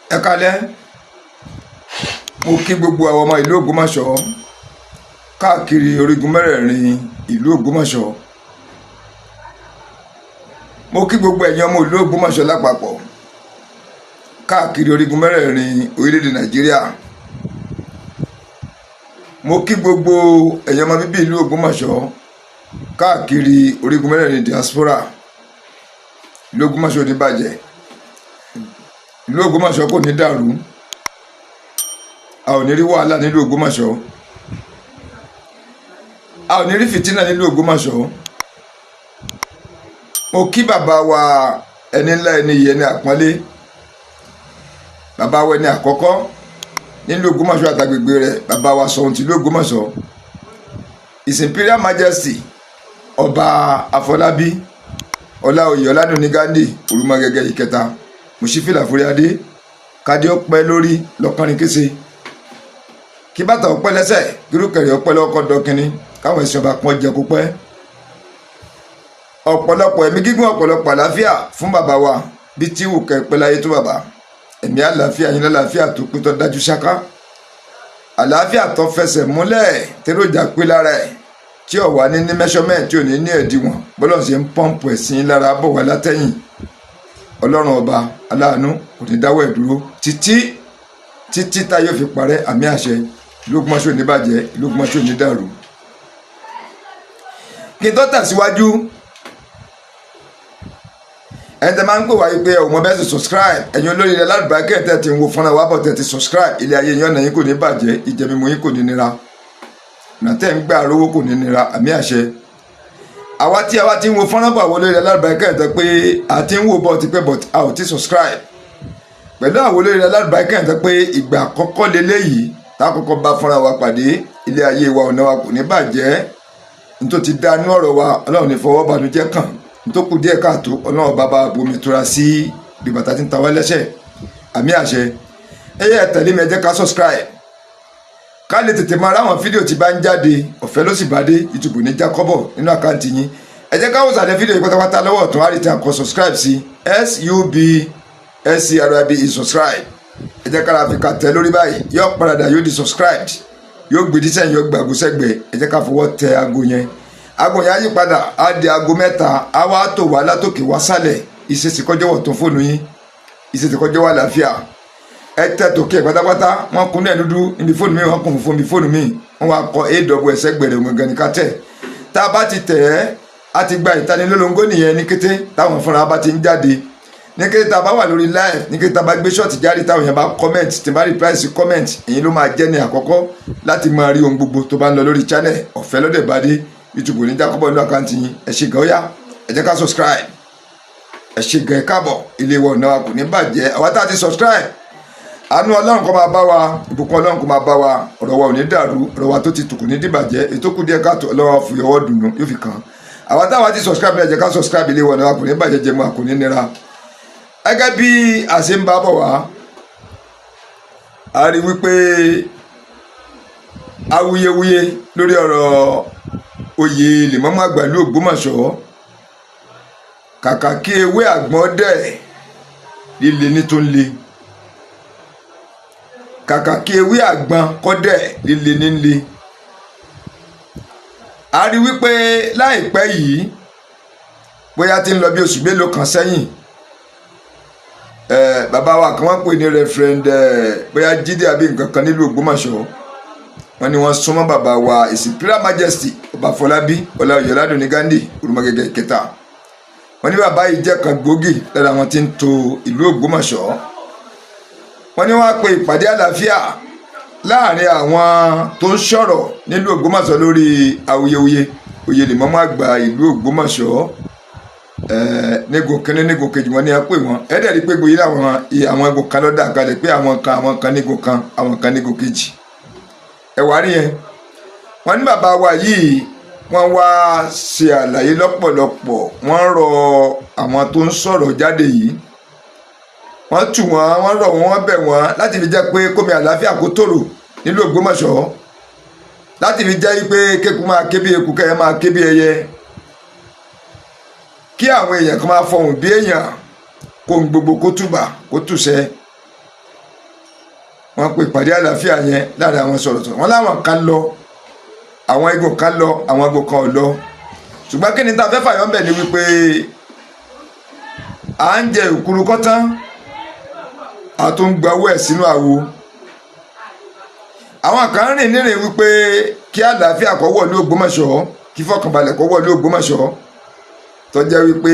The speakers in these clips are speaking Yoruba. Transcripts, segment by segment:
Ẹ kálẹ́, mo kí gbogbo àwọn ọmọ ìlú Ògbómọ̀ṣọ́ káàkiri orígun mẹ́rẹ̀ẹ̀rin ìlú Ògbómọ̀ṣọ́. Mo kí gbogbo ẹ̀yin ọmọ ìlú Ògbómọ̀ṣọ́ lápapọ̀ káàkiri orígun mẹ́rẹ̀ẹ̀rin orílẹ̀-èdè Nàìjíríà. Mo kí gbogbo ẹ̀yin ọmọ bíbí ìlú Ògbómọ̀ṣọ́ káàkiri orígun mẹ́rẹ̀ẹ̀rin diaspora. Ìlú Ògbómọ̀ṣọ́ ò ní bàjẹ́, ìlú Ògbómọ̀ṣọ́ kò ní dàrú, a ò ní rí wàhálà nílùú Ògbómọ̀ṣọ́, a ò ní rí fìtínà nílùú Ògbómọ̀ṣọ́. Mo kí bàbá wa ẹni ńlá ẹni yìí ẹni àpọ́nlé, bàbá wa ẹni àkọ́kọ́ nílùú Ògbómọ̀ṣọ́ àtàgbègbè rẹ̀, bàbá wa Ṣọ̀ún tìlú Ògbómọ̀ṣọ́, His Imperial Majesty Ọba Afọlábí Ọláoyè Ọládùnní Gándì Òrùmọgẹ̀gẹ̀ ìkẹta Mùṣífìlà Fúríadé, kádé ọpẹ́ lórí lọ́kànrin kése, kí bàtà ọpẹ́ lẹ́sẹ̀, kírúkẹ̀rẹ̀ ọpẹ́ lọ́kọ́ dọ́kínní, káwọn ẹ̀sìn ọba pọ́n jẹ kó pẹ́. Ọ̀pọ̀lọpọ̀ ẹ̀mí gígùn, ọ̀pọ̀lọpọ̀ àlàáfíà fún bàbá wa, bí tí wù kẹ́ pẹ́ láyé tó bàbá. Ẹ̀mí àlàáfíà yín lálàáfíà tó pé tó dájú ṣáká, àlàáfíà tó fẹsẹ̀ múlẹ̀ tẹ́rọ̀jà pé lára ẹ̀, tí ò wá ní measurement, tí ò ní ẹ̀dínwọ̀n, bọ́lọ̀ ṣe ń pọ́ǹpù ẹ̀sìn lára bọ̀ wá látẹ̀yìn. Ọlọ́run ọba aláàánú kò ní dáwọ́ ẹ̀ dúró títí tá yóò fi parẹ́, àmì àṣẹ. Ìlú Ògbómọ̀ṣọ́ ò ní bàjẹ́, ìlú Ògbómọ̀ṣọ́ ò ní dàrú. Kí n tó tẹ̀síwájú, ẹni tẹ́ máa ń pè wáyé pé ọmọ bẹ́ẹ̀ sì subscribe, ẹ̀yin olórí ilẹ̀ alálùbáríkà tẹ́ ti ń wo fúnra wá bọ̀ tẹ́ ti subscribe, ilé ayé yín ọ̀nà yín kò ní bàjẹ́, ìjẹ̀mímú yín kò ní nira, ọ̀nà tẹ́ ń gbà rówó kò ní nira, àmì àṣẹ. Àwa tí ti ń wo fọ́nrán bọ̀ àwọn olórí alálùbáríkà tẹ́ pé a ti ń wo bọ̀ ti pẹ́ but a ò ti subscribe. Pẹ̀lú àwọn olórí alálùbáríkà tẹ́ pé ìgbà àkọ́kọ́ leléyìí tá àkọ́kọ́ bá fúnra wa pàdé, ilé ayé wa ọ̀nà wa kò ní bàjẹ́, nítorí ti dá inú ọ̀rọ̀ wa Ọlọ́run ní fọwọ́ bànújẹ́ kàn, nítorí kù díẹ̀ káàtó Ọlọ́run bàbá bomi tura sí bí bàtà ti ń ta wá lẹ́sẹ̀, àmì àṣẹ. Ẹ yẹ tẹ̀lé mi, ẹ jẹ́ ká subscribe ká lè tètè máa ráwọn fídíò tí bá ń jáde, ọ̀fẹ́ ló sì bá dé, YouTube ní jákọ́bọ̀ nínú àkáǹtì yín. Ẹ jẹ́ ká wò sàlẹ̀ fídíò yìí pátápátá lọ́wọ́ ọ̀tún àrètí àkọ́ subscribe sí SUBSCRIBE subscribe. Ẹ jẹ́ kára fi kàtẹ́ lórí báyìí, yóò paradà yóò di subscribed, yóò gbèdí sẹ́yìn, yóò gbàgbó sẹ́gbẹ̀ẹ́. Ẹ jẹ́ ká fọwọ́ tẹ aago yẹn, aago yẹn á yí padà, á di aago mẹ́ta, á wá tò wá látòkè wá sálẹ̀. Ìṣesì kọjọ́wọ̀ tó fóònù yín, ìṣesì kọjọ́wọ̀ àlàáfíà. Ẹ tẹ tòkè pátápátá, wọn kún náà dúdú níbi fóònù mi, wọn kún fún mi fóònù mi, wọn wá kọ AW ẹsẹgbẹrẹ ògùngàn ní ká tẹ. Tá a bá ti tẹ̀ ẹ́, a ti gba ìtanilólóńgó nìyẹn ní kété táwọn fúnra bá ti ń jáde. Ní kété tá a bá wà lórí live, ní kété tá a bá gbé ṣọ́ọ̀tì jáde táwọn yẹn bá comment, tí n bá reply sí comment, èyí ló máa jẹ́ ní àkọ́kọ́ láti máa rí ohun gbogbo tó bá ń lọ lórí channel. Ọ̀fẹ́ lọ́dẹ̀ bá dé, YouTube ní jákọ́bọ̀ nínú àkáǹtì yín. Ẹ ṣé gan, ó yá, ẹ jẹ́ ká subscribe. Ẹ ṣé gan, ẹ káàbọ̀, ilé wa ọ̀nà wa kò ní bàjẹ́. Àwa tá a ti subscribe, àánú Ọlọ́run kó máa bá wa, ìbùkún Ọlọ́run kó máa bá wa, ọ̀rọ̀ wa ò ní dàrú, ọ̀rọ̀ wa tó ti tù kò ní dìbàjẹ́, ètò kù díẹ̀ káàtó Ọlọ́run fi ọwọ́ dùnú yóò fi kàn. Àwa táwa ti subscribe náà jẹ́ ká subscribe, ilé wa ọ̀nà wa kò ní bàjẹ́, jẹ́ mọ́ a kò ní nira. Gẹ́gẹ́ bí a ṣe ń bá bọ̀ wá, a rí wípé awuyewuye lórí ọ̀rọ̀ oyè Lèmọ́mù àgbà ìlú Ògbómọ̀ṣọ́, kàkà kí ewé àgbọn dẹ̀ líle ní tó ń le, kàkà kí ewé àgbọn kọ́dẹ̀ líle ní ń le. A rí wípé láìpẹ́ yìí, bóyá ti ń lọ bí oṣù mélòó kan sẹ́yìn, bàbá wa kan wọ́n pè ní Reverend bóyá Jídé àbí nǹkan kan nílùú Ògbómọ̀ṣọ́, wọ́n ní wọ́n súnmọ́ bàbá wa His Imperial Majesty Ọba Afọlábí Ọláoyè Ọládùnní Gándì Òrùmọgẹ̀gẹ̀ ìkẹta. Wọ́n ní bàbá yìí jẹ́ kan gbòógì lára àwọn tí ń tò ìlú Ògbómọ̀ṣọ́. Wọ́n ní wọ́n á pe ìpàdé àlàáfíà láàrin àwọn tó ń sọ̀rọ̀ nílùú Ògbómọ̀ṣọ́ lórí awuyewuye oyè Lèmọ́mù àgbà ìlú Ògbómọ̀ṣọ́. Nígun kínní nígun kejì wọn ni a pè wọn, ẹ dẹ̀ rí pé gbòye àwọn egun kan lọ́dà kalẹ̀ pé àwọn kan nígun kan, àwọn kan nígun kejì. Ẹ wá rí yẹn, wọ́n ní bàbá wa yìí wọ́n wá ṣe àlàyé lọ́pọ̀lọpọ̀, wọ́n rọ àwọn tó ń sọ̀rọ̀ jáde yìí, wọ́n tù wọ́n, wọ́n rọ̀ wọ́n, wọ́n bẹ̀ wọ́n láti fi jẹ́ pé kómi àlàáfíà kó tòrò nílùú Ògbómọ̀ṣọ́, láti fi jẹ́ pé kéku máa ké bí eku, kẹ́yẹ máa ké bí ẹyẹ, kí àwọn èèyàn kan máa fọhùn bí èèyàn, kó ń gbogbo kó túbà kó túṣẹ. wọ́n pe ìpàdé àlàáfíà yẹn láàrin àwọn sọ̀rọ̀sọ̀rọ̀ wọ́n láwọn kan lọ àwọn igun kan lọ àwọn igun kan ò lọ ṣùgbọ́n kí ni tá a fẹ́ fàyọ́ bẹ̀ ni wípé à ń jẹ ìkúrú kọ́tán a tún gba owó ẹ̀ sínú àwo àwọn kan rìn nírìn wípé kí àlàáfíà kó wọ̀ ní Ògbómọ̀ṣọ́ kí fọkànbalẹ̀ kó wọ̀ ní Ògbómọ̀ṣọ́ tó jẹ́ wípé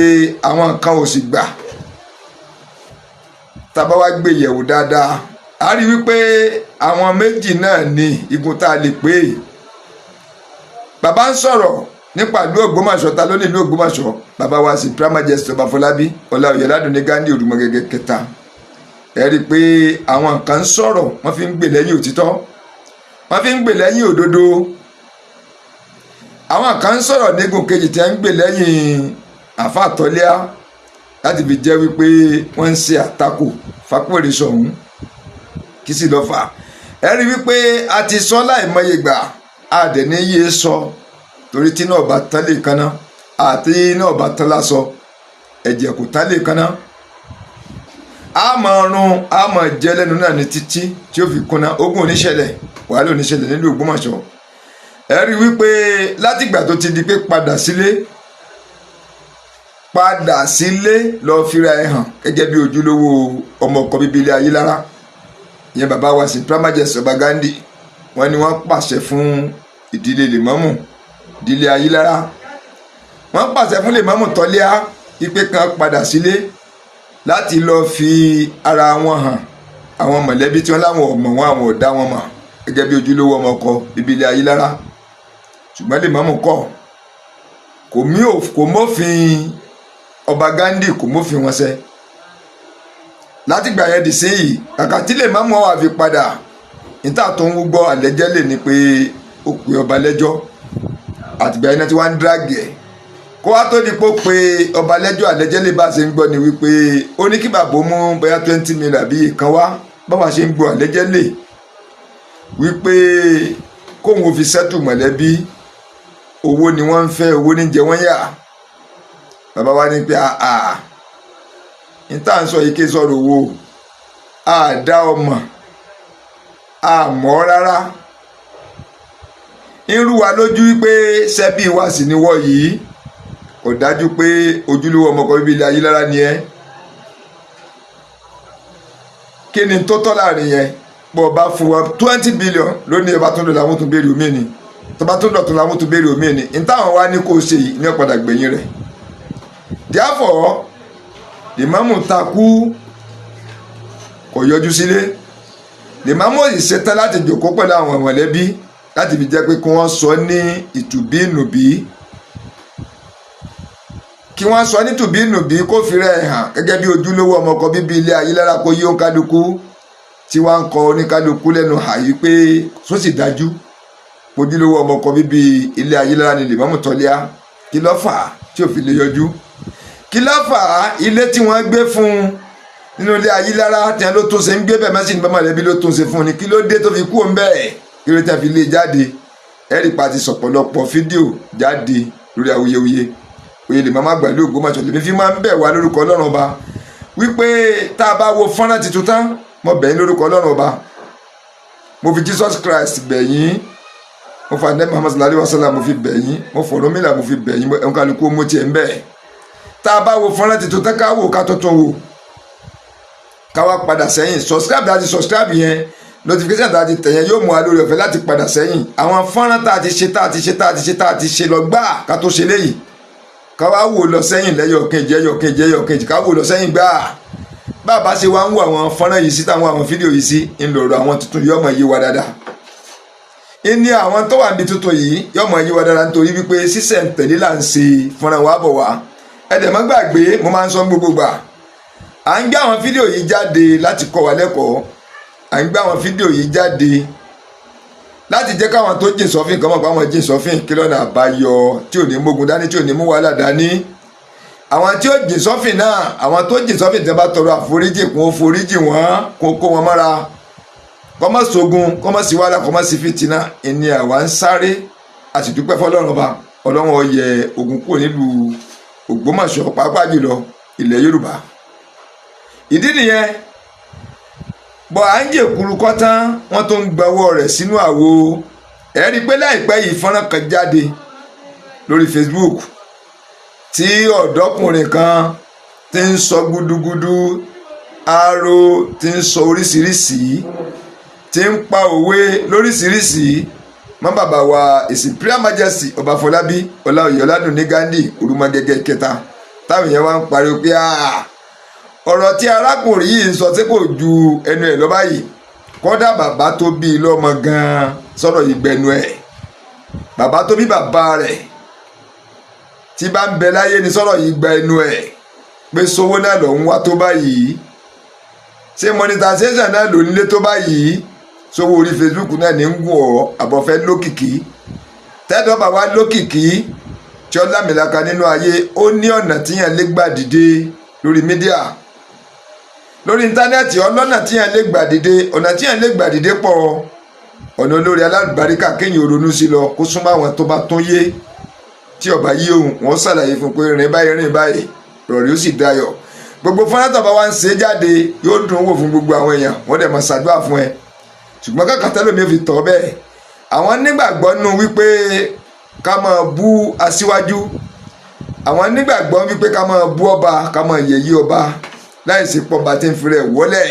àwọn kan ò sì gbà tá bá wá gbé yẹ̀wò dáadáa a rí wípé àwọn méjì náà ní igun tá a lè pè é bàbá ń sọ̀rọ̀ nípa ìlú Ògbómọ̀ṣọ́ ta ló ní ìlú Ògbómọ̀ṣọ́ bàbá wa sí Supreme Majesty Ọba Fọlábí Ọláoyè Ládùnní Gándì Òdùmọ̀gẹ̀gẹ̀ kẹta ẹ rí i pé àwọn kan ń sọ̀rọ̀ wọ́n fi ń gbè lẹ́yìn òtítọ́ wọ́n fi ń gbè lẹ́yìn òdodo àwọn kan ń sọ̀rọ̀ nígun kejì tí wọ́n ń gbè lẹ́yìn àfa àtọ́lẹ́à láti fi jẹ́ wípé wọ́n ń ṣe àtakò fápòrè sọ̀hún kí sì lọ́ọ́ fà ẹ rí wípé a ti sọ láìmọye gbà a dẹ̀ ní yé sọ torí tí náà bá tán lè kanná àti náà bá tán lásọ ẹ̀jẹ̀ kò tán lè kanná a máa run a máa jẹ lẹ́nu náà ní títí tí ó fi kúnná ogun oníṣẹ̀lẹ̀ wàhálà oníṣẹ̀lẹ̀ nílùú Ògbómọ̀ṣọ́ ẹ rí wípé látìgbà tó ti di pé padà sílé lọ fira ẹ hàn gẹ́gẹ́ bí ojúlówó ọmọ ọkọ bíbí ilé Ayílára ìyẹn bàbá wa sí Supreme Majesty Ọba Gándì wọ́n ní wọ́n pàṣẹ fún ìdílé Lèmọ́mù ìdílé Ayílára wọ́n pàṣẹ fún Lèmọ́mù Tọ́lẹ́à ipe kan padà sílé láti lọ fi ara wọn hàn àwọn mọ̀lẹ́bí tí wọ́n láwọn ọmọ wọn àwọn ọ̀dá wọn mọ̀ gẹ́gẹ́ bí ojúlówó ọmọ ọkọ bíbí ilé Ayílára ṣùgbọ́n Lèmọ́mù kọ̀ kò mófin Ọba Gándì kò mófin wọn ṣẹ látìgbà yẹn dì sí yìí kàkà tí Lèmọ́mù wà fi padà níta tó ń gbọ́ àlẹ́jẹ́ lè ní pé ó pe ọba lẹ́jọ́ àtìgbà yẹn tí wọ́n ń dráàgì ẹ̀ kó wá tó di pé ó pe ọba lẹ́jọ́ àlẹ́jẹ́ lè bá ṣe ń gbọ́ ni wípé ó ní kí bàbá mú bóyá 20 million àbí ìkan wá báwa ṣe ń gbọ́ àlẹ́jẹ́ lè wípé kóun ò fi sẹ́tù mọ̀lẹ́bí owó ni wọ́n ń fẹ́ owó ní jẹ wọ́n yà bàbá wa ní pé níta ń sọ yìí ké sọ̀rọ̀ owó àdá ọmọ àmọ́ rárá ń rú wa lójú wípé sẹ́bí wa sì ni wọ́ yìí kò dájú pé ojúlówó ọmọkọ bíbí ilé Ayílára ni ẹ́ kí ni tó tọ́ láàrin yẹn bọ́ ọba fún wa 20 billion lónìí ọba tó ń lò láwọn tó béèrè omi ni tọba tó ń lọ tó láwọn tó béèrè omi ni ní táwọn wá ní kó ṣe yìí ní ọ̀padà gbẹ̀yìn rẹ̀ therefore Lèmọ́mù takú kò yọjú sílé Lèmọ́mù yìí ṣetán láti jòkó pẹ̀lú àwọn mọ̀lẹ́bí láti fi jẹ́ pé kí wọ́n sọ ní ìtùbínùbí kí wọ́n sọ ní ìtùbínùbí kó fi rẹ̀ hàn gẹ́gẹ́ bí ojúlówó ọmọkọ bíbí ilé Ayílára kó yí òǹkálukú tí wọ́n ń kọ oníkálukú lẹ́nu àyí pé tó sì dájú ojúlówó ọmọkọ bíbí ilé Ayílára ni Lèmọ́mù Tọ́lẹ́à kí ló fà á tí ò fi lè yọjú kí ló fà á ilé tí wọ́n gbé fún un nínú ilé Ayílára tí wọ́n ló tún ṣe ń gbé bẹ́ẹ̀ mẹ́sìn ní mọ̀lẹ́bí ló tún ṣe fún un ni kí ló dé tó fi kú òun bẹ́ẹ̀ kí ló tẹ́ fi lé jáde ẹ̀rí pa ti sọ̀pọ̀lọpọ̀ fídíò jáde lórí awuyewuye oyè Lèmọ́mù àgbà ìlú Ògbómọ̀ṣọ́ lèmi fi máa ń bẹ̀ wá lórúkọ Ọlọ́run Ọba wípé tá a bá wo fọ́nrán tuntun tán mo bẹ̀ yín lórúkọ Ọlọ́run Ọba mo fi Jesus Christ bẹ̀ yín mo fa Ànábì Muhammad sallallahu alaihi wasallam mo fi bẹ̀ yín mo fọ̀rọ̀ mílà mo fi bẹ̀ yín ẹ̀hún kálukú mo tiẹ̀ ń bẹ̀ tá a bá wo fọ́nrán tuntun tán ká wò ká tuntun wò ká wá padà sẹ́yìn subscribe láti subscribe yẹn notification tá a ti tẹ̀yẹn yóò mú wa lórí ọ̀fẹ́ láti padà sẹ́yìn àwọn fọ́nrán tá a ti ṣe lọ gbáà ká tó ṣe léyìí ká wá wò lọ sẹ́yìn lẹ́yọ̀kejì ká wò lọ sẹ́yìn gbáà bàbá ṣe wá ń wo àwọn fọ́nrán yìí sí táwọn àwọn fídíò yìí sí ń lọ̀rọ̀ àwọn tuntun yóò mọ̀ yí wa dáadáa ìní àwọn tó wà níbi tuntun yìí yóò mọ̀ yí wa dáadáa nítorí wípé sísẹ̀ǹtẹ̀lé là ń ṣe fọ́nrán wa bọ̀ wá ẹ̀dẹ̀ má gbàgbé mo máa ń sọ gbogbo gbà à ń gbé àwọn fídíò yìí jáde láti kọ́ wa lẹ́kọ̀ọ́ à ń gbé àwọn fídíò yìí jáde láti jẹ́ káwọn tó jìn sọ́fìn kan mọ̀ pé àwọn jìn sọ́fìn kí lọ́nà àbáyọ tí ò ní mógun dání tí ò ní mú wàhálà dání àwọn tí ó jìn sọ́fìn náà àwọn tó jìn sọ́fìn tí wọ́n bá tọrọ àforíjì kún ó foríjì wọ́n kún kó wọn mọ́ra kọ́mọ́ sógun kọ́mọ́ sí wàhálà kọ́mọ́ sí fìtínà ìní àwa ń sáré a sì dúpẹ́ fọlọ́run Ọba Ọlọ́run ó yẹ ogun kúrò nílùú Ògbómọ̀ṣọ́ pàápàá jùlọ ilẹ̀ Yorùbá ìdí nìyẹn bọ̀ à ń jèkúrú kọ́ tán wọ́n tó ń gbọ́wọ́ rẹ̀ sínú àwo. ẹ rí i pé láìpẹ́ yìí fọ́nrán kan jáde lórí Facebook tí ọ̀dọ́kùnrin kan ti ń sọ gúdúgúdú aró, ti ń sọ oríṣiríṣi, ti ń pa òwe lóríṣiríṣi mọ́ bàbá wa His Imperial Majesty Ọba Fọlábí Ọláoyè Ọládùnní Ghandi Òrùmọgẹ̀gẹ̀ kẹta, táwọn èèyàn wá ń pariwo pé ọ̀rọ̀ tí arákùnrin yìí ń sọ tí kò ju ẹnu ẹ̀ lọ báyìí, kódà bàbá tó bí i lọ́mọ gan-an sọ̀rọ̀ yìí gbẹnu ẹ̀. Bàbá tó bí bàbá rẹ̀ tí bá ń bẹ láyé ni sọ̀rọ̀ yìí gba ẹnu ẹ̀ pé sowó náà lọ ń wá tó báyìí, ṣé monetization náà lò nílé tó báyìí, sowó orí Facebook náà ní ń gùn ọ́ àbọ̀fẹ́ lókìkí. tẹ́tọ́ bàbá lókìkí tí ó lámìlaka nínú ayé, ó ní ọ̀nà tíyàn lè gbà dìde lórí mídíà, lórí íńtánẹ́ẹ̀tì, ọlọ́nà tíyàn lè gbà dìde. ọ̀nà tíyàn lè gbà dìde pọ̀, ọ̀nà olórí alálùbáríkà kéèyàn ronú sí lọ kó súnmọ́ àwọn tó bá tún yé, tí ọba yí òun wọ́n ṣàlàyé fún pé rìn báyìí rọ̀rí ó sì dayọ̀. gbogbo fọ́nrán tọ́ba wa ń ṣe jáde yóò dùn wò fún gbogbo àwọn èèyàn, wọ́n dẹ̀ máa ṣàdúrà fún ẹ, ṣùgbọ́n kàkà tẹ́lómi fi tọ́ bẹ́ẹ̀. àwọn nígbàgbọ́ nù wípé ká máa bú aṣíwájú, àwọn nígbàgbọ́ wípé ká máa bú ọba, ká máa yẹ̀yí ọba, láìsí pọ́ba tí ń fi rẹ̀ wọlé,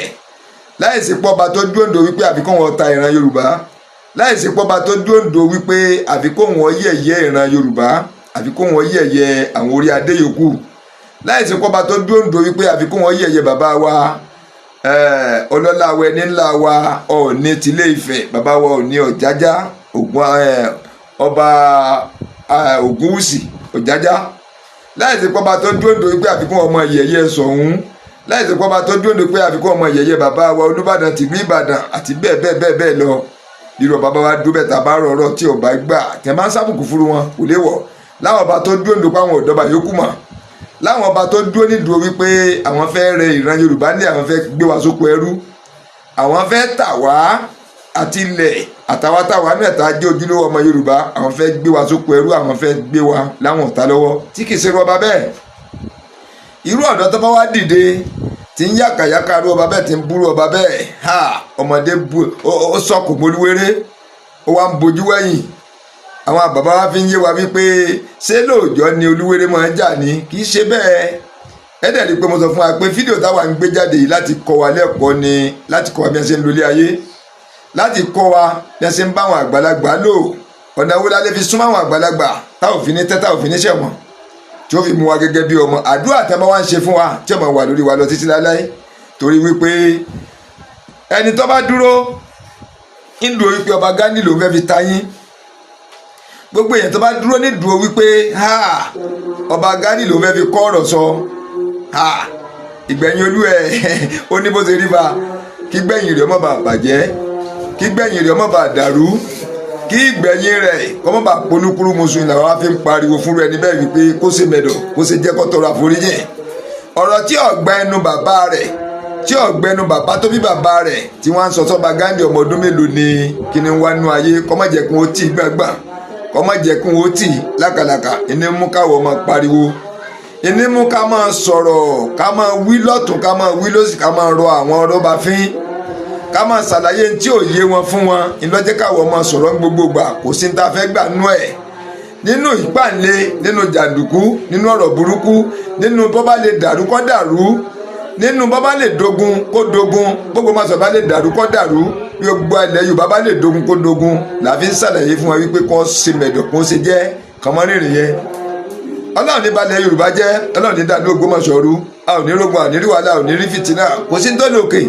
láìsí pọ́ba tó dúndò wípé àfikún wọn ta ìran Yorùbá, láìsí pọ́ba tó dúndò wípé àfikún wọn yẹ̀yẹ́ ìran Yorùbá, àfikún wọn yẹ̀yẹ́ àwọn orí adé yòókù, láìsí pọ́ba tó dúndò wípé àfikún wọn yẹ̀yẹ́ bàbá wa ọlọ́lá wa ẹni ńlá wa Ọọ̀ni tìlé Ifẹ̀, bàbá wa Ọọ̀ni Ọ̀jájá ọba Ògúnwùsì Ọ̀jájá, láìsí pọ́ba tó dúndò wípé àfikún ọmọ yẹ̀yẹ́ Ṣọ̀ún, láìsí pọ́ba tó dúndò pé àfikún ọmọ yẹ̀yẹ́ bàbá wa Olúbàdàn tìlú Ìbàdàn àti bẹ́ẹ̀ lọ. irú ọba bá wa dúbẹ̀ tá a bá rọrọ tí ọba gbà tẹ̀ máa ń sábùkù fúru wọn kò lè wọ̀. láwọn ọba tó dúró nípa àwọn ọ̀dọ́ba yòókù mọ̀, láwọn ọba tó dúró nídùú wípé àwọn fẹ́ rẹ ìran Yorùbá ní, àwọn fẹ́ gbé wa sóko ẹrú, àwọn fẹ́ tà wá àti ilẹ̀ àtàwátàwá náà tá a jẹ́ ojúlówó ọmọ Yorùbá, àwọn fẹ́ gbé wa sóko ẹrú, àwọn fẹ́ gbé wa láwọn ọ̀tá lọ́wọ́, tí kì í ṣe rọba bẹ́ẹ̀. irú ọ̀dọ́ tó bá wá dìde tí ń yàkàyàkà rú ọba bẹ́ẹ̀, tí ń búrú ọba bẹ́ẹ̀, ọmọdé ó sọkò mólúwéré, ó wá ń bojú wẹ̀yìn. àwọn bàbá wa fi ń yé wa wípé ṣé lóòjọ́ ni Olúwéré máa ń jà ní, kì í ṣe bẹ́ẹ̀. ẹ dẹ̀ rí i pé mo sọ fún wa pé fídíò táwa ń gbé jáde yìí láti kọ́ wa lẹ́kọ̀ọ́ ni, láti kọ́ wa bí wọ́n ṣe ń lólé ayé, láti kọ́ wa bí wọ́n ṣe ń bá àwọn àgbàlagbà lò, ọ̀nà wo la lè fi súnmọ́ àwọn àgbàlagbà táwọn fi ní tẹ́ táwọn fi ní ṣẹ̀wọ̀n, tí ó fi mú wa gẹ́gẹ́ bí ọmọ. àdúrà tí a bá wá ń ṣe fún wa tí ọmọ wà lórí wa lọ títí láéláé, torí wípé ẹni tó bá dúró ń dúró wípé ọba Ghandi ló fẹ́ fi ta yín, gbogbo èèyàn tó bá dúró ní dúró wípé ọba Ghandi ló fẹ́ fi kọ́ ọ̀rọ̀ sọ, ìgbẹ̀yìn olú ẹ̀ ó ní bó ṣe rí ba, kí gbẹ̀yìn rẹ̀ má bàa bàjẹ́, kí gbẹ̀yìn rẹ̀ má bàa dàrú, kí ìgbẹ̀yìn rẹ̀ kọ́ mọ́ bá polúkúrú mùsùlùmí làwọn á fi ń pariwo fún ẹni bẹ́ẹ̀ wípé kó ṣe mẹ́dọ̀, kó ṣe jẹ́ kó tọrọ àforíjì. ọ̀rọ̀ tí ọ̀gbẹ́ ẹnu bàbá rẹ̀, tí ọ̀gbẹ́ ẹnu bàbá tó bí bàbá rẹ̀ tí wọ́n á sọ sọ́ba Ghandi ọmọ ọdún mélòó ni kí ni wá nú ayé, kọ́ má jẹ́ kún ó tì gbàgbà, kọ́ má jẹ́ kún ó tì lákàlàkà, ìní mú káwọ́ máa pariwo, ìní mú ká máa sọ̀rọ̀, ká máa wí lọ́tún, ká máa wí lósì, ká máa rọ àwọn ọlọ́ba fín, ká máa ṣàlàyé tí ò yé wọn fún wọn. ìlọ́jẹ́ káwọ́ máa sọ̀rọ̀ gbogbo gbà, kò sí ní ta fẹ́ gbà nú ẹ̀, nínú ìpànlé, nínú jàǹdùkú, nínú ọ̀rọ̀ burúkú, nínú bọ́bá lè dàrú kó dàrú, nínú bọ́bá lè dogun kó dogun, gbogbo máa sọ bá lè dàrú kó dàrú, bí gbogbo ilẹ̀ Yorùbá bá lè dogun kó dogun, làfi ń ṣàlàyé fún wa wípé kó ṣe mẹ̀dọ̀ kó ṣe jẹ́ kọ́mọ́rìnrìn yẹn. Ọlọ́run ní balẹ̀ Yorùbá jẹ́, Ọlọ́run ní dàdú Ògbómọ̀ṣọ́ rú, a ò ní rógun, a ò ní rí wàhálà, a ò ní rí fìtínà, kò sí ní tó lókè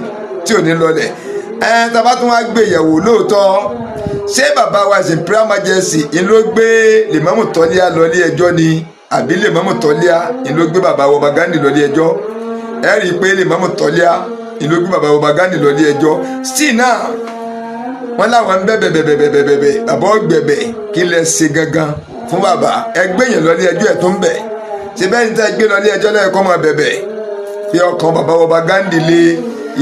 tí ò ní lọlẹ̀. Tàbá tún wá gbé yẹ̀wò lóòótọ́, ṣé bàbá wa His Imperial Majesty ń ló gbé Lèmọ́mù Tọ́líà lọ ilé ẹjọ́ ni, àbí Lèmọ́mù Tọ́líà ń ló gbé bàbá wa Ọba Ghandi lọ ilé ẹjọ́? ẹ rí i pé Lèmọ́mù Tọ́líà ń ló gbé bàbá wa Ọba Ghandi lọ ilé ẹjọ́. still náà wọ́n láwọn ń bẹ̀bẹ̀ bàbá ọ̀gbẹ̀bẹ̀ kí lẹ ṣe gangan fún bàbá, ẹgbẹ́ yẹn lọ ilé ẹjọ́ ẹ̀ tó ń bẹ̀, ṣe bẹ́ẹ̀ ní tẹ́ gbé lọ ilé ẹjọ́ lẹ́ẹ̀kọ́ máa bẹ̀bẹ̀ fi ọkàn bàbá wa Ọba Ghandi lé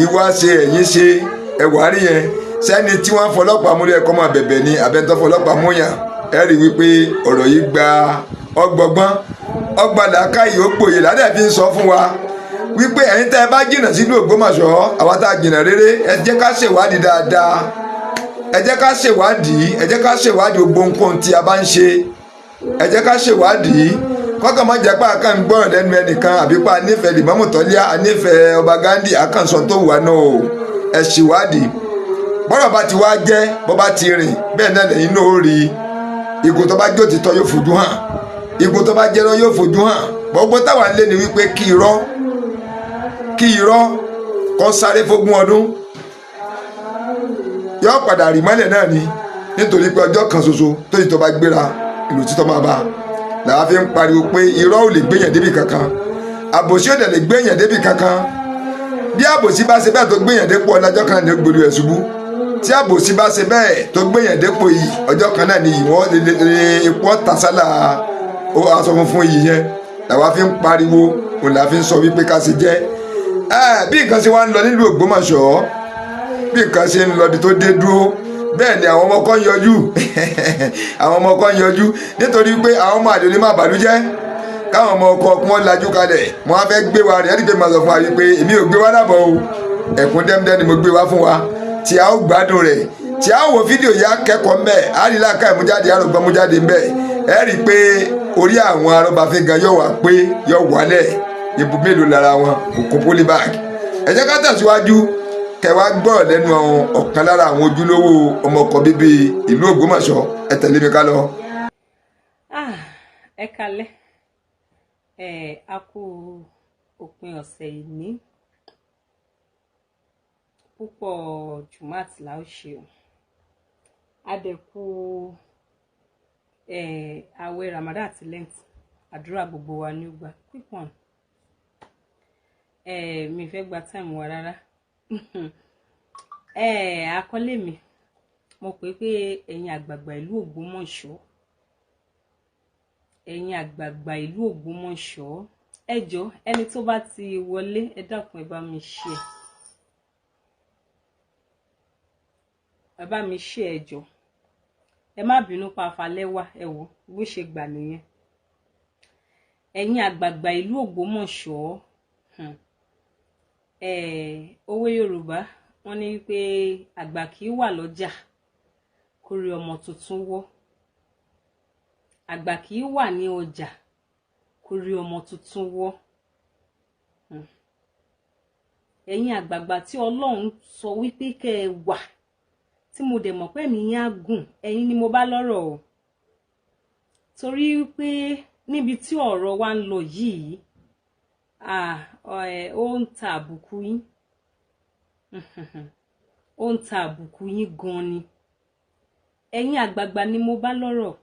ìwá ṣe ẹ̀yìn ṣe ẹ̀wà rí yẹn, sẹ́ni tí wọ́n fọlọ́pàá múlẹ̀ ẹ̀kọ́ máa bẹ̀bẹ̀ ni àbẹ́ntọ́ fọlọ́pàá múyàn. ẹ rí wípé ọ̀rọ̀ yìí gba ọgbọ̀gbọ́n, ọgbà làákàyè ó gbòye ládẹ́ fi ń sọ fún wa. wípé ẹ̀yin tẹ́ ẹ bá jìnnà sílùú Ògbómọ̀ṣọ́ àwa tá a jìnnà rere ẹ jẹ́ ká ṣèwádìí dáadáa ẹ jẹ́ ká ṣèwádìí gbogbo nǹkan tí a bá ń ṣe ẹ jẹ́ ká ṣèwádìí kọ́kàn má jẹ́ pé àkàn ń gbọ́rọ̀ lẹ́nu ẹnìkan àbí pa nífẹ̀ẹ́ Lìmámù Tọ́líà nífẹ̀ẹ́ Ọba Ghandi àkànṣọ tó wà náà o ẹ ṣèwádìí bọ́rọ̀ bá ti wá jẹ́ bọ́ bá ti rìn bẹ́ẹ̀ náà lẹ́yìn náà ó rí igun tó bá jó títọ́ yóò fojú hàn igun tó bá jẹ́rọ yóò fojú hàn gbogbo táwa ń lé ni wípé kí irọ́ kọ́ sáré fógún ọdún yóò padà rí mọ́lẹ̀ náà ni nítorí pé ọjọ́ kan ṣoṣo tó yìí tó bá gbéra ìlú títọ́ máa bá làá fi ń pariwo pé irọ́ ò lè gbéyàn débi kankan àbòsí ò dẹ̀ lè gbéyàn débi kankan bí àbòsí bá ṣe bẹ́ẹ̀ tó gbéyàn dépò ọlọ́jọ́ kan ní gbòdú ẹ̀ ṣubú tí àbòsí bá ṣe bẹ́ẹ̀ tó gbéyàn dépò yìí ọjọ́ kan náà ni ìwọ́n lè ipò tasálà aṣọ funfun yìí yẹn làwa fi ń pariwo òun làá fi ń sọ wípé ká ṣe jẹ́ bí nǹkan ṣe wá ń lọ nílùú Ògbómọ̀ṣọ́ bí nǹkan ṣe ń lọ bí tó dé dúró bẹ́ẹ̀ ni àwọn ọmọ kan yọjú àwọn ọmọ kan yọjú nítorí pé àwọn ọmọ àdéhùn ní má bàlújẹ́ káwọn ọmọ ọkọ wọn lajú kalẹ̀ wọn á fẹ́ gbé wa rẹ̀ ẹni pé màá sọ fún wa wípé èmi ò gbé wa lábọ̀ o ẹ̀kún dẹ́mdẹ́ ni mo gbé wa fún wa tí a ó gbádùn rẹ̀ tí a ó wo fídíò yá kẹ́kọ̀ọ́ mbẹ́ a rí láǹkà ìmújáde àrògbọ́n mújáde mbẹ́ ẹ rí i pé orí àwọn arọ́bàfin gan yóò wá pé yóò wálẹ̀ ibù mélòó lára wọn òkú polybag ẹ jẹ́ ká tẹ̀síwájú kẹwàá gbọ́rọ̀ lẹ́nu ọ̀kan lára àwọn ojúlówó ọmọkọ̀ bíbí ìlú Ògbómọ̀ṣọ́ ẹ tẹ̀lé mi ká lọ. ẹ kalẹ́ a kú òpin ọ̀sẹ̀ yìí ní púpọ̀ jùmọ̀tì la ó ṣe o adẹ̀kú àwẹ̀ Ramadan àti Lent àdúrà gbogbo wa ní ọgbà quick one mi fẹ́ gba time wa rárá àkọlé mi mo pè pé ẹ̀yin àgbààgbà ìlú Ògbómọ̀ṣọ́ ẹ̀yin àgbààgbà ìlú Ògbómọ̀ṣọ́ ẹ jọ̀ọ́ ẹni tó bá ti wọlé ẹ dákun ẹ bá mi share ẹ jọ̀ọ́ ẹ má bínú pa àfàlẹ́wà ẹ wò bó ṣe gbà nìyẹn ẹ̀yin àgbààgbà ìlú Ògbómọ̀ṣọ́ òwe Yorùbá wọ́n ní pé àgbà kì í wà lọ́jà kó rí ọmọ tuntun wọ́ àgbà kì í wà ní ọjà kó rí ọmọ tuntun wọ́ ẹ̀yin àgbààgbà tí Ọlọ́run sọ wípé kẹ́ ẹ wà tí mo dẹ̀ mọ̀ pé mi yín á gùn ẹ̀yin ni mo bá lọ́rọ̀ o torí pé níbi tí ọ̀rọ̀ wa ń lọ yìí ó ń ta àbùkù yín ó ń ta àbùkù yín gan ni ẹ̀yin àgbààgbà ni mo bá lọ́rọ̀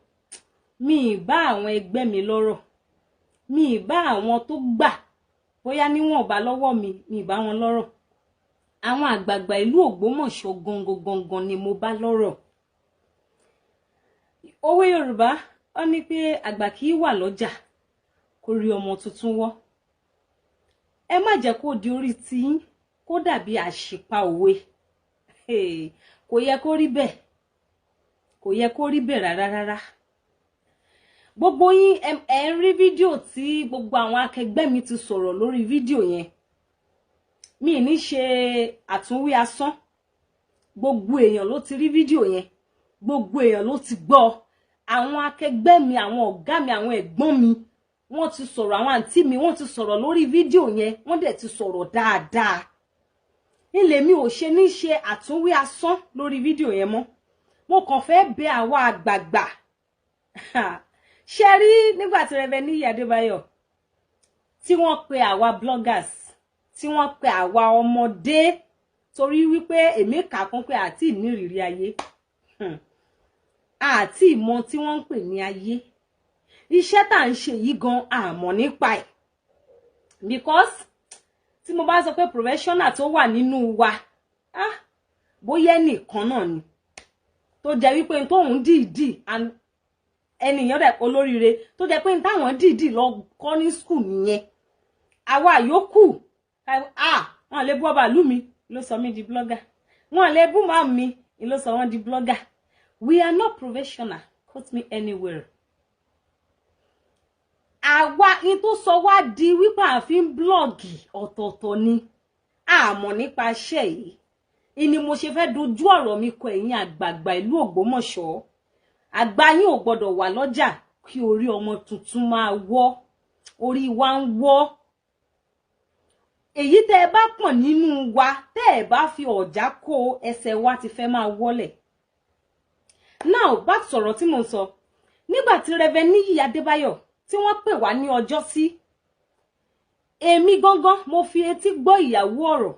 mi ì bá àwọn ẹgbẹ́ mi lọ́rọ̀ mi ì bá àwọn tó gbà bóyá níwọ̀n bá lọ́wọ́ mi ì bá wọn lọ́rọ̀ àwọn àgbààgbà ìlú Ògbómọ̀ṣọ́ gangan ni mo bá lọ́rọ̀ òwe Yorùbá ó ní pé àgbà kì í wà lọ́jà kó rí ọmọ tuntun wọ́ ẹ má jẹ́ kó di orí tí kó dàbí àṣìpa òwe kò yẹ kó rí bẹ́ẹ̀ kò yẹ kó rí bẹ́ẹ̀ rárá gbogbo yín ẹ ń rí fídíò tí gbogbo àwọn akẹgbẹ́ mi ti sọ̀rọ̀ lórí fídíò yẹn mi ní ṣe àtúnwí asán gbogbo èèyàn ló ti rí fídíò yẹn gbogbo èèyàn ló ti gbọ́ àwọn akẹgbẹ́ mi àwọn ọ̀gá mi àwọn ẹ̀gbọ́n mi wọ́n ti sọ̀rọ̀ àwọn àǹtí mi wọ́n ti sọ̀rọ̀ lórí fídíò yẹn wọ́n dẹ̀ ti sọ̀rọ̀ dáadáa ilé mi ò ṣe ní ṣe àtúnwí asán lórí fídíò yẹn mọ́ mo kàn fẹ́ bẹ̀ àwa àgbààgbà ṣe rí nígbà tí Reverend Níyì Adébáyọ̀ tí wọ́n pe àwa bloggers tí wọ́n pe àwa ọmọdé torí wípé èmi kà kún pé àti ìnírìírí ayé àti ìmọ̀ tí wọ́n ń pè ní ayé iṣẹ́ tá ń ṣe yìí gan àmọ́ nípa ẹ̀ because tí mo bá sọ pé professional tó wà nínú wa bóyá nìkan náà ni tó jẹ́ wípé tóun dìídì ẹnìyàn dẹ̀ olóríire tó jẹ́ pé táwọn dìídì lọ kọ́ ní school nìyẹn àwa yòókù wọ́n lè bú ọba ìlú mi ló sọ mí di blogger wọ́n lè bú màmá mi ló sọ wọ́n di blogger we are not professional quote me anywhere àwa in tó sọ wá di wípé àfin blọ́ọ̀gì ọ̀tọ̀ọ̀tọ̀ ni àmọ́ nípa iṣẹ́ yìí ìní mo ṣe fẹ́ dojú ọ̀rọ̀ mi kọ ẹ̀yin àgbààgbà ìlú Ògbómọ̀ṣọ́. Àgbà yín ò gbọ́dọ̀ wà lọ́jà kí orí ọmọ tuntun máa wọ́, orí wa ń wọ́. Èyí tẹ́ ẹ bá pọ̀n nínú wa tẹ́ ẹ bá fi ọ̀já kó ẹsẹ̀ wa ti fẹ́ máa wọ́lẹ̀. Now back sọ̀rọ̀ tí mo sọ nígbà tí Reverend Níyì Adébáyọ̀ tí wọ́n pè wá ní ọjọ́ sí èmi gangan mo fi etí gbọ́ ìyàwó ọ̀rọ̀.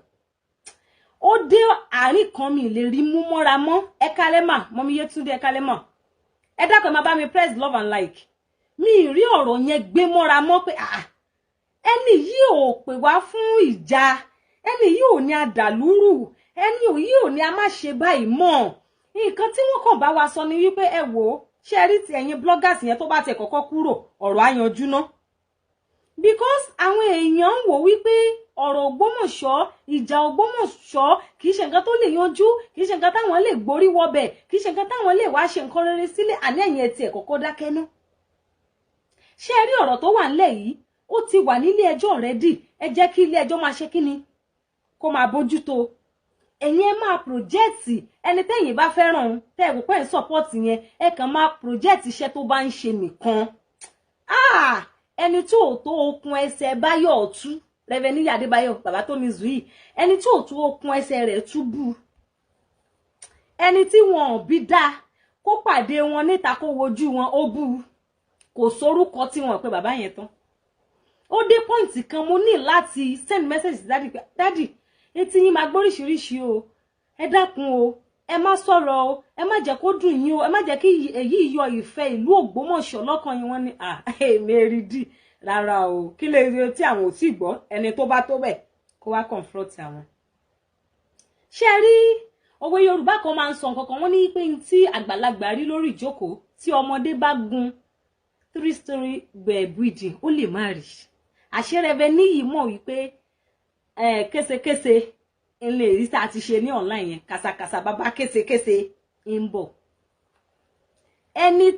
Ó dé àárín kan mi lè rí mú mọ́ra mọ́. Ẹ kálẹ́ mà mọ́mí Yétúndé ẹ kálẹ́ mà. Ẹ dákun má bá mi press love and like. Mi rí ọ̀rọ̀ yẹn gbé mọ́ra mọ́ pé ẹni yìí ò pè wá fún ìjà, ẹni yìí ò ní àdàlúrù, ẹni yìí ò ní a má ṣe báyìí mọ́. Nǹkan tí wọ́n kàn bá wa sọ ni wípé ẹ wò ó ṣe rí ti ẹ̀yin bloggers yẹn tó bá ti kọ́kọ́ kúrò ọ̀rọ̀ á yanjú ná. Because àwọn èèyàn ń wò wípé ọ̀rọ̀ Ògbómọ̀ṣọ́, ìjà Ògbómọ̀ṣọ́ kìí ṣe nǹkan tó lè yanjú, kìí ṣe nǹkan táwọn lè gborí wọbẹ̀, kìí ṣe nǹkan táwọn lè wá ṣe nǹkan rere sílẹ̀, àní ẹ̀yin ẹ̀ tiẹ̀ kọ́kọ́ dákẹ́ ná. Ṣé ẹ rí ọ̀rọ̀ tó wà ńlẹ̀ yìí ó ti wà nílé ẹjọ́ already. Ẹ jẹ́ kí ilé ẹjọ́ máa ṣe kíni kó máa bójútó. Ẹ̀yin ẹ máa project ẹni tẹ́yin bá fẹ́ràn tẹ́ ẹ kò pẹ́ support yẹn ẹ kàn máa project iṣẹ́ tó bá ń ṣe nìkan. Ẹni tí ò tó okun ẹsẹ̀ Báyọ̀ ọ̀tú Reverend Níyì Adébáyọ̀ bàbá tó ní Zui, ẹni tí ò tó okun ẹsẹ̀ rẹ̀ túbú, ẹni tí wọn ò bí dá kó pàdé wọn níta kó wojú wọn ó bú, kò sórúkọ tí wọn pé bàbá yẹn tán. Ó dé point kan mo ní láti send message daddy pé daddy etí yín máa gbóríṣiríṣi o, ẹ dákun o, ẹ má sọ̀rọ̀ o, ẹ má jẹ́ kó dùn yín o, ẹ má jẹ́ kí èyí yọ ìfẹ́ ìlú Ògbómọ̀ṣọ́ lọ́kàn yín. Wọ́n ní Mary D rárá o, kí lè rí tí àwọn ò tí gbọ́, ẹni tó bá tó bẹ̀ kó wá confront àwọn. Ṣé rí òwe Yorùbá kan máa ń sọ nǹkan kan, wọ́n ní pé tí àgbàlagbà rí lórí ìjókòó tí ọmọdé bá gun 3-story building ó lè má rí. Àṣé Reverend Níyì mọ̀ wípé késekése ilé ìrísà ti ṣe ní online yẹn, kàsàkàsà bàbá késekése ń bọ̀. Ẹni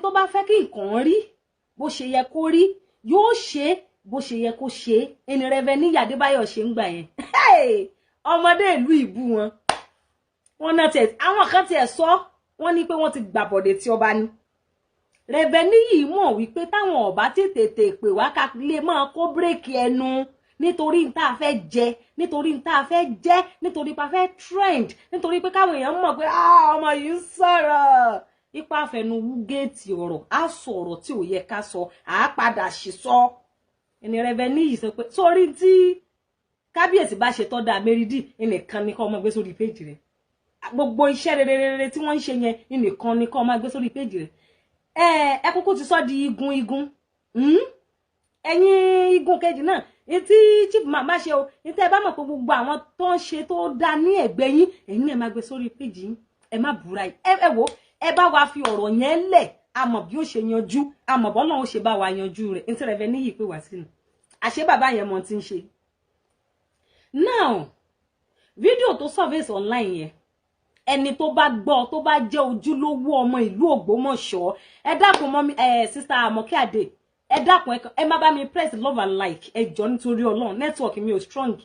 tó bá fẹ́ kí nǹkan rí bó ṣe yẹ kó rí yóò ṣe bó ṣe yẹ kó ṣe. Ẹni Reverend Níyì Adébáyọ̀ ṣe ń gbà yẹn. Ọmọdé ìlú ìbú wọn náà tẹ̀ àwọn kan tiẹ̀ sọ wọ́n ní pé wọ́n ti gbàbọ̀dẹ̀ tí ọba ní. Reverend Níyì mọ̀ wípé táwọn ọba tètè pè wá ká lè máa kó bírèkì ẹnu nítorí tá a fẹ́ jẹ, nítorí tá a fẹ́ jẹ́, nítorí pa fẹ́ trend, nítorí pé káwọn èèyàn mọ̀ pé ọmọ yìí ń sọ̀rọ̀. Ipa àfẹnuwú géètì ọ̀rọ̀ á sọ ọ̀rọ̀ tí ò yẹ ká sọ, á padà sì sọ. Ẹni Reverend Níyì sọ pé sórí tí kábíyèsí bá ṣe tọ́ da Mary D ẹnìkan ní kó máa gbé sórí péjì rẹ̀. Gbogbo iṣẹ́ rere tí wọ́n ń ṣe yẹn ẹnìkan ní kó máa gbé sórí péjì rẹ̀. Ẹ kúkú ti sọ di igun. Ẹ̀yin igun kejì náà tí chief mama ṣe o, ní tẹ́ bá mọ̀ pé gbogbo àwọn tó ń ṣe tó dá ní ẹ̀gbẹ́ yín ẹ̀yin ẹ máa gbé sórí péjì yín, ẹ má búra yìí. Ẹ wò ẹ bá wa fi ọ̀rọ̀ yẹn lẹ̀, a mọ̀ bí ó ṣe yanjú, a mọ̀ bọ́lá ó ṣe bá wa yanjú rẹ̀. Ní tí Reverend Níyì pé wá sínú àṣé bàbá yẹn mọ̀ tí ń ṣe. Now fídíò tó surface online yẹn ẹni tó bá gbọ́ tó bá jẹ́ ojúlówó ọmọ ìlú Ògbómọ̀ṣọ́ ẹ dákun mọ́ mi sister Àmọ̀kẹ́ Adé ẹ dákun ẹ má bá mi press love and like ẹ jọ̀ọ́ nítorí Ọlọ́run network mi ò strong.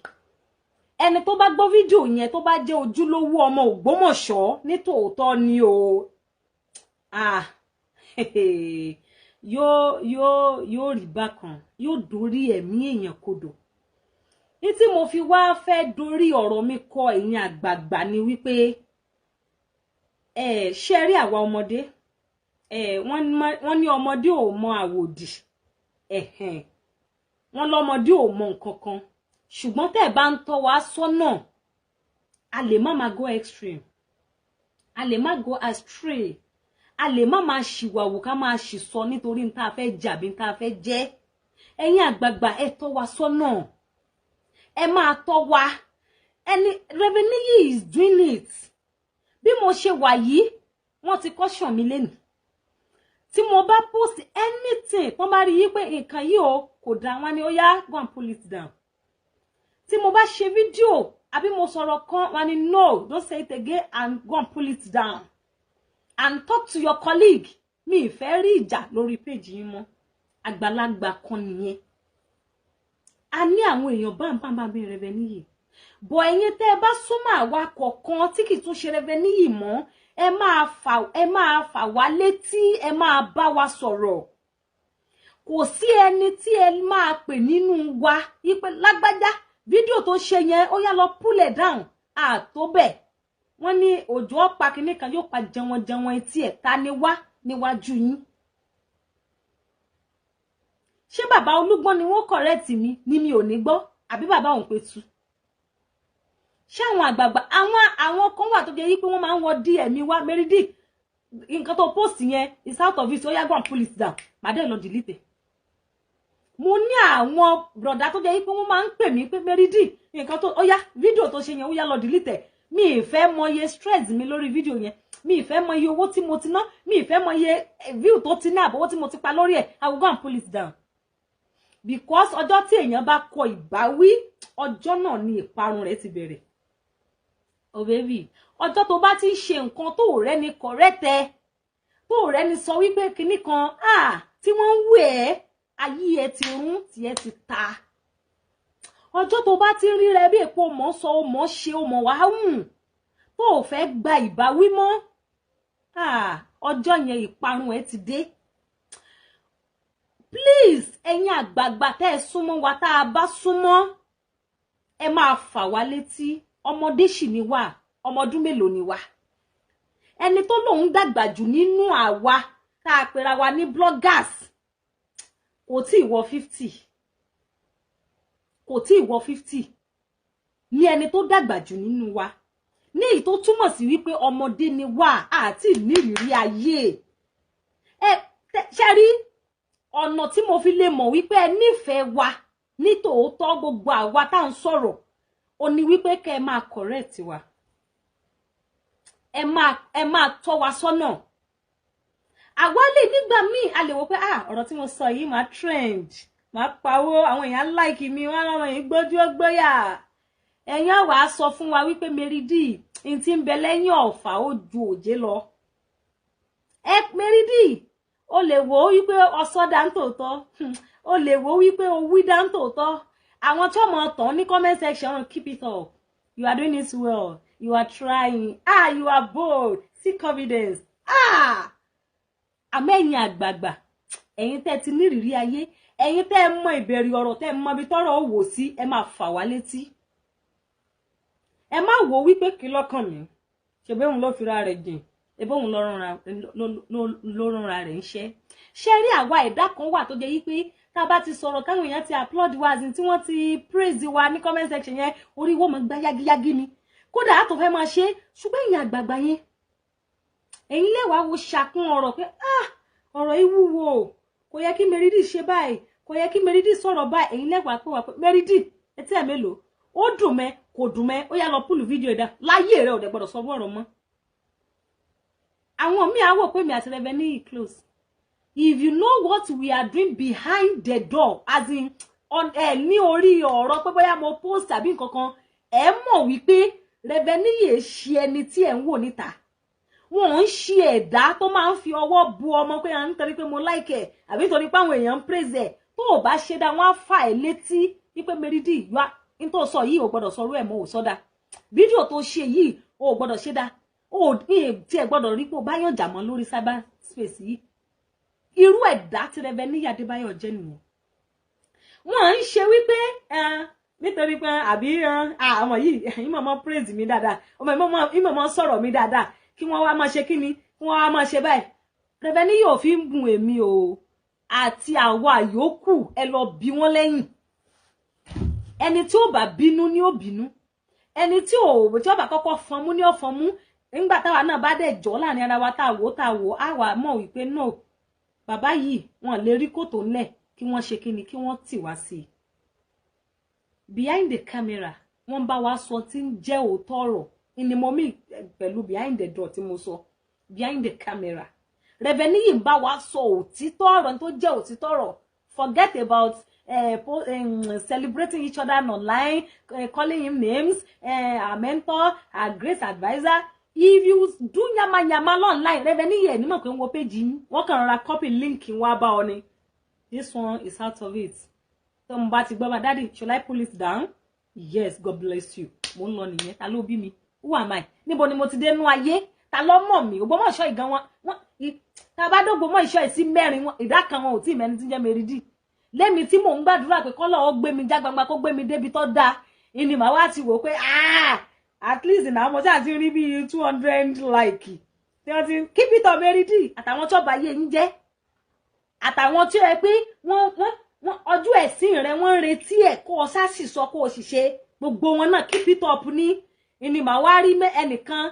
Ẹni tó bá gbọ́ fídíò yẹn tó bá jẹ́ ojúlówó ọmọ Ògbómọ̀ṣọ́ ní tòótọ́ ni o yóò rí bákan, yóò dorí ẹ̀mí èèyàn kodò. Ní tí mo fi wá fẹ́ dorí ọ̀rọ̀ mi kọ ẹ̀yin àgbààgbà ni wípé ṣe rí àwa ọmọdé wọ́n ní ọmọdé ò mọ àwòdì wọ́n lọ́mọdé ò mọ nǹkan kan, ṣùgbọ́n tẹ́ bá ń tọ́ wa sọ́nà a lè má máa go extreme, a lè má go astray, a lè má máa ṣìwàwù ká máa ṣìsọ nítorí n tá fẹ́ jàbí n tá fẹ́ jẹ́. Ẹ̀yin àgbààgbà ẹ tọ́ wa sọ́nà, ẹ máa tọ́ wa. Ẹni Reverend Níyì is doing it. Bí mo ṣe wà yìí wọ́n ti caution mi lẹ́nu. Tí mo bá post anything wọ́n bá rí yí pé nǹkan yìí o kò dá wọn ni ó yá go and pull it down. Tí mo bá ṣe fídíò àbí mo sọ̀rọ̀ kan wọn ni no don't say it again and go and pull it down and talk to your colleague. Mi ìfẹ́ rí ìjà lórí page yín mọ́. àgbàlagbà kan nìyẹn. A ní àwọn èèyàn bámbámbá bí Rẹ̀vẹ̀ Níyì. Bọ̀ ẹ̀yin tẹ́ ẹ bá súnmọ́ àwa kọ̀ọ̀kan tí kì í tún ṣe Rẹ̀vẹ̀ Níyì mọ́, ẹ máa fà wá létí, ẹ máa bá wa sọ̀rọ̀. Kò sí ẹni tí ẹ máa pè nínú wa ipe lágbájá fídíò tó ṣe yẹn ó yá lọ pull it down. Tó bẹ́ẹ̀ wọ́n ní òjò ọ̀pá kìíní kan yóò pa jẹun etí ẹ̀ ta ni wá níwájú yín. Ṣé bàbá Olúgbọ́n ni wọ́n correct mi ni mi ò ní gbọ́ àbí bàbá òun pé tu? Ṣé àwọn àgbààgbà àwọn kan wà tó jẹ́ yí pé wọ́n máa ń wọ DM mi wá Meridi nǹkan tó post yẹn is out of it, ó yá go and pull it down, màá dẹ̀ lọ delete. Mo ní àwọn brother tó jẹ́ yí pé wọ́n máa ń pè mí pé Meridi nǹkan tó ó yá fídíò tó ṣe yẹn ó yá lọ delete. Mi ì fẹ́ mọ iye stress mi lórí fídíò yẹn, mi ì fẹ́ mọ iye owó tí mo ti ná, mi ì fẹ́ mọ iye view tó ti ní àbọ̀wọ́ tí mo ti pa lórí ẹ̀. I will go and pull it down. Because ọjọ́ tí èèyàn bá kọ ìbáwí, ọjọ́ náà ni ìparun rẹ̀ ti bẹ̀rẹ̀. Oh baby, ọjọ́ tó bá ti ṣe nǹkan tó rẹ́ ni correct ẹ, tó rẹ́ ni sọ wípé kinní kan tí wọ́n ń wé ẹ́, ayé ẹ ti rún tí ẹ ti ta. Ọjọ́ tó bá ti rí rẹ bí èpo mọ́ sọ ó mọ́ ṣe ó mọ́ wá tó fẹ́ gba ìbáwí mọ́, ọjọ́ yẹn ìparun ẹ ti dé. Please, ẹ̀yin àgbààgbà tẹ́ ẹ súnmọ́ wa tá a bá súnmọ́, ẹ máa fà wá létí. Ọmọdé sì ni wá, ọmọ ọdún mélòó ni wá? Ẹni tó lóun dàgbà jù nínú àwa tá a pera wa ní bloggers kò tí ì wọ 50. Kò tí ì wọ 50. Ní ẹni tó dàgbà jù nínú wa. Ní èyí tó túmọ̀ sí wípé ọmọdé ni wá àti ìrírí ayé. Ṣé rí ọ̀nà tí mo fi lè mọ̀ wípé ẹ nífẹ̀ẹ́ wa ní tòótọ́ gbogbo àwa tá ń sọ̀rọ̀ ó ní wípé kẹ́ ẹ máa correct wa. Ẹ máa tọ́ wa sọ́nà. Àwa lè nígbà míì a lè wò pé ọ̀rọ̀ tí mo sọ yìí máa trend, máa pawó, àwọn èèyàn like mi, wọ́n láwọn yìí gbójú gbóyà. Ẹ̀yin á wá sọ fún wa wípé Meridi n tí ń bẹ lẹ́yìn ọ̀fà ó ju òjé lọ. Meridi o lè wò wípé ọsọ dá ń tòótọ́, o lè wò wípé o wí dá ń tòótọ́. Àwọn tí ọmọ tán ní comment section, keep it up, you are doing it well, you are trying, you are bold, see confidence. Àmẹ́yìn àgbààgbà, ẹ̀yin tẹ́ ti nírìírí ayé, ẹ̀yin tẹ́ mọ ìbẹ̀rẹ̀ ọ̀rọ̀, tẹ́ mọ ibi tọ́rọ̀ ó wò sí, ẹ máa fà wá létí. Ẹ má wò wípé kí lọ́kàn mi, ṣebí òun ló fira rẹ̀ jìn, ebí òun ló ránra rẹ̀ ń ṣẹ́. Ṣé rí àwa ẹ̀dá kan wà tó jẹ́ yí pé tá bá ti sọ̀rọ̀ káwọn èèyàn ti applaud wa tí wọ́n ti praise wa ní comment section yẹn, orí wo mọ̀ gbá yágíyágí ni. Kódà á tó fẹ́ máa ṣe, ṣùgbọ́n ẹ̀yin àgbààgbà yẹn, ẹ̀yin lè wá wo ṣàkún ọ̀rọ̀ pé ọ̀rọ̀ yìí wúwo, kò yẹ kí Meridi ṣe báyìí, kò yẹ kí Meridi sọ̀rọ̀ báyìí. Ẹ̀yin lè wá pé wà pé Meridi etí ẹ̀ mélòó, ó dùn mẹ́ kò dùn mẹ́, ó yá lọ pull fídíò ẹ̀dá láyé rẹ̀ ò dẹ̀ gbọ́dọ̀ sọ ọ̀rọ̀ mọ́. Àwọn míì á wò pé mi àti Rẹ̀vẹ̀ Níyì close. If you know what we are doing behind the door, as in ní orí ọ̀rọ̀ pé bóyá mo post àbí nǹkan kan, ẹ mọ̀ wípé Rẹ̀vẹ̀ Níyì ṣe ẹni tí ẹ ń wò níta. Wọ́n ń ṣe ẹ̀dá tó máa ń fi ọwọ́ bu ọmọ pé nítorí pé mo like ẹ̀ àbí nítorí pé àwọn èèyàn ń praise ẹ̀. Tó o bá ṣe dá wọ́n á fà ẹ́ létí wípé Meridi yọ ní tó sọ yìí ò gbọ́dọ̀ sọ orú ẹ̀ mọ́ ò sọ́dá. Fídíò tó ṣe yìí ò gbọ́dọ̀ ṣe dá. Ó tí ẹ gbọ́dọ̀ rí pé ó bá yàn jà mọ́ lórí cyber space yìí. Irú ẹ̀dá tí Rẹ̀vẹ̀ Níyì Adébáyọ̀ jẹ́ nìyẹn. Wọ́n ń ṣe wípé nítorí pé àbí àwọn yìí ìmọ̀mọ́ praise mi dáadáa, ìmọ̀mọ́ sọ̀rọ̀ mi dáadáa, kí wọ́n wá máa ṣe kí ni, kí wọ́n wá máa ṣe báyìí. Rẹ̀vẹ̀ Níyì ò fi ń bùn èmi o àti àwa yòókù, ẹ lọ bí wọ́n lẹ́yìn. Ẹni tí ó bá bínú ni ó bínú, ẹni tí ó bá kọ́kọ́ fọnmú ni ó fọnmú. Nígbà táwa náà bá dẹ̀ jọ́ láàrin ara wa tá wò á wà mọ̀ wípé no, bàbá yìí wọ́n lè rí kòtò ńlẹ̀ kí wọ́n ṣe kíni, kí wọ́n tì wá sí. Behind the camera wọ́n bá wa sọ tí ń jẹ́ òótọ́ ọ̀rọ̀ ni mo mí pẹ̀lú behind the door tí mo sọ. Behind the camera Rẹ̀vẹ̀ Níyì ń bá wa sọ òtítọ́ ọ̀rọ̀ tó jẹ́ òtítọ́ ọ̀rọ̀. Forget about celebrating each other online, calling him names, our mentor, our great advisor. If you do yama online, Rẹ̀vẹ̀ Níyì ẹ̀ ní mọ̀ pé ń wo page yín, wọ́n kàn ra copy link wá bá ọ ni. this one is out of it. So mo bá ti gbọ́ bá daddy, should I pull it down? Yes, God bless you. Mo ń lọ nìyẹn. Ta ló bí mi? Who am I? Níbo ni mo ti dé nú ayé? Ta ló mọ̀ mí? Ògbómọ̀ṣọ́ ìgan wọn ta bá d'Ògbómọ̀ṣọ́ sí mẹ́rin wọn ìdá kan wọn ò tí mẹ́ni tí ń jẹ́ Meridi. Lémi tí mò ń gbàdúrà pé kọ́lọ́ ó gbé mi jágbangba kó gbé mi débi tó dáa. Ìní màá wá ti wò pé at least na mo ṣáà ti rí bí 200 like. Tí wọ́n ti keep it up Meridi àtàwọn tó bá yé yín jẹ́. Àtàwọn tí ó yẹ pé wọ́n ọjọ́ ẹ̀sìn rẹ̀ wọ́n retí ẹ̀ kó o sá sì sọ kó o sì ṣe gbogbo wọn náà keep it up ní ìní màá wá rí ẹnìkan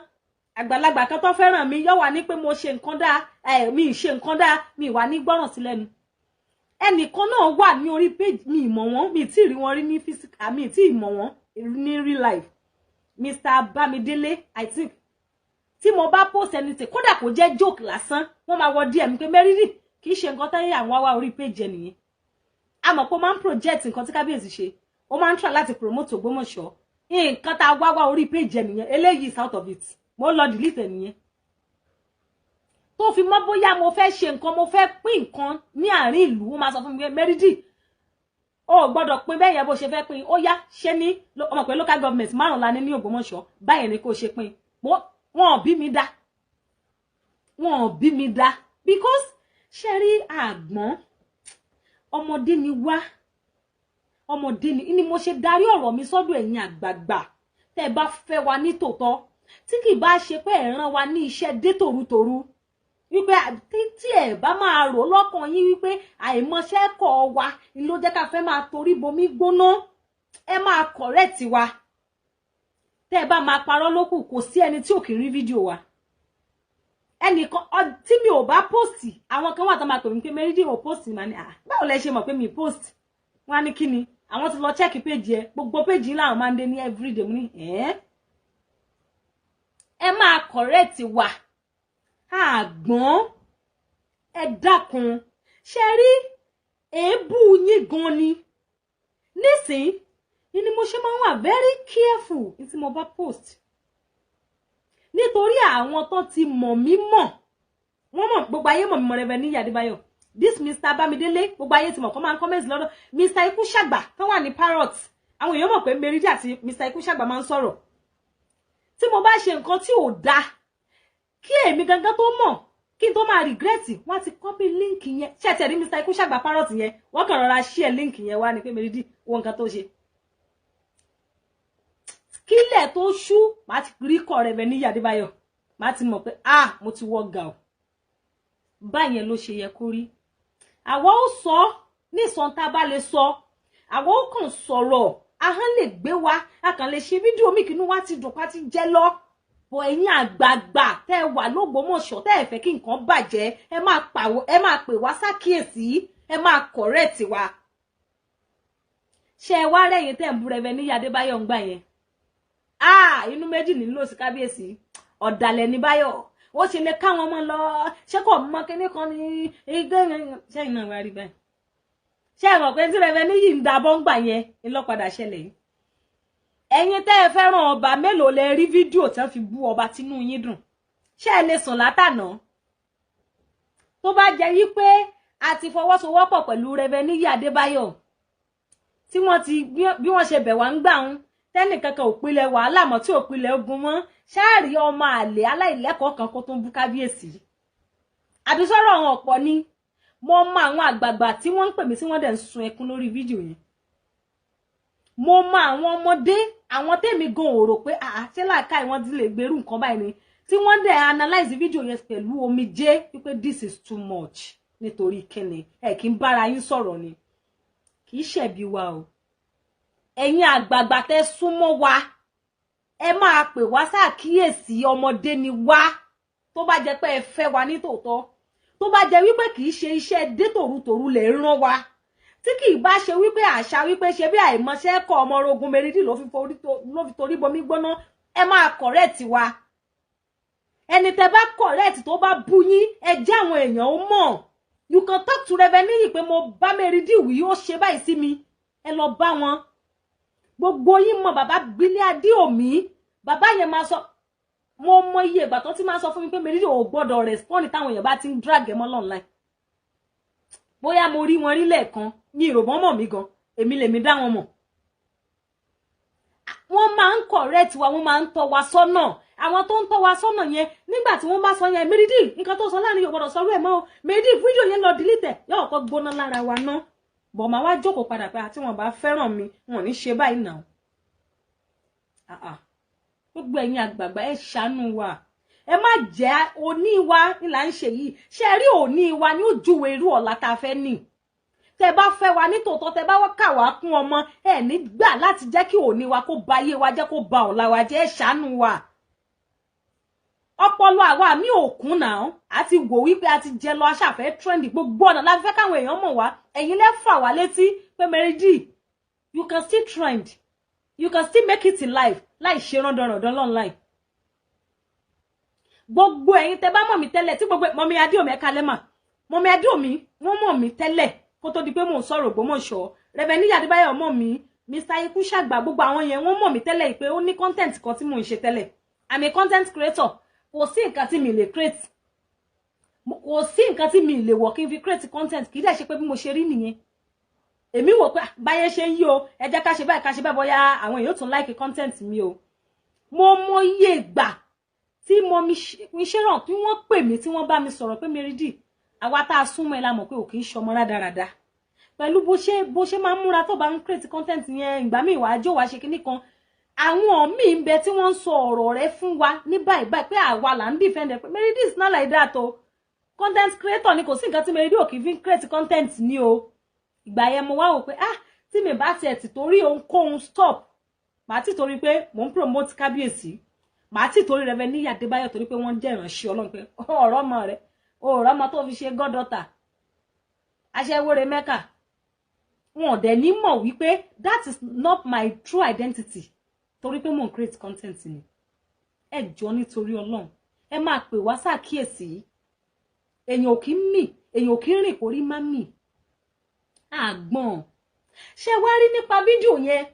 àgbàlagbà kan tó fẹ́ràn mi yó wà ní pé mo ṣe nǹkan dá mi ṣe nǹkan dá mi wà ní gbọ́ràn sí lẹ́nu ẹnìkan náà wà ní orí page mi mọ̀ wọ́n mi tí rí wọn rí ní physical mi tí mọ̀ wọ́n ní real life Mr. Bamidele I think tí mo bá post anything kódà kò jẹ́ joke lásán wọ́n máa wọ DM pé Meridi kì í ṣe nǹkan tán yà wọ́n wá orí page ẹnìyẹn a mọ̀ pé ó máa ń project nǹkan tí kábíyèsí ṣe ó máa ń try láti promote Ògbómọ̀ṣọ́ nǹkan tá wá orí page ẹnìyẹn eléyìí is out of it mo lọ delete ẹnìyẹn tó fi mọ́ bóyá mo fẹ́ ṣe nǹkan mo fẹ́ pín nǹkan ní àárín ìlú wọ́n máa sọ fún mi Meridi ó gbọ́dọ̀ pín bẹ́ẹ̀ yẹn bó ṣe fẹ́ pín ó yá ṣe ní ọmọ pé local government márùn la ní Ògbómọ̀ṣọ́ báyẹn ni kò ṣe pín wọn ò bí mi dá because ṣe rí àgbọ̀n ọmọdé ni wá ọmọdé ni mo ṣe darí ọ̀rọ̀ mi sọ́dọ̀ ẹ̀yin àgbààgbà tẹ́ bá fẹ́ wa ní tòótọ́ tí kì bá ṣe pé ẹ rán wa ní iṣẹ́ dé tòrútòrú wípé tí ẹ bá máa rò lọ́kàn yín wípé àìmọṣẹ́ kọ́ wa ló jẹ́ ká fẹ́ máa torí bomi gbóná ẹ máa correct wa tẹ́ bá máa parọ́ lókù kò sí ẹni tí ò kì í rí fídíò wa ẹnìkan tí mi ò bá post àwọn kan wà tó máa pè mí pé Meridi ò post mà ní báwo lẹ ṣe mọ̀ pé mi post wọ́n á ní kíni àwọn ti lọ check page ẹ gbogbo page yìí làwọn máa ń dé ní everyday mo ní ẹ máa correct wa àgbọ̀n ẹ dákun ṣe rí èébú yín gan ni nísìn ni mo ṣe máa wà very careful tí mo bá post nítorí àwọn tó ti mọ̀ mí mọ̀ wọ́n mọ̀ gbogbo ayé mọ̀ mi mọ̀ Reverend Níyì Adébáyọ̀ this Mr. Bamidele gbogbo ayé ti mọ̀ kọ́ máa ń comment lọ́dọ̀ Mr. Ikusagba tó wà ní parrot àwọn èèyàn mọ̀ pé Meridi àti Mr. Ikusagba máa ń sọ̀rọ̀ tí mo bá ṣe nǹkan tí ò dá kí èmi gangan tó mọ̀ kí n tó máa regret wọ́n ti copy link yẹn ṣé ti rí Mr. Ikusagba parrot yẹn wọ́n kàn rọra share link yẹn wá ní pé Meridi wo nǹkan tó ṣe kílẹ̀ tó ṣú má ti rí kọ́ Reverend Níyì Adébáyọ̀ má ti mọ̀ pé mo ti wọ́ ga ọ̀ báyẹn ló ṣe yẹ kó rí àwọn ó sọ ní ìsọ̀ntà bá lè sọ àwọn ó kàn sọ̀rọ̀ ahọ́n lè gbé wa a kàn lè ṣe fídíò mi kínú wa ti dùn pa ti jẹ́ lọ bọ̀ ẹ̀yin àgbààgbà tẹ́ wà l'Ógbómọ̀ṣọ́ tẹ́ fẹ́ kí nǹkan bàjẹ́ ẹ máa pè wá sákìyèsí ẹ máa correct wa ṣe wá rẹ̀yìn tẹ́ ń bú Reverend Níyì Adébáyọ̀ ń gbà yẹn inú méjì nílò sí kábíyèsí ọ̀dàlẹ̀ ní Báyọ̀ ó ṣe lè káwọn ọmọ lọ ṣé kò mọ kíní kan ní igé ṣe iná wa rí báyìí ṣé ẹ mọ̀ pé tí Reverend Níyì ń dabọ́ ń gbà yẹn ńlọ́padà ṣẹlẹ̀ yìí ẹ̀yin tẹ́ ẹ fẹ́ràn ọba mélòó lẹ rí fídíò tí wọ́n fi bú ọba tínú yín dùn ṣé ẹ lè sùn látànà tó bá jẹ́ yí pé a ti fọwọ́sowọ́pọ̀ pẹ̀lú Reverend Níyì Adébáyọ̀ tí wọ́n ti bí wọ́n ṣe bẹ̀ wá ń gbà ń tẹ́nì kankan òpìlẹ̀ wàhálà mọ́ tí òpìlẹ̀ ogun mọ́ ṣáàrí ọmọ àlè aláìlẹ́kọ̀ọ́ kan kó tó ń bú kábíyèsí àbísọ́rọ̀ àwọn ọ̀pọ̀ ni mo mọ àwọn àgbààgbà tí wọ́n ń pè mí tí wọ́n dẹ̀ ń sun ẹkún lórí fídíò yẹn mo mọ àwọn ọmọdé àwọn tèmi gan ò rò pé ṣé làákàyè wọn ti lè gbèrú nǹkan báyìí ni tí wọ́n dẹ̀ analyze fídíò yẹn pẹ̀lú omijé wípé this is too much nítorí kíni ẹ kì í bára yín sọ̀rọ̀ ni kì í ṣẹ̀bi wa o ẹ̀yin àgbààgbà tẹ́ súnmọ́ wa ẹ máa pè wá ṣàkíyèsí ọmọdé ni wá tó bá jẹ́ pé ẹ fẹ́ wa ní tòótọ́ tó bá jẹ́ wípé kì í ṣe iṣẹ́ dé tòrútòrú lè rán wa tí kì í bá ṣe wípé àṣà wípé ṣe bí àìmọṣẹ́ kọ́ ọmọ orogun Meridi ló fi torí bomi gbóná ẹ máa correct wa ẹni tẹ́ bá correct tó bá bú yín ẹ jẹ́ àwọn èèyàn ó mọ̀ you can talk to Reverend Níyì pé mo bá Meridi wí ó ṣe báyìí sí mi ẹ lọ bá wọn gbogbo yín mọ̀ bàbá Gbílé Adéòmí bàbá yẹn máa sọ mo mọ iye ìgbà tó ti máa sọ fún mi pé Meridi ò gbọ́dọ̀ respond táwọn èèyàn bá ti ń drag ẹ mọ́ online bóyá mo rí wọn rí lẹ́ẹ̀kan ní ìròbọ́n mọ̀ mí gan èmi lèmi dá wọn mọ̀. Wọ́n máa ń correct wa, wọ́n máa ń tọ́ wa sọ́nà. Àwọn tó ń tọ́ wa sọ́nà yẹn nígbà tí wọ́n bá sọ yẹn Meridi nǹkan tó sọ láàrin yóò gbọ́dọ̀ sọ̀rọ̀ ẹ̀ mọ́ o Meridi fídíò yẹn lọ delete yóò kọ́ gbóná lára wa ná bọ̀ máa wá jókòó padà pé àti wọn bá fẹ́ràn mi wọn ò ní ṣe báyìí náà. Gbogbo ẹ̀yin àgbààgbà ẹ ṣàánú wa, ẹ má jẹ́ òní wa ní là ń ṣe yìí. Ṣé rí òní wa ní ojúwe irú ọ̀la tá a fẹ́ ní. Tẹ́ bá fẹ́ wa ní tòótọ́, tẹ́ bá kà wá kún ọmọ ẹ ní gbà láti jẹ́ kí òní wa kó ba ayé wa jẹ́, kó ba ọ̀la wa jẹ́. Ẹ ṣàánú wa. Ọpọlọ àwa mi ò kún náà àti wò wípé a ti jẹ lọ aṣàfẹ́ trend gbogbo ọ̀nà láti fẹ́ káwọn èèyàn mọ̀ wá. Ẹ̀yin lẹ fà wá létí pé Meridi you can still trend, you can still make it in life láì ṣe rándanràndan online. Gbogbo ẹ̀yin tẹ́ bá mọ̀ mí tẹ́lẹ̀ tí gbogbo mọ̀mí Adéomi ẹ̀ka lẹ́mà mọ̀mí Adéomi wọ́n mọ̀ mí tẹ́lẹ̀ kó tó di pé mò ń sọ̀rọ̀ Ògbómọ̀ṣọ́. Rẹ̀bẹ̀ní Adébáyọ̀ mọ̀ mí, Mr. Ikú Ṣàgbà, gbogbo àwọn yẹn wọ́n mọ̀ mí tẹ́lẹ̀ pé ó ní content kan tí mò ń ṣe tẹ́lẹ̀. I'm a content creator. Kò sí nǹkan tí mi lè create, kò sí nǹkan tí mi lè wọ̀ kí n fi create content. Kì í dẹ̀ ṣe pé bí mo ṣe rí nìyẹn. Èmi wò pé báyé ṣe ń yí o ẹ jẹ́ ká ṣe báyìí bóyá àwọn èèyàn tún like content mi o. Mo mọ iye ìgbà tí mo mi ṣe ràn tí wọ́n pè mí tí wọ́n bá mi sọ̀rọ̀ pé Meridi àwa tá a súnmọ́ ẹ la mọ̀ pé ò kì í ṣọmọ rádaràda pẹ̀lú bó ṣe máa ń múra tó bá ń create content yẹn. Ìgbà míì wàá jó wàá ṣe kinní kan. Àwọn míì ń bẹ tí wọ́n ń sọ ọ̀rọ̀ rẹ̀ fún wa ní báyìí pé àwa là ń defend pé Meridi is not like that o. Content creator ni, kò sí nǹkan tí Meridi ò kì í fi create content ni o. Ìgbà yẹn mo wá wò pé tí mi bá tiẹ̀ ti torí ohunkóhun stop, màá ti torí pé mò ń promote kábíyèsí, màá ti torí Rẹ̀bẹ̀ní Adébáyọ̀ torí pé wọ́n jẹ́ ìránṣẹ́ Ọlọ́run pé ọ̀rọ̀ ọmọ rẹ̀ ọ̀rọ̀ ọmọ tó fi ṣe goddaughter aṣẹ́wóre Mẹ́kà. Wọn ò dẹ̀ ní mọ̀ wípé that is not my true identity torí pé mò ń create content ni. Ẹ jọ̀ọ́ nítorí Ọlọ́run ẹ máa pè wá ṣàkíyèsí. Èèyàn ò kí ń mì, èèyàn ò kí ń rìn kórí má mì. Àgbọ̀n ṣé wá rí nípa fídíò yẹn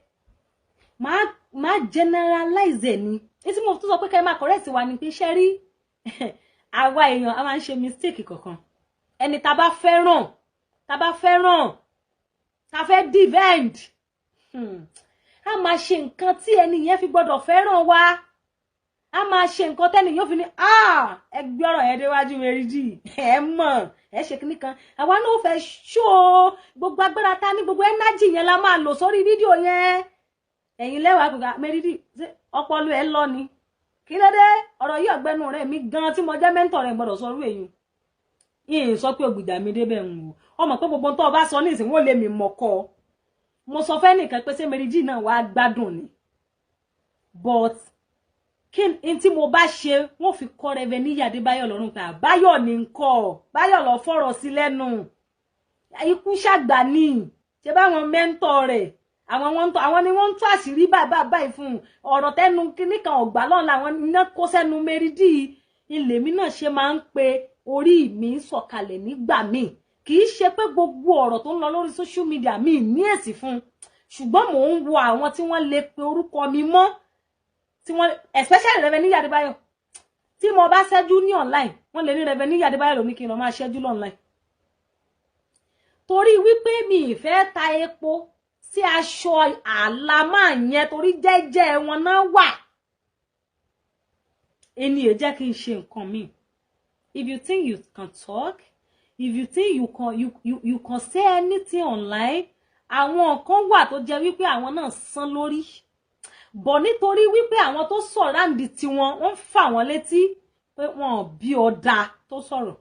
máa generalize ni. Tí mo tún sọ pé kẹ́ máa correct wa ni pé ṣé rí àwa èèyàn a máa ń ṣe mistake kankan. Ẹni tá bá fẹ́ràn tá fẹ́ defend a máa ṣe nǹkan tí ẹni yẹn fi gbọ́dọ̀ fẹ́ràn wa. A máa ṣe nǹkan tẹ́ni yóò fi ní ẹ gbé ọ̀rọ̀ ẹ déwájú Meridi ẹ mọ̀ ẹ ṣe kíní kan. Àwa náà fẹ́ ṣó gbogbo agbára ta ní gbogbo energy yẹn la máa lò sórí fídíò yẹn. Ẹ̀yin lẹ́wàá gbogbo Meridi ọpọlọ ẹ lọ ni. Kí ló dé ọ̀rọ̀ yìí ọ̀gbẹ́nu rẹ̀ mi gan tí mo jẹ́ mentor rẹ̀ gbọ́dọ̀ sọrú èyí. Yìí sọ pé ògbìjà mi débẹ̀ ń wò ọmọ pé gbogbo tó bá sọ ní ìsìn wọ́n lè mi mọ̀kọ́. Mo sọ fẹ́ nìkan pé ṣé Meridi náà wá gbádùn ni, but kí n tí mo bá ṣe wọ́n fi kọ́ Rẹ̀bẹ̀ní Adébáyọ̀ lọ́rùn pé Báyọ̀ ní ń kọ́ Báyọ̀ lọ fọ̀rọ̀ sí lẹ́nu. Ikú Ṣàgbà ni ṣe báwọn mẹ́ńtọ̀ rẹ̀ àwọn ni wọ́n ń tú àṣírí báyìí fún ọ̀rọ̀ tẹ́nu kíní kan ọ̀gbà lọ́n làwọn iná kó sẹ́nu Meridi. Ilé mi náà ṣe máa ń pe orí mi sọ̀kalẹ̀ nígbà míì. Kì í ṣe pé gbogbo ọ̀rọ̀ tó ń lọ lórí social media mi ní èsì fún, ṣùgbọ́n mò ń wo àwọn tí wọ́n lè pe orúkọ mi mọ́, tí wọ́n especially Rẹ̀bẹ̀ní Adébáyọ̀. Tí mo bá ṣẹ́jú ní online wọ́n lè ní Rẹ̀bẹ̀ní Adébáyọ̀ ló ní kí n lọ máa ṣẹ́jú online. Torí wípé mi ìfẹ́ ta epo sí aṣọ àlámà yẹn torí jẹ́jẹ́ wọn náà wà. Ẹni ẹ jẹ́ kí n ṣe nǹkan mi. If you think you can talk, if you think you can say anything online, àwọn kan wà tó jẹ́ wípé àwọn náà san lórí. Bọ̀ nítorí wípé àwọn tó surround tiwọn wọ́n fà wọ́n létí pé wọ́n bí ọ̀dà tó sọ̀rọ̀.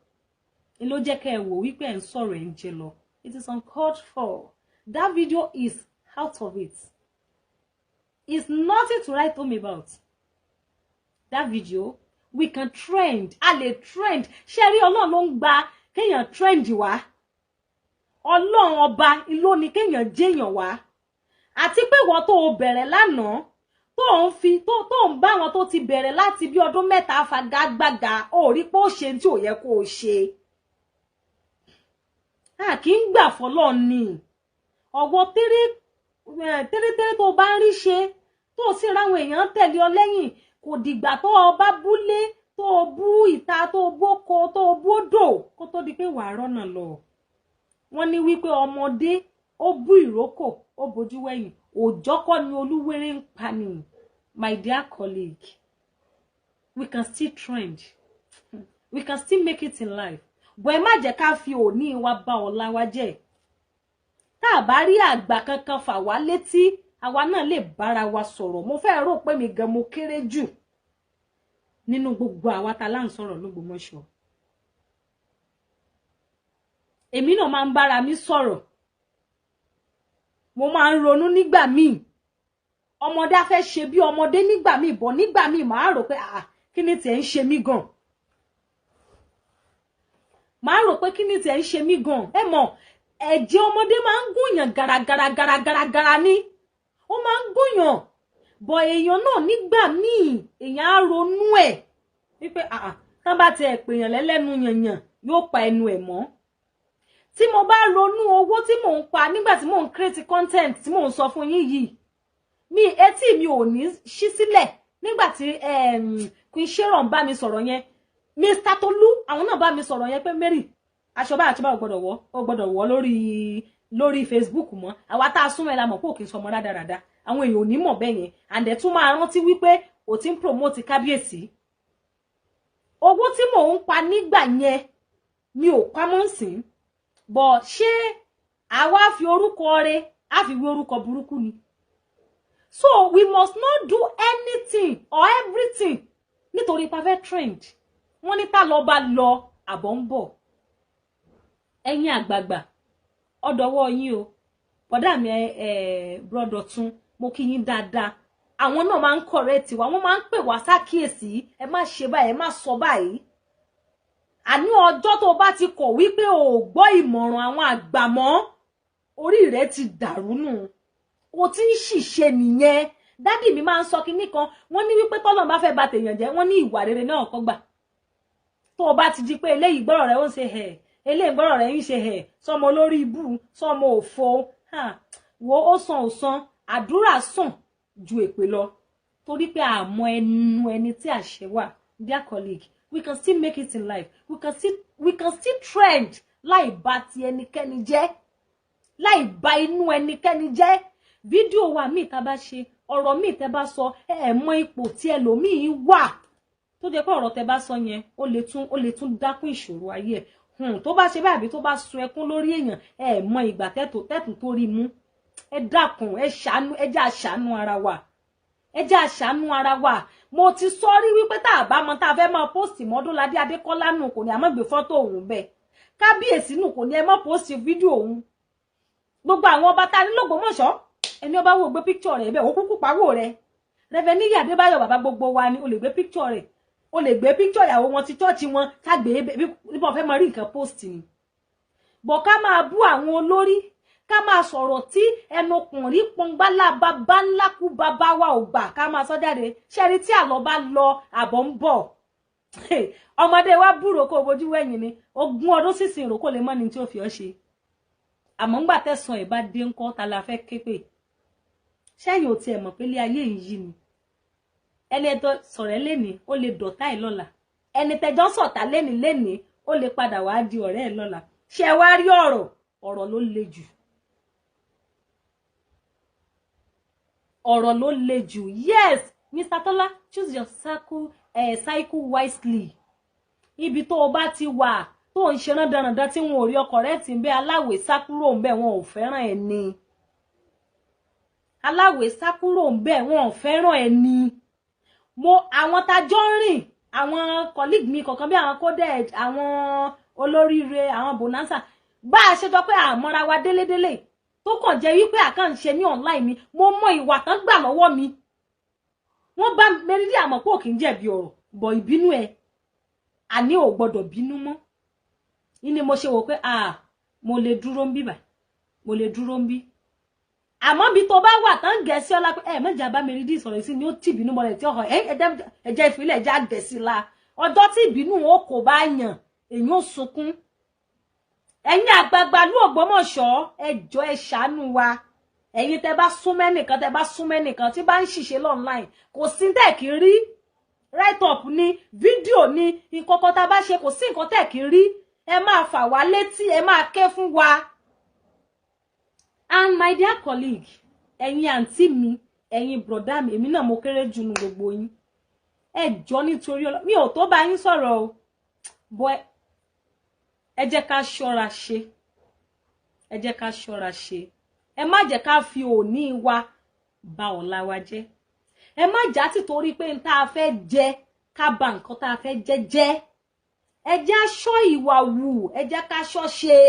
Ló jẹ́ kẹ́ ẹ wò wípé ẹ̀ ń sọ̀rọ̀ ẹ̀ ń jẹ lọ. It is uncalled for. That video is out of it. It's nothing to write home about. That video, we can trend. A lè trend. Ṣé rí Ọlọ́run ló ń gba kéèyàn trend wá. Ọlọ́run ọba ló ní kéèyàn jẹ́yàn wá. Àti pé wọ́n tó bẹ̀rẹ̀ lánàá tó ń bá wọn tó ti bẹ̀rẹ̀ láti bí ọdún 3 fagagbága ó rí pé ó ṣe tí ò yẹ kó o ṣe. A kì í gbà fọ́lọ́run ni. Ọwọ́ tẹ́rẹ́tẹ́rẹ́ tó bá ń rí ṣe tó sì ráwọn èèyàn tẹ̀lé ọ lẹ́yìn kò dìgbà tó o bá búlé tó o bú ìta tó o bóko tó o bódò kó tó di pé wàá rọ́nà lọ. wọ́n ní wípé ọmọdé ó bú ìrókò ó bojú wẹ̀yìn òòjọ́ kọ́ ni olúwéré ń pa ni. My dear colleague, we can still trend, we can still make it in life, but ẹ má jẹ́ ká fi òní wa bà ọ̀la wa jẹ́. Tá bá rí àgbà kankan fà wá létí àwa náà lè bára wa sọ̀rọ̀. Mo fẹ́ rò pé mi gan mo kéré jù nínú gbogbo àwa tá là ń sọ̀rọ̀ l'Ógbómọ̀ṣọ́. Èmi náà máa ń bára mi sọ̀rọ̀, mo máa ń ronú nígbà míì. Ọmọdé á fẹ́ ṣe bí ọmọdé nígbà míì, bọ̀ nígbà míì màá rò pé kí ni tiẹ̀ ń ṣe mí gan. Màá rò pé kí ni tiẹ̀ ń ṣe mí gan. Ẹ mọ̀, ẹ̀jẹ̀ ọmọdé máa ń gúnyàn gàràgàràgàràgàrà ni. Ó máa ń gúnyàn. Bọ̀ èèyàn náà nígbà míì èèyàn á ronú ẹ̀ wípé tán bá tiẹ̀ pèèyàn lẹ́lẹ́nu yànyàn yóò pa ẹnu ẹ̀ mọ́. Tí mo bá ronú owó tí mò ń pa nígbà tí mò ń create content tí mò ń sọ fún yín yìí, mi etí mi ò ní ṣí sílẹ̀ nígbà tí Queen Sharon bá mi sọ̀rọ̀ yẹn. Mr. Tolu àwọn náà bá mi sọ̀rọ̀ yẹn pé Mary aṣọ bá ó gbọ́dọ̀ wọ̀ lórí Facebook mọ́. Àwa tá súnmọ́ ẹ la mọ̀ pé òkè sọmọ rádaràda. Àwọn èèyàn ò ní mọ̀ bẹ́ẹ̀ yẹn. And ẹ̀ tún máa rántí wípé ó ti ń promote kábíyèsí. Owó tí mò ń pa nígbà yẹn mi ò pamọ́ nsìn. But ṣé àwa fi orúkọ rẹ̀ á fi wé orúkọ burúkú ni? So we must not do anything or everything nítorí pa fẹ́ trend. Wọ́n ní tá lọ bá lọ àbọ̀ ń bọ̀. Ẹ̀yin àgbààgbà ọ̀dọ̀wọ́ yín o. Bọ̀dá mi brother tún mo kí yín dáadáa. Àwọn náà máa ń correct wa, wọ́n máa ń pè wá sákíyèsí. Ẹ má ṣe báyìí, ẹ má sọ báyìí. Àní ọjọ́ tó bá ti kọ̀ wípé o gbọ́ ìmọ̀ràn àwọn àgbà mọ́, orí rẹ̀ ti dàrú nù. O ti ń ṣìṣe nìyẹn. Dádì mi máa ń sọ kinní kan, wọ́n ní wípé tọ́lọ́run bá fẹ́ bà tèèyàn jẹ́, wọ́n ní ìwà rere náà kọ́ gbà. Tó bá ti di pé eléyìí gbọ́rọ̀ rẹ̀ ó ń ṣe eléyìí gbọ́rọ̀ rẹ̀ ń ṣe sọmọ olórí ibú, sọmọ òfo. Wo ó sàn ò sàn, àdúrà sàn ju èpè lọ. Torí pé àmọ́ ẹnu ẹni tí àṣẹ wà. Dear colleague, we can still make it in life. We can still trend láì bà ti ẹnikẹ́ni jẹ́. Láì bà inú ẹnikẹ́ni jẹ́. Fídíò wa míì tá bá ṣe, ọ̀rọ̀ míì tẹ́ bá sọ, ẹ mọ ipò tí ẹlòmíì wà. Tó jẹ́ pé ọ̀rọ̀ tẹ́ bá sọ yẹn, ó lè tún dákún ìṣòro ayé ẹ̀. Tó bá ṣe báyìí àbí tó bá sun ẹkún lórí èèyàn, ẹ mọ ìgbà tẹ́tù tó rí mú. Ẹ dákun, ẹ jẹ́ àṣàánú ara wa. Ẹ jẹ́ àṣàánú ara wa. Mo ti sọ rí wípé tá bá mọ̀ tá fẹ́ máa post Mọ́dúnládé Adékọ́lá nù kò ní a má gbé fọ́tò òun bẹ́ẹ̀. Kábíyèsí nù kò ní ẹ má post fídíò òun. Gbogbo àwọn ọba tá ní l'Ógbómọ̀ṣọ́, ẹni ọba wo gbé picture rẹ̀ bẹ́ẹ̀ ó kúkú pawó rẹ̀. Reverend Níyì Adébáyọ̀ bàbá gbogbo wa ni o lè gbé picture rẹ̀. O lè gbé picture ìyàwó wọn ti church wọn ká gbé bí wọ́n fẹ́ máa rí nǹkan post ni. Bọ̀ ká máa bú àwọn olórí, ká máa sọ̀rọ̀ tí ẹnu kùnrí pọngbálà bàbá ńlá kú bàbá wa ò gbà ká máa sọ jáde. Ṣẹ́rí tí àlọ́ bá lọ àbọ̀ ń bọ̀. Ọmọdé wa búrò kó bojú wẹ̀yìn ni. 20 ọdún sísìn ìrókò lè mọ́ ni tí ó fi ọ́ ṣe. Àmọ́ ńgbà tẹ̀sán ẹ̀ bá dé ńkọ́ ta la fẹ́ ké pè. Ṣẹ́yìn ò tiẹ̀ mọ̀ pé ilé ayé yìí ni. Ẹni tó sọ̀rọ̀ lẹ́ni ó lè dọ̀tá ẹ̀ lọ́la. Ẹni tẹ́jọ́ sọ̀tá lẹ́ni ó lè padà wá di ọ̀rẹ́ ẹ̀ lọ́la. Ṣé wá rí ọ̀rọ̀ ló le jù. Ọ̀rọ̀ ló le jù. Yes, Mr. Tola, choose your cycle wisely. Ibi tó o bá ti wà tó ń ṣe rándanrandan tí wọn ò rí ọkọ rẹ̀ tí ń bẹ aláwẹ̀ sá kúrò ń bẹ wọn ò fẹ́ràn ẹ̀ ni. Aláwẹ̀ sá kúrò ń bẹ wọn ò fẹ́ràn ẹ̀ ni. Àwọn tá jọ ń rìn, àwọn colleague mi kọ̀ọ̀kan bí àwọn coded, àwọn olóríire, àwọn bonanza, bá a ṣe jọ pé àmọ́ra wa délédélé tó kàn jẹ́ wípé àkàn ṣe ní online mi, mo mọ ìwà tán gbà lọ́wọ́ mi. Wọ́n bá Mẹ́rídì àmọ́ pé òkè ń jẹ̀bi ọ̀rọ̀, bọ̀ ìbínú ẹ̀, àní ò gbọ́dọ̀ bínú mọ́. Ní mo ṣe wò pé mo lè dúró ń bí báyìí, mo lè dúró ń bí. Àmọ́ bí tó bá wà tán gẹ̀ẹ́sì ọlá pé mẹ́jà bá Mẹ́rídì sọ̀rọ̀ sí ni ó tì bínú mọ́lẹ̀ tí ọ̀họ̀ ẹ̀jẹ̀ ìfilẹ̀ ẹ̀jẹ̀ àgẹ̀sí la. Ọjọ́ tí ìbínú ó kò bá yàn, èyí ó sunkún. Ẹ̀yin àgbààgbà ìlú Ògbómọ̀ṣọ́, ẹ jọ̀ọ́ ẹ ṣàánú wa. Ẹ̀yin tẹ́ bá súnmọ́ ẹnìkan tí bá ń ṣiṣẹ́ online, kò sí tẹ́ kí rí. Write up ni, fídíò ni, ìkọ̀kọ̀ tá bá ṣe kò sí nǹkan tẹ́ kí rí. Ẹ máa fà wá létí, ẹ máa ké fún wa. And my dear colleague, ẹ̀yin àǹtí mi, ẹ̀yin brọ̀dá mi, èmi náà mo kéré jù nínú gbogbo yín. Ẹ jọ̀ọ́ nítorí Ọlọ́run, mi ò tó bá yín sọ̀rọ̀ o. Boy, ẹ jẹ́ ká ṣọ́ra ṣe. Ẹ jẹ́ ká ṣọ́ra ṣe. Ẹ má jẹ́ ká fi òní wa ba ọ̀la wa jẹ́. Ẹ má jà tí torí pé n tá fẹ́ jẹ ká ba nǹkan tá fẹ́ jẹ́. Ẹ jẹ́ á ṣọ́ ìwà wù, ẹ jẹ́ ká ṣọ́ ṣe.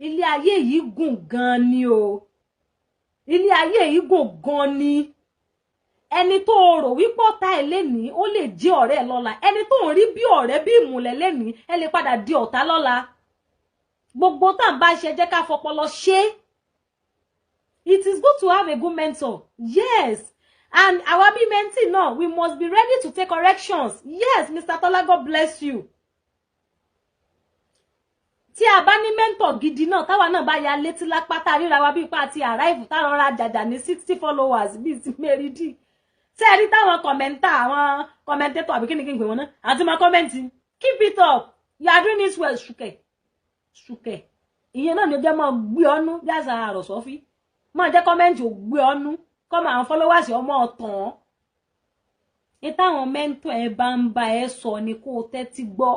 Ilé ayé yìí gùn gan ni o. Ilé ayé yìí gùn gan ni. Ẹni tó rò wípé ọ̀tá ẹ lénìí ó lè jẹ́ ọ̀rẹ́ ẹ lọ́la. Ẹni tó ń rí bí ọ̀rẹ́ bí ìmùlẹ̀ lénìí ẹ lè padà di ọ̀tá lọ́la. Gbogbo tá ń bá ṣe jẹ́ ká fọpọlọ ṣe. It is good to have a good mentor. Yes. And our be mentee now, we must be ready to take corrections. Yes, Mr. Tola, God bless you. Tí a bá ní mentor gidi náà, táwa náà bá ya létí lápá tá ríra wa bí pa àti arrive tá rọra jàjà ní 60 followers bí ti Mary D. Ṣé rí táwọn commenter, àwọn commentator àbí kíni kí n pè wọ́n náà, àti máa comment, keep it up. You are doing this well, ṣùkẹ̀. Ṣùkẹ̀. Ìyẹn náà ni ó jẹ́ máa gbé ọnú bí àṣà àròsọ́fí. Máa jẹ́ comment ò gbé ọnú. Come àwọn followers ọmọ ọ̀tàn. Ní táwọn mentor ẹ bá ń bá ẹ sọ ni kó tẹ́tí gbọ́.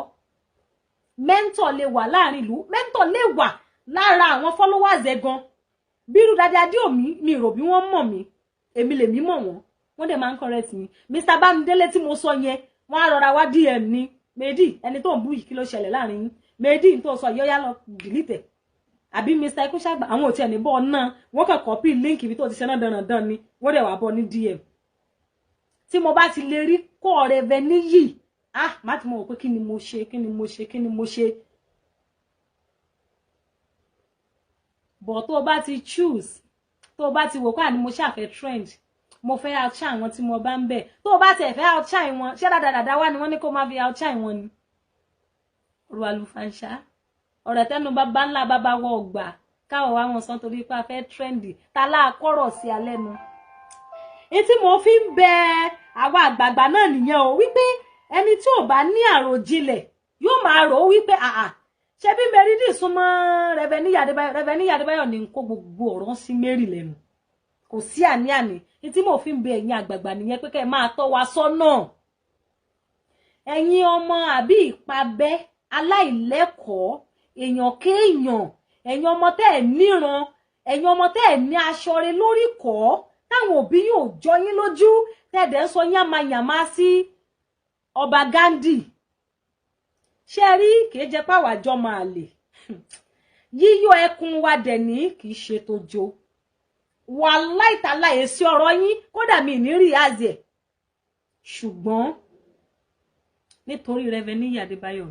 Mentor lè wà láàrin ìlú, mentor lè wà lára àwọn followers ẹ gan. Bírú Daddy Adéomi mi rò bí wọ́n mọ̀ mí, èmi lè mí mọ̀ wọ́n. Wọ́n dẹ̀ máa ń correct mi. Mr. Bámidélé tí mo sọ yẹn, wọ́n á rọra wá DM ni. Medi, ẹni tó ń bú yìí kí ló ṣẹlẹ̀ láàrin yín. Medi n tó sọ yó yá lọ delete. Àbí Mr. Ikusagba àwọn ò tiẹ̀ ní bọ́ náà, wọ́n kàn copy link ibi tó ti ṣe náà dandan ni, wọ́n dẹ̀ wá bọ́ ní DM. Tí mo bá ti lè rí kọ́ rẹ̀ vẹ níyì, má ti mọ̀ pé kí ni mo ṣe. But tó bá ti choose, tó bá ti wò pé àní mo ṣàfẹ́ trend, mo fẹ́ outshine wọn tí mo bá ń bẹ̀. Tó bá ti fẹ́ outshine wọn, ṣé dáadáa wá ni wọ́n ní kó máa fi outshine wọn ni. Olúwalúfàǹṣá. Ọ̀rẹ́ tẹ́nu bàbá ńlá bàbá wọ ọgbà káwọ̀ wá wọn sán torí pé a fẹ́ trendy ta láàkọ́rọ̀ sí alẹ́nu. Etí mo fi ń bẹ àwa àgbààgbà náà nìyẹn o wípé ẹni tí ò bá ní àròjinlẹ̀ yóò máa rò ó wípé ṣe bí Mary D súnmọ́ Rẹ̀vẹ́ní Adébáyọ̀ ní kó gbogbo ọ̀rọ̀ sí Mary lẹ́nu. Kò sí àní-àní. Etí mo fi ń bẹ ẹ̀yin àgbààgbà nìyẹn pé kẹ́ máa tọ́ wa sọ́nà. Ẹ̀yin ọmọ àbí ìpabẹ́ aláìlẹ́kọ̀ọ́ èèyàn kéèyàn, ẹ̀yin ọmọ tẹ́ ẹ̀ níran, ẹ̀yin ọmọ tẹ́ ẹ̀ ní aṣọ rẹ̀ lórí kọ́, táwọn òbí yóò jọ yín lójú, tẹ́ẹ̀dẹ̀ ń sọ yàmàyàmá sí Ọba Gandhi. Ṣé rí kìí jẹ́ pàwàjọ́ máa lè. Yíyọ ẹkùn wa dẹ̀ ní kìí ṣe tó jo. Wàláì tàláì èsì ọ̀rọ̀ yín kódà mi ní rí àzẹ̀. Ṣùgbọ́n nítorí Rẹ̀vẹ́ní Adébáyọ̀.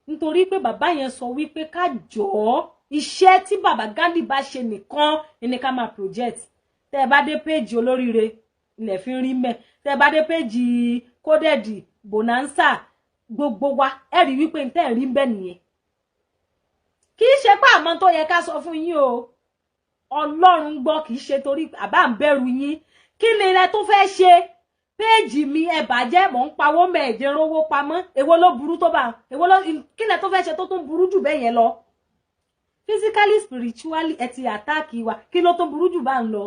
Nítorí pé bàbá yẹn sọ wípé ká jọ̀ọ́ iṣẹ́ tí bàbá Gandhi bá ṣe nìkan ni ká máa project. Tẹ́ bá dé page olóríire ilẹ̀ fi ń rí mẹ́. Tẹ́ bá dé page coded bonanza gbogbo wa ẹ rí wípé n tẹ́ rí ń bẹ nìyẹn. Kì í ṣe pé àmọ́ tó yẹ ká sọ fún yín o. Ọlọ́run gbọ́ kì í ṣe torí àbá ń bẹ̀rù yín. Kí ni ẹ tó fẹ́ ṣe? Péèjì mi ẹ bàjẹ́ mò ń pawó mẹ́ẹ̀dẹ rówó pamọ́. Èwo ló burú tó bá? Èwo ló kí ni ẹ tó fẹ́ ṣe tó tún burú jù bẹ́ẹ̀ yẹn lọ? Physically, spiritually ẹ ti attack wa. Kí ló tún burú jù bá ń lọ?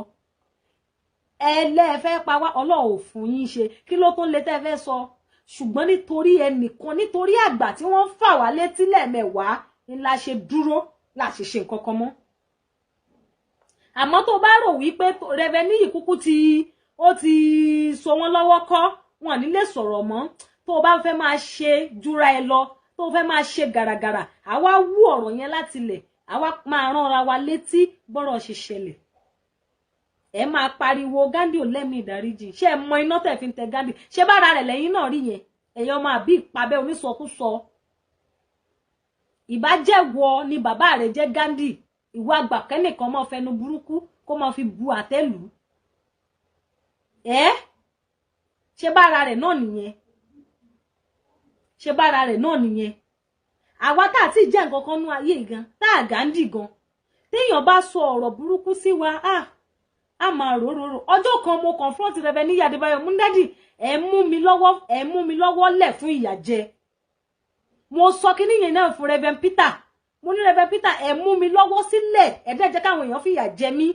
Ẹlẹ́fẹ́ pa wá Ọlọ́run ò fún yín ṣe. Kí ló tún lè tẹ́ fẹ́ sọ? Ṣùgbọ́n nítorí ẹnìkan, nítorí àgbà tí wọ́n fà wá létí lẹ́ẹ̀mẹwàá ni la ṣe dúró la ṣe ṣe nǹkan kan mọ́. Àmọ́ tó bá rò wípé Rẹ̀vẹ́ní yìí kúkú ó ti so wọ́n lọ́wọ́ kọ́, wọn ní lè sọ̀rọ̀ mọ́. Tó bá fẹ́ máa ṣe jura ẹ lọ, tó fẹ́ máa ṣe gàràgàrà, àwa wú ọ̀rọ̀ yẹn láti lẹ̀, àwa máa rán ara wa létí bọ́rọ̀ ṣe ṣẹlẹ̀. Ẹ máa pariwo Gandhi ò lẹ́mìí ìdáríjì. Ṣé ẹ mọ iná tẹ̀ fi ń tẹ Gandhi? Ṣé bára rẹ̀ lẹ́yìn náà rí yẹn? Ẹ̀yin ọmọ àbí ìpabẹ́ onísọkúsọ. Ìbájẹ́wọ ni bàbá rẹ̀ jẹ́ Gandhi. Ìwà àgbà kẹ́nìkan máa fẹnu burúkú kó máa fi bu àtẹ́lù. Ṣé bára rẹ̀ náà nìyẹn? Ṣé bára rẹ̀ náà nìyẹn? Àwa tá ti jẹ́ nǹkan kan nú ayé gan, tá Gandhi gan. Téèyàn bá sọ ọ̀rọ̀ burúkú sí wa, a máa rororo. Ọjọ́ kan mo confront Rẹ̀vẹ́ní Adébáyọ̀, mú Daddy, ẹ mú mi lọ́wọ́ lẹ̀ fún ìyà jẹ. Mo sọ kíní yẹn náà fún Reverend Peter. mo ní Reverend Peter ẹ mú mi lọ́wọ́ sílẹ̀ ẹ dẹ́ jẹ́ káwọn èèyàn fìyà jẹ mí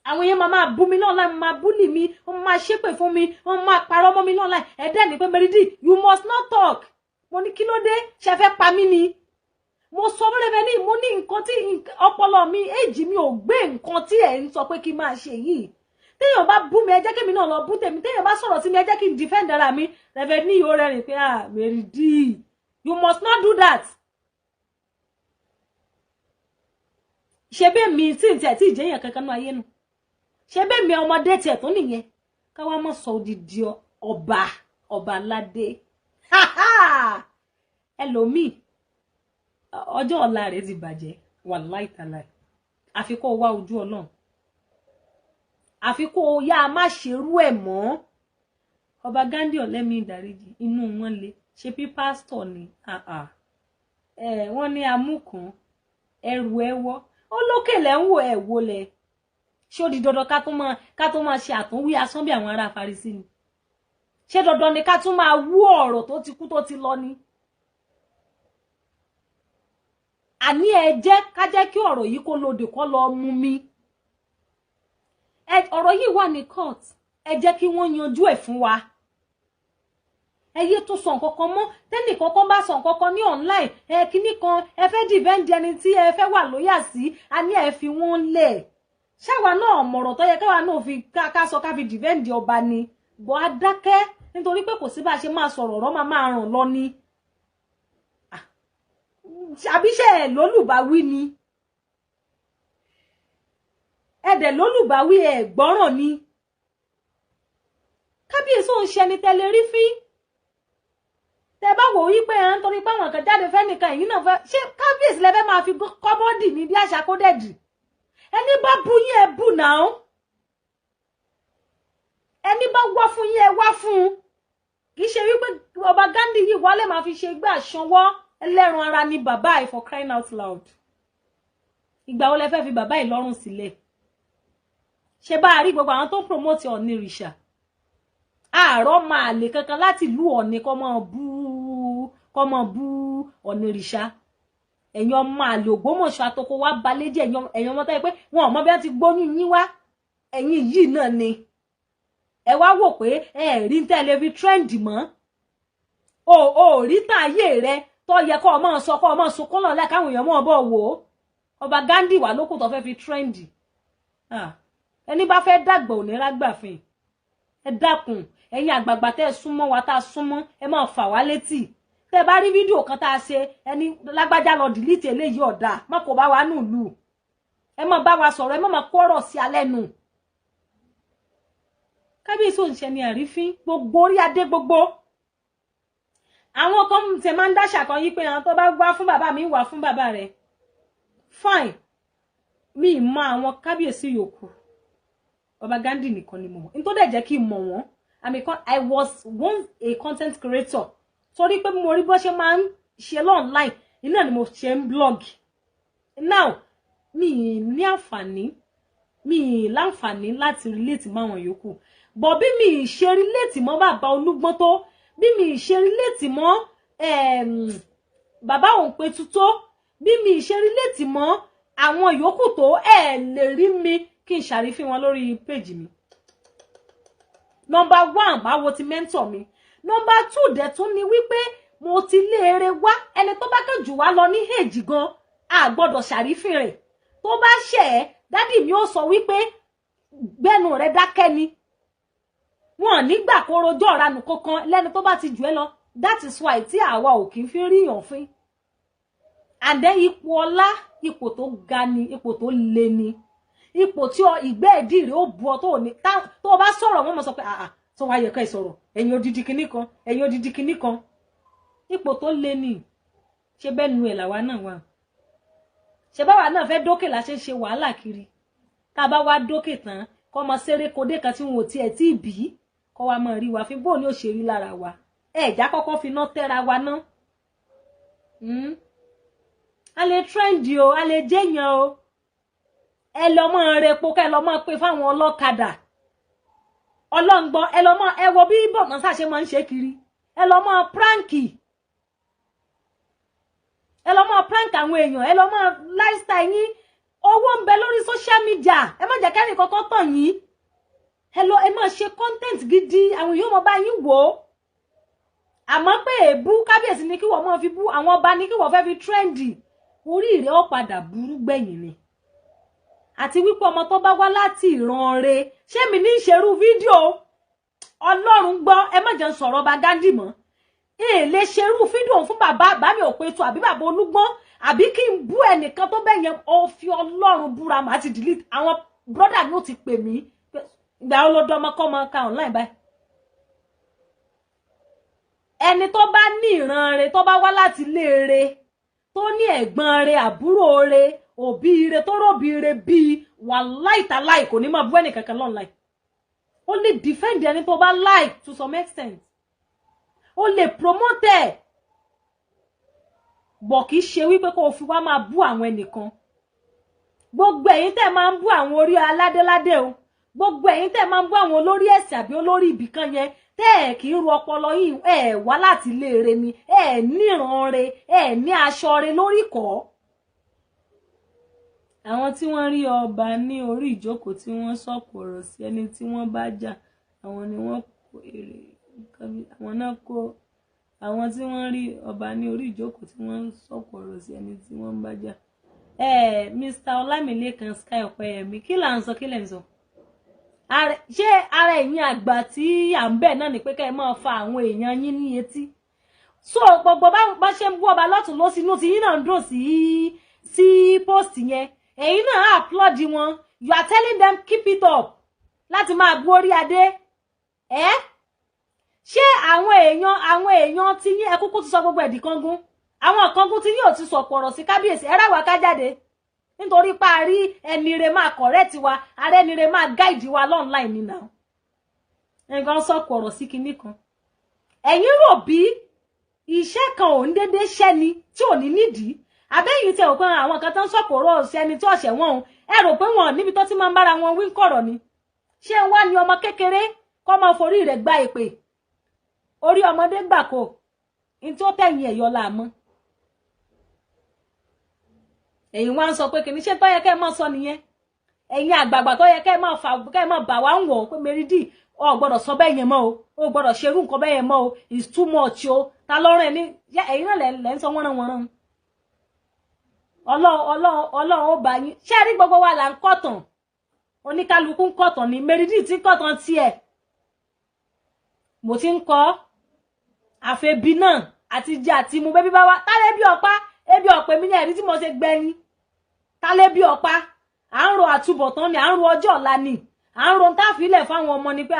àwọn èèyàn máa bú mi online máa bully mi wọ́n máa ṣépè fún mi wọ́n máa parọ́ mọ́ mi online ẹ dẹ́ ní pé Meridi you must not talk mo ní kí ló dé ṣe fẹ́ pa mí ni mo sọ fún Reverend mo ní nǹkan tí ọpọlọ mi èjì mi ò gbé nǹkan tí ẹ ń sọ pé kí n máa ṣe yìí téèyàn bá bú mi ẹ jẹ́ kí mi náà lọ bú tèmi téèyàn bá sọ̀rọ̀ sí mi ẹ jẹ́ kí n defend ara mi Reverend yóò rẹ́rìn pé Meridi you must not do that ṣe bẹ́ẹ̀ mi tí n tẹ̀ tí ìjẹ́yàn kankan náà ayé nu ṣe bẹ́ẹ̀ mi ọmọdé tiẹ̀ tó nìyẹn káwá mọ̀ sọ odidi ọba aládé ẹlòmíì ọjọ́ ọ̀la rẹ̀ ti bàjẹ́ wàláì tàláì àfi kó wá ojú Ọlọ́run àfi kó yá má ṣerú ẹ̀ mọ́ ọba Ghandi ọ̀lẹ́mí ìdáríjì inú wọn le ṣe bí pásítọ̀ ni wọ́n ní amúkan ẹrù ẹwọ́ olókè lẹ́ ń wò ẹ̀ wọlé ṣé ó di dandan ká tó máa ṣe àtúnwí asán bí àwọn ará Farisí ni ṣé dandan ni ká tún máa wú ọ̀rọ̀ tó ti kú tó ti lọ ni àní ẹ jẹ́ ká jẹ́ kí ọ̀rọ̀ yìí kó lòdì kó lọ mú mi ọ̀rọ̀ yìí wà ní court ẹ jẹ́ kí wọ́n yanjú ẹ̀ fún wa ẹ yé tún sọ nǹkan kan mọ́ tẹ́nì kankan bá sọ nǹkan kan ní online kíní kan ẹ fẹ́ defend ẹni tí ẹ fẹ́ wà lóyà sí a ní ẹ fi wọ́n lẹ̀ ṣáwa náà mọ̀rọ̀ tó yẹ káwa náà fi ká sọ ká fi defend ọba ni bọ́ á dákẹ́ nítorí pé kò sí bá a ṣe máa sọ̀rọ̀ ọ̀rọ̀ máa ràn lọ ni àbíṣe lólùbáwí ni ẹ̀dẹ̀ lólùbáwí ẹ̀ gbọ́ràn ni kábíyèsí òun ṣe ni tẹ́lẹ̀ rí fín tẹ́ bá wò wípé à ń torí pé àwọn kan jáde fẹ́ nìkan èyí náà fẹ́ ṣé kábíyèsí lẹ́fẹ́ máa fi kọ́bọ́dì ní bí àṣà kó dẹ̀dì ẹni bá bú yín ẹ bù náà ẹni bá wá fún yín ẹ wá fún kì í ṣe wípé ọba Ghandi yìí wálé máa fi ṣe igbá àṣanwọ́ ẹlẹ́ran ara ni bàbá ẹ̀ for crying out loud ìgbà wo lẹ fẹ́ fi bàbá ẹ̀ lọ́rùn sílẹ̀ ṣe bá a rí gbogbo àwọn tó ń promote Ọ̀nìrìṣà àárọ̀ máa lè kankan láti ìlú Ọ̀nì kọ́ mọ́ bú Ọ̀nìrìṣà ẹ̀yin ọmọ àlè Ògbómọ̀ṣọ́ àtòkò wá balẹ̀ jẹ́ ẹ̀yin ọmọ tó yẹ pé wọn ò mọ bí wọ́n ti gbóyún yín wá ẹ̀yin yìí náà ni ẹ wá wò pé ẹ rí tẹ́lẹ̀ trend mọ́ o rí tàn ayé rẹ tó yẹ kó ọmọ sọ kó ọmọ sunkún lọ lákàwọn èèyàn mọ́ bọ̀ wò ó ọba Ghandi wà lókùn tó fẹ́ fi trend ẹni bá fẹ́ dàgbà ò ní rágbàfin ẹ dákun ẹ̀yin àgbààgbà tẹ́ súnmọ́ wa tá súnmọ́ ẹ máa fà wá létí tẹ́ bá rí fídíò kan tá ṣe ẹni lágbájá lọ delete eléyìí ọ̀dà má kò bá wa nù lù ẹ má bá wa sọ̀rọ̀ ẹ má kó ọ̀rọ̀ sí alẹ́ nù kábíyèsí òǹṣẹ́ ni àrífín gbogbo orí adé gbogbo àwọn kan tẹ máa ń dáṣà kan yí pé àwọn tó bá wá fún bàbá mi wà fún bàbá rẹ̀ fine mi mọ àwọn kábíyèsí yòókù ọba Ghandi nìkan ni mo mọ̀ nítorí dẹ̀ jẹ́ kí n mọ̀ wọ́n I was once a content creator torí pé mo rí bó ṣe máa ń ṣe online iná ni mo ṣe ń blog now mi ní àǹfààní mi láǹfààní láti relate mọ́ àwọn yòókù bọ̀ bí mi ṣe relate mọ́ bàbá Olúgbọ́n tó bí mi ṣe relate mọ́ bàbá Òǹpẹ̀tù tó bí mi ṣe relate mọ́ àwọn yòókù tó lè rí mi kí n ṣàrífín wọn lórí page mi number 1 báwo ti mentor mi number 2 dẹ̀ tún ni wípé mo ti léèrè wá ẹni tó bá kẹ́jù wá lọ ní èjì gan a gbọ́dọ̀ ṣàrífín rẹ̀ tó bá ṣẹ̀ ẹ́ dádì mi ó sọ wípé gbẹ́nu rẹ̀ dákẹ́ ni wọn nígbà kó rojọ́ ọ̀ranù kankan lẹ́ni tó bá ti jù ẹ́ lọ that is why tí àwa ò kì í fi ríyàn fín and then ipò ọlá ipò tó ga ni ipò tó le ni ipò tí ìgbẹ́ ìdí rẹ̀ ó bu ọ tó bá sọ̀rọ̀ wọ́n mọ̀ sọ pé tó wá yẹ ká ìsọ̀rọ̀ ẹ̀yin odidi kinní kan ipò tó le ni ṣe bẹ́ẹ̀ nu ẹ̀ làwa náà wà ṣe báwa náà fẹ́ dókè la ṣe wàhálà kiri tá a bá wá dókè tán kọ́ mọ sẹ́rẹ́ kodé kan tí wọn ò tiẹ̀ tí ì bí kọ́ wa mọ̀ rí wa fi bóun ni ó ṣe rí lára wa ẹ̀já kọ́kọ́ fi ná tẹ́ra wa ná a lè trend o a lè jẹ́yàn o ẹ lọ mọ́ repo ká ẹ lọ mọ́ pé fáwọn ọlọ́kadà ọlọ́ngbọ́n ẹ lọ mọ́ ẹ wo bí bọ̀nà sáṣe máa ń ṣe kiri ẹ lọ mọ́ pranki ẹ lọ máa prank àwọn èèyàn, ẹ lọ máa lifestyle yín, owó ń bẹ lórí social media, ẹ má jẹ́ kẹ́ni kankan tàn yín, ẹ máa ṣe content gidi, àwọn èèyàn máa bá yín wò ó. Àmọ́ pé èébú kábíyèsí ni kí wọ́n máa fi bú, àwọn ọba ni kí wọ́n fẹ́ fi trendy, orí rẹ̀ ó padà burú gbẹ̀yìn ni. Àti wípé ọmọ tó bá wá láti ìran re, ṣé mi ní ìṣerú fídíò Ọlọ́run gbọ́, ẹ má jẹ́ sọ̀rọ̀ Ọba Ghandi mọ́, lè ṣerú fídíò fún bàbá mi Òpètù àbí bàbá Olúgbọ́n, àbí kí n bú ẹnìkan tó bẹ́yẹn, ó fi Ọlọ́run búra, màá ti delete. Àwọn brother mi ó ti pè mí ìgbà olódọmọkọmọ ka online báyìí. Ẹni tó bá ní ìran re, tó bá wá láti ilé re, tó ní ẹ̀gbọ́n re, àbúrò re, òbí re, tó ròbí re bí, wàláì tàláì kò ní máa bú ẹnì kankan online. Ó lè defend ẹni tó bá like to some extent, ó lè promote ẹ̀, bọ̀ kìí ṣe wípé kó fi wá máa bú àwọn ẹnìkan. Gbogbo ẹ̀yin tẹ́ máa ń bú àwọn orí aládéládé o, gbogbo ẹ̀yin tẹ́ máa ń bú àwọn olórí ẹ̀sìn àbí olórí ibìkan yẹn, tẹ́ ẹ̀ kì í ru ọpọlọ yìí, ẹ̀ wá láti ilé re ni, ẹ̀ níran re, ẹ̀ ní aṣọ re lórí kọ́. Àwọn tí wọ́n rí ọba ní orí ìjókòó tí wọ́n sọ̀kò ọ̀rọ̀ sí ẹni tí wọ́n bá jà, àwọn ni wọ́n kó èrè, àwọn náà kó. Àwọn tí wọ́n rí ọba ní orí ìjókòó tí wọ́n sọ̀kò ọ̀rọ̀ sí ẹni tí wọ́n bá jà. Mr. Ọlámilékan Sky Ọpẹ́yẹmí, kí là ń sọ, kí lẹ̀ ń sọ? Ṣé ara ẹ̀yin àgbà tí à ń bẹ̀ náà ni pé kẹ́ ẹ máa fa àwọn èèyàn yín ní etí? So gbogbo bá ṣe ń bú ọba lọ́tún lósì, inú tí yín náà ń dùn sí post yẹn, ẹ̀yin náà applaud wọn, you are telling them keep it up láti máa bú orí adé. Ṣé àwọn èèyàn tí yín ẹ kúkú ti sọ gbogbo ẹ̀dì kangun, àwọn kangun tí yín ò ti sọ̀pọ̀ ọ̀rọ̀ sí kábíyèsí, ẹ ráwa ká jáde nítorí parí ẹni re máa correct wa, ààrẹ ẹni re máa guide wa online ni now. Ẹnìkan sọ̀pọ̀ ọ̀rọ̀ sí kinní kan, ẹ̀yin rò bí iṣẹ́ kan ò ń dédé ṣẹ́ ni tí ò ní nídìí, àbẹ́yìn tí ẹ̀ rò pé àwọn kan tó ń sọ̀pọ̀ ọ̀rọ̀ sí ẹni tí ọ̀ṣẹ̀ wọn ò, ẹ rò pé wọn níbi tó ti máa ń bára wọn wí kọ̀rọ̀ ni. Ṣé wá ní ọmọ kékeré kọ́ máa forí rẹ̀ gba èpè, orí ọmọdé gbàkó in tí ó tẹ̀yìn ẹ̀yọ́ láàmú. Ẹ̀yin wá ń sọ pé kìíní, ṣé tó yẹ kẹ́ ẹ máa sọ nìyẹn? Ẹ̀yin àgbààgbà tó yẹ kẹ́ ẹ máa bà wá ń wọ̀ pé Meridi o gbọ́dọ̀ sọ bẹ́ẹ̀ yẹn mọ́ o gbọ́dọ̀ ṣerú nǹkan bẹ́ẹ̀ yẹn mọ́ o, it's too much o, ta lọ́rùn ẹ̀ ní ẹ̀yin náà lẹ́ ń sọ wọ́nranwọ̀nran. Ọlọ́run ó bá yín. Ṣé rí gbogbo wa là ń kọ̀tàn, oníkálukú ń kọ̀tàn ní, Meridi tí kọ̀tàn tiẹ̀, mo ti ń kọ́ àfẹ́bí náà àti jẹ àti mu bẹ́bí bá wá, tálẹ́ bí ọ̀pá, ebi ọ̀pẹ mi ní ẹ̀rí tí mo ṣe gbẹni, tálẹ́ bí ọ̀pá, à ń ro àtúbọ̀tán ni, à ń ro ọjọ́ ọ̀la ni, à ń ro táfilẹ̀ fáwọn ọmọ ni pé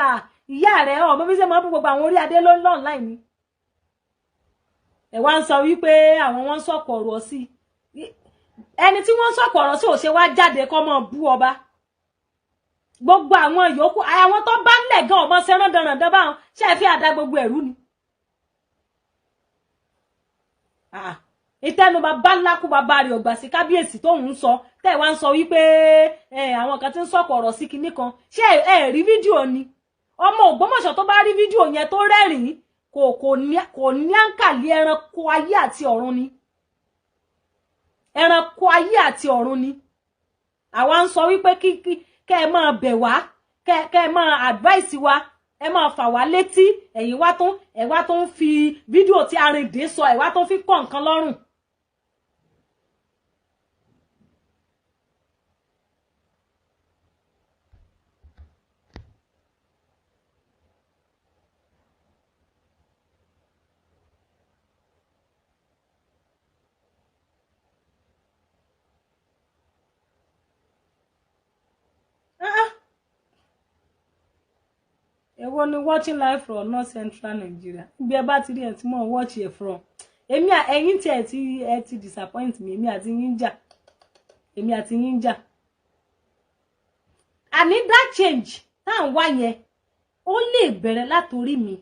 ìyá rẹ̀ ọmọ bí ṣe máa ń bú gbogbo àwọn orí adé online ni. Ẹ wá ń sọ wípé àwọn wọn sọ̀kọ̀ ọ̀rọ̀ sí ẹni tí wọ́n sọ̀kọ̀ ọ̀rọ̀ sí ò ṣe wá jáde kọ́ mọ́ bú ọba. Gbogbo àwọn yòókù, àwọn tó bá ń lẹ̀ gan ọmọ sẹ́rán dandan báwọn, ṣé ẹ fi àdá gbogbo ẹ̀rú ni? Ìtẹnuba bá ńlá kú bàbá rẹ̀ ọgbà sí kábíyèsí tó ń sọ, tẹ́ wá ń sọ wípé àwọn kan tí ń sọ̀kọ̀ ọ̀rọ̀ sí kinní kan. Ṣé ẹ rí fídíò ni? Ọmọ Ògbómọ̀ṣọ́ tó bá rí fídíò yẹn tó rẹ́rìn-ín kò ní àǹkàlí ẹranko ayé àti ọ̀run ni. Ẹranko ayé àti ọ̀run ni. Àwa ń sọ wípé kẹ́ ẹ máa bẹ̀ wá, kẹ́ ẹ máa advice wa, ẹ máa fà wá létí, ẹ̀yin wá tó ń fi fídíò tí Arìndé sọ, ẹ wá tó fi kọ́ nǹkan lọ́rùn. Èwo ni watching live from North Central Nigeria? Bí ẹ bá ti rí ẹ tí mo watch ẹ from. Ẹ̀yin tí ẹ ti disappoint mi, èmi àti yín jà. Àní that change tá ń wá yẹn, ó lè bẹ̀rẹ̀ látorí mi.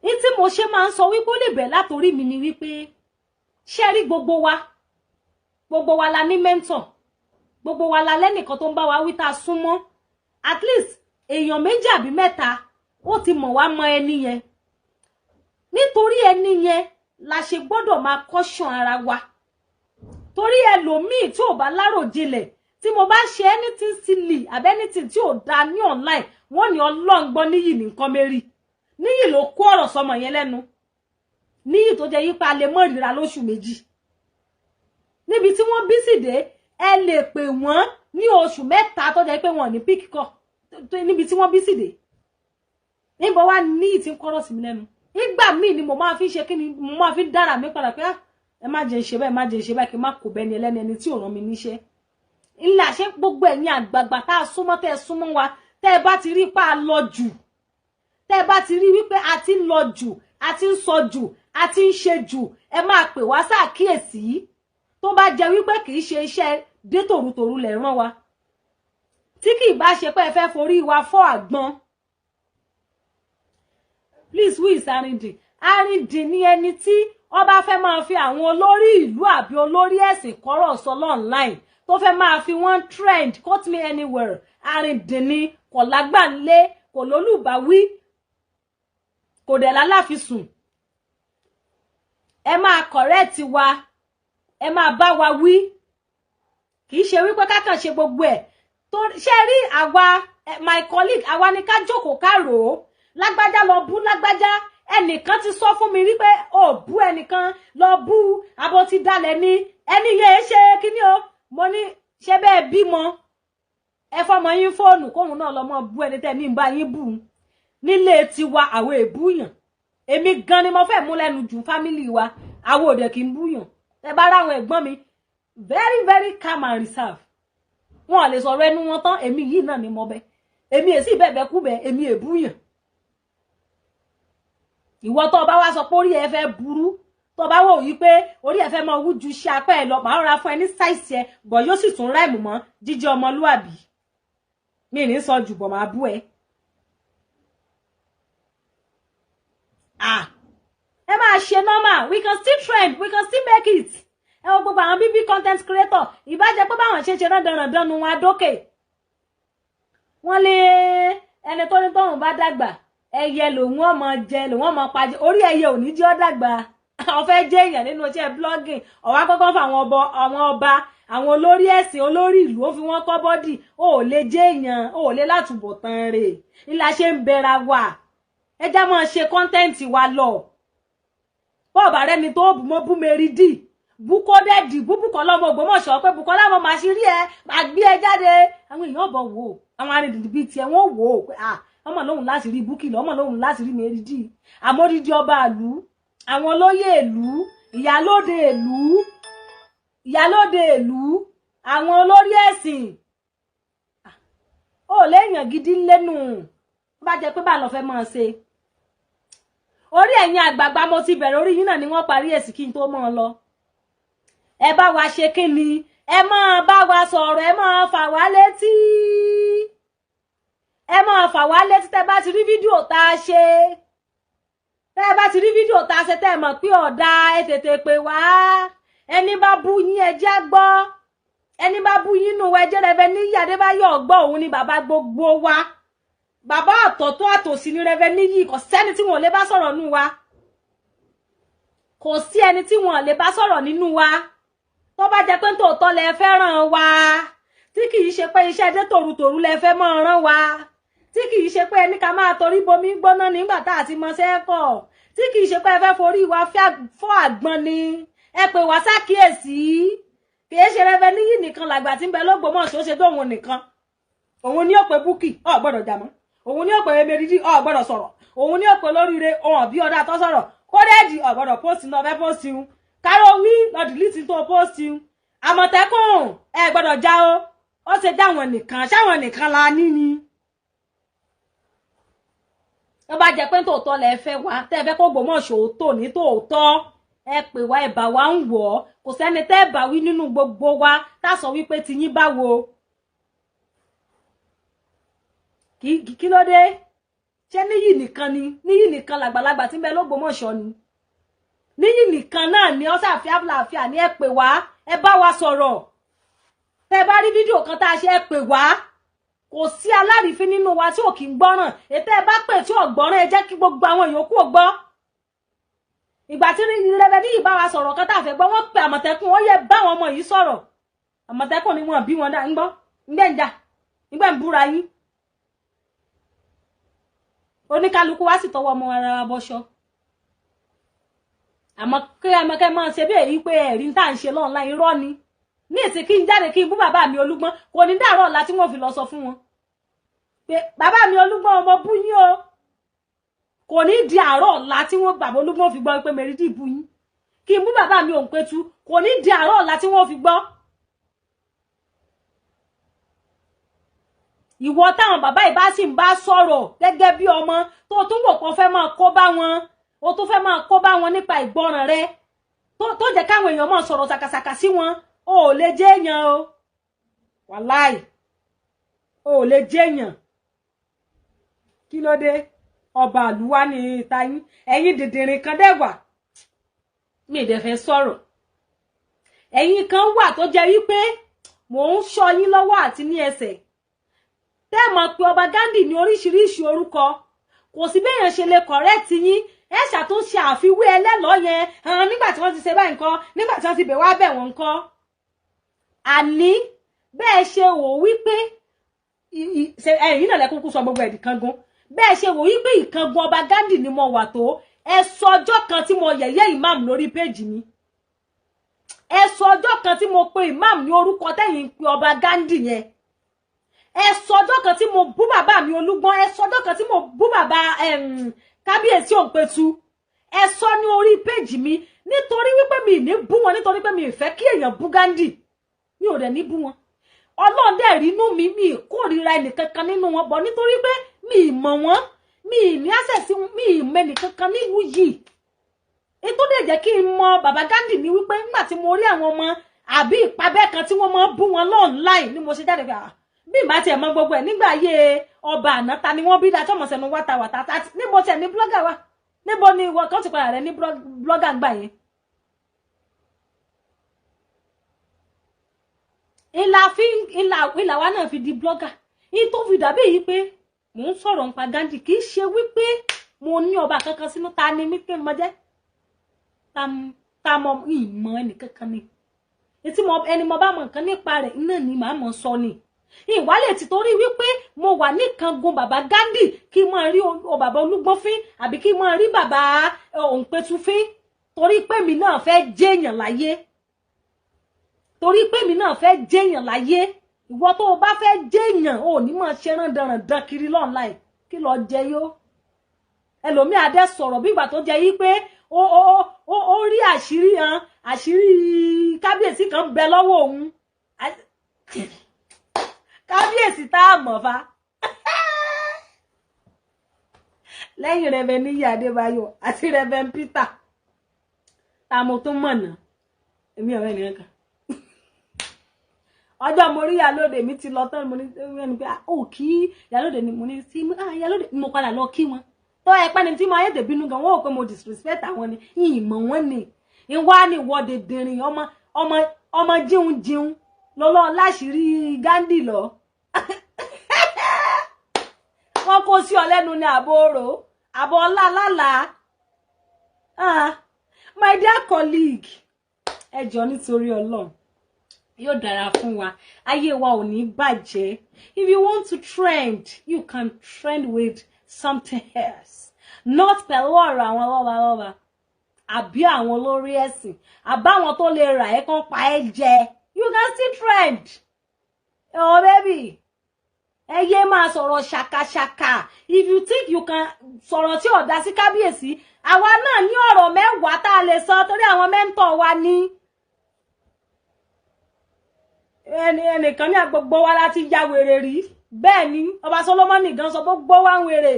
Ní tí mo ṣe máa ń sọ wípé ó lè bẹ̀rẹ̀ látorí mi ni wípé ṣé rí gbogbo wa la ní mentor. Gbogbo wa la lẹ́nìkan tó ń bá wa wí tá súnmọ́. At least èèyàn méjì àbí mẹ́ta ó ti mọ̀ wá mọ ẹni yẹn. Nítorí ẹni yẹn la ṣe gbọ́dọ̀ máa caution ara wa torí ẹlòmíì tí ò bá láròjinlẹ̀ tí mo bá ṣe anything silly àbí anything tí ò dá ní online wọ́n ní Ọlọ́run gbọ́ Níyì ní nǹkan mérí Níyì ló kó ọ̀rọ̀ sọmọ yẹn lẹ́nu Níyì tó jẹ́ yípa lè mọ́ ìrira lóṣù méjì níbi tí wọ́n bí sì dé ẹ lè pè wọ́n ní oṣù mẹ́ta tó jẹ́ pé wọ́n ní pick call níbi tí wọ́n bí sì dé níbo wá Níyì tí ń kọ́rọ̀ sí mi lẹ́nu ìgbà míì ni mo máa fi ṣe kíni mo máa fi dára mi padà pé ẹ má jẹ́ ṣe bẹ́ẹ̀ má jẹ́ ṣe bẹ́ẹ̀ kí má kò bẹ́ni ẹlẹ́ni ẹni tí ò rán mi níṣẹ́ ńlá ṣe gbogbo ẹ̀yin àgbààgbà tá a súnmọ́ tẹ́ ẹ súnmọ́ wa tẹ́ ẹ bá ti rí pa lọ jù tẹ́ ẹ bá ti rí wípé a ti ń lọ jù a ti ń sọ jù a ti ń ṣe jù ẹ máa pè wá ṣàkíyèsí tó bá jẹ́ wípé kì í ṣe iṣẹ́ dé tòrutòru lẹ̀ rán wa tí kì í bá ṣe pé ẹ fẹ́ forí wa fọ́ àgbọn. Please, who is Arindin? Arindin ni ẹni tí ó bá fẹ́ máa fi àwọn olórí ìlú àbí olórí ẹ̀sìn kọ́rọ̀ sọ online tó fẹ́ máa fi wọ́n trend quote me anywhere. Arindin ni kò lágbànlé kò lólùbáwí kò dẹ̀ lálàfisùn ẹ máa correct wa ẹ máa bá wa wí kì í ṣe wípé kákan ṣe gbogbo ẹ̀ tó ṣe rí àwa my colleague àwa ni ká jókòó ká rò ó lágbájá lọ bú lágbájá ẹnìkan ti sọ fún mi rí pé ó bú ẹnìkan lọ bú abo ti dalẹ̀ ni ẹni yẹn ṣe kíní o mo ní ṣe bẹ́ẹ̀ bímọ ẹ fọmọ yín fóònù kóhun náà lọ mọ bú ẹni tẹ́ ní bá yín bú nílé tiwa àwọn èbúyàn èmi gan ni mo fẹ́ mú lẹ́nu jù fámílì wa àwọn òde kì í búyàn ẹ bá ráwọn ẹ̀gbọ́n mi very very calm and reserve wọn lè sọ̀rọ̀ ẹnu wọn tán èmi yìí náà ni mo bẹ èmi èsì bẹ̀bẹ̀ kú bẹ̀ èmi èbúyàn ìwọ tó bá wá sọ pé orí ẹ fẹ́ burú tó bá wò yí pé orí ẹ fẹ́ mọ wú ju ṣe apẹ́ ẹ lọ máa ra fún ẹ ní sáìsì ẹ bọ̀ yóò sì tún ráìmù mọ́ jíjẹ́ ọmọlúàbí mi ní sọ jù bọ̀ máa bú ẹ. Ẹ máa ṣe normal we can still trend we can still make it ẹ wo gbogbo àwọn bíbí content creator ìbájẹ́ pé báwọn ṣe rán dandan wọn adókè wọ́n lé ẹni tó ní tóun bá dàgbà ẹyẹ lòun ọmọ jẹ lòun ọmọ pàjẹ orí ẹyẹ ò ní jẹ́ ó dàgbà ó fẹ́ jẹ́ èèyàn nínú iṣẹ́ blogging ọ̀wá kọ́kọ́ fún àwọn ọba àwọn olórí ẹ̀sìn olórí ìlú ó fi wọ́n kọ́ bọ́dì ó lè jẹ́ èèyàn ó lè látúbọ̀tán rẹ̀ ńlá ṣe ń bẹ̀ra wà ẹjá máa ṣe kọ́ńtẹ́ǹtì wa lọ bọ́ọ̀bà rẹ ni tó bù mọ́ bú Mẹ́rídì bukọ́dẹ́dì búbùkọ́ lọ́mọ Ògbómọ̀ṣọ́ pé Bùkọ́lá mo máa ṣe rí ẹ máa gbé ẹ jáde àwọn èèyàn bọ̀ wò àwọn arìnrìn bíi tiẹ̀ wọ́n wò ó pé ọmọ lóhùn láti rí búkì lọ́mọ lóhùn láti rí Mẹ́rídì àmórídìí ọba ìlú àwọn olóyè ìlú ìyálóde ìlú àwọn olórí ẹ̀sìn ó léèyàn gidi lẹ́nu bá jẹ́ pé bá lọ fẹ́ máa ṣe orí ẹ̀yin àgbààgbà mo ti bẹ̀rẹ̀ orí yín náà ni wọ́n parí èsì kí n tó mọ́ ọ lọ ẹ bá wa ṣe kí ni ẹ máa bá wa sọ̀rọ̀ ẹ máa fà wá létí tẹ́ bá ti rí fídíò tá a ṣe tẹ́ mọ̀ pé ọ̀dà ẹ tètè pè wá ẹni bá bú yín ẹ jẹ́ gbọ́ ẹni bá bú yín nù ẹ jẹ́ Reverend Níyì Adébáyọ̀ gbọ́ òun ni bàbá gbogbo wa bàbá àtọ̀tọ̀ àtòsí ni Reverend Níyì kò sẹ́ni tí wọ́n lè bá sọ̀rọ̀ nínú wa kò sí ẹni tí wọ́n lè bá sọ̀rọ̀ nínú wa tó bá jẹ́ pé tòótọ́ lẹ fẹ́ràn wa tí kì í ṣe pé iṣẹ́ dé tòrutòru lẹ fẹ́ mọ́ rán wa tí kì í ṣe pé ẹni ká máa torí bomi gbóná nígbà tá a ti mọ sẹ́kọ̀ tí kì í ṣe pé ẹ fẹ́ forí wa fọ́ àgbọn ni ẹ pè wá ṣàkíyèsí kì í ṣe Reverend Níyì nìkan làgbà tí ń bẹ l'Ógbómọ̀ṣọ́ ṣe dóhun nìkan òun ní òpè Búkì ò gbọ́dọ̀ jà mọ́ òun ní òpè Mẹ́rídì ò gbọ́dọ̀ sọ̀rọ̀ òun ní òpè Olóríire ọ̀hún bí ọ̀dà tó sọ̀rọ̀ kódẹ́ẹ̀dì ò gbọ́dọ̀ pósìtì náà fẹ́ pósìtì ń káró wí lọ dìlítì tó pósìtì ń Àmọ̀tẹ́kùn ẹ gbọ́dọ̀ já ó ṣe jáwọn nìkan ṣáwọn nìkan la ní ni ó bá jẹ́ pé tòótọ́ lẹ fẹ́ wá tẹ́ fẹ́ kó Ògbómọ̀ṣọ́ tó ní tòótọ́ ẹ pè wá ẹ bá wa ń wọ̀ kò sẹ́ni tẹ́ bá wí nínú gbogbo wa tá sọ wípé tiyín báwo kí ló dé ṣé Níyì nìkan làgbàlagbà tí ń bẹ l'Ógbómọ̀ṣọ́ ni Níyì nìkan náà ni ó ṣàfihàn ní ẹ pè wá ẹ bá wa sọ̀rọ̀ tẹ́ bá rí fídíò kan tá a ṣe ẹ pè wá kò sí alárìífín nínú wa tí ò kí ń gbọ́ràn ètò ẹ bá pè tí ò gbọ́ràn ẹ jẹ́ kí gbogbo àwọn yòókù ò gbọ́ ìgbà tí Reverend yìí bá wa sọ̀rọ̀ kan tá fẹ́ gbọ́ wọ́n pe Àmọ̀tẹ́kùn ó yẹ bá àwọn ọmọ yìí sọ̀rọ̀ Àmọ̀tẹ́kùn ni wọ́n bí wọn dá ńgbọ́ ńgbẹ́ǹjà ńgbẹ́ǹbúra yín oníkálukú wá sì tọwọ́ ọmọ ara wa bọ́ṣọ àmọ́ kẹ́ máa ṣe bí èyí pé ẹ̀rí tá à ń ṣe lọ́nà irọ́ ni ní èsì kí n jáde kí n bú bàbá mi Olúgbọ́n kò ní dàárọ̀ ọ̀la tí wọ́n fi lọ sọ fún wọn pé bàbá mi Olúgbọ́n ọmọ bú yín o kò ní di àárọ̀ ọ̀la tí wọ́n bàbá Olúgbọ́n fi gbọ́ pé Mẹ́rídì bú yín kí n bú bàbá mi Òǹpẹ̀tù kò ní di àárọ̀ ọ̀la tí wọ́n fi gbọ́. Ìwọ táwọn bàbá ìbá sì ń bá sọ̀rọ̀ gẹ́gẹ́ bí ọmọ tó tún wò kàn fẹ́ máa kó bá wọn o tún fẹ́ máa kó bá wọn nípa ìgbọràn rẹ tó jẹ́ káwọn èèyàn máa sọ̀rọ̀ sàkàsàkà sí wọn o ò lè jẹ́ èèyàn o wàláì o ò lè jẹ́ èèyàn kí ló dé ọba àlùwá ní ìtayín ẹ̀yin dìndìnrín kan dẹ́wà mi ì dẹ̀ fẹ́ sọ̀rọ̀ ẹ̀yin kan wà tó jẹ́ wípé mò ń ṣọ́ yín lọ́wọ́ àti ní ẹsẹ̀ tẹ́ mọ̀ pé ọba Ghandi ní oríṣiríṣi orúkọ kò sí béèyàn ṣe lè correct yín ẹ ṣàtúnṣe àfiwé ẹlẹ́lọ́ yẹn nígbà tí wọ́n ti ṣe báyìí nǹkan nígbà tí wọ́n ti bẹ̀ wá bẹ̀ wọ́n nǹkan àní bẹ́ẹ̀ ṣe wò wípé ẹ̀yìn náà lẹ́kúnkú sọ gbogbo ẹ̀dì kangun bẹ́ẹ̀ ṣe wò wípé ìkangun ọba Ghandi ni mo wà tó ẹ sọ ọjọ́ kan tí mo yẹ̀yẹ́ imam lórí péjì mi ẹ sọ ọjọ́ kan tí mo pe imam ní orúkọ tẹ́yìn pe ọba Ghandi yẹn ẹ sọ ọjọ́ kan tí mo bú bàbá mi Olúgbọ́n ẹ sọ ọjọ́ kan tí mo bú bàbá Kábíyèsí Òǹpẹ̀tù ẹ sọ ní orí péjì mi nítorí wípé mi ní bú wọn nítorí pé mi ì fẹ́ kí èèyàn bú Ghandi mi ò dẹ̀ ní bú wọn Ọlọ́run dẹ̀ rí inú mi mi kórìíra ẹnìkankan nínú wọn bọ̀ nítorí pé mi ì mọ̀ wọ́n mi ì ní access mi ì mẹ́nìkankan nílùú yìí ètò dẹ̀ jẹ́ kí n mọ bàbá Ghandi ní wípé nígbà tí mo rí àwọn ọmọ àbí ìpabẹ́ kan tí wọ́n máa bú wọn online ni mo ṣe jáde pé bí ìbá tiẹ̀ mọ gbogbo ẹ̀ nígbà ayé ọba àná ta ni wọ́n bí dájọ́ mọ̀ sẹ́nu wátawàtà níbo tiẹ̀ ní blogger wa níbo ni ìwọ kan ti padà rẹ ní blogger gbà yẹn. ìlà wa náà fi di blogger yìí tó fi dàbí yìí pé mò ń sọ̀rọ̀ nípa Ghandi kì í ṣe wípé mo ní ọba kankan sínú ta ni mí pé mo jẹ́ ta mọ ìmọ̀ ẹnìkankan ni etí ẹni mo bá mọ̀ nǹkan nípa rẹ̀ náà ni màá mọ̀ sọ ni ìwálẹ̀ ti torí wípé mo wà ní kangun bàbá Ghandi kí mo rí bàbá Olúgbọ́n fín àbí kí mo rí bàbá Òǹpẹ̀tù fín torí pé mi náà fẹ́ jẹ́yàn láyé torí pé mi náà fẹ́ jẹ́yàn láyé ìwọ tó o bá fẹ́ jẹ́yàn ò ní máa ṣe rándanràndan kiri online kí lọ jẹ yó ẹlòmíì adé sọ̀rọ̀ bí ìgbà tó jẹ yí pé ó rí àṣírí kábíyèsí kan bẹ lọ́wọ́ òun kábíyèsí tá a mọ̀ fa lẹ́yìn Reverend Níyì Adébáyọ̀ àti Reverend Peter tá mo tún mọ̀nà èmi ọ̀rẹ́ nìkan kan ọjọ́ mo rí Ìyálóde mi ti lọ tán mo ní ẹni pé ó kí Ìyálóde ni mo ní sí Ìyálóde mo padà lọ kí wọn tó ẹ pẹ́ ni tí mo ayé tè bínú gan wọ́n ò pé mo disrespect àwọn ni ìmọ̀ wọn ni ìwá ni ìwọ́de dìrín ọmọ jíun lọ́lọ́ láṣìírí Ghandi lọ wọ́n kó sí ọ lẹ́nu ní àbórò àbọ̀ ọlá lálá my dear colleague ẹ jọ̀ọ́ nítorí Ọlọ́run yóò dára fún wa ayé wa ò ní bàjẹ́ if you want to trend you can trend with something else not pẹ̀lú ọ̀rọ̀ àwọn lọ́balọ́ba àbí àwọn olórí ẹ̀sìn àbáwọn tó lè rà ẹ́ kán pa ẹ́ jẹ you can still trend oh baby ẹ yé máa sọ̀rọ̀ ṣàkàṣàkà if you think you can sọ̀rọ̀ tí ọ̀dà sí kábíyèsí àwa náà ní ọ̀rọ̀ mẹ́wàá tá a lè sọ torí àwọn mẹ́ńtọ̀ wa ní ẹnìkan ní gbogbo wa láti ya wèrè rí bẹ́ẹ̀ ni ọba Solomoni gan sọ gbogbo wa ń wèrè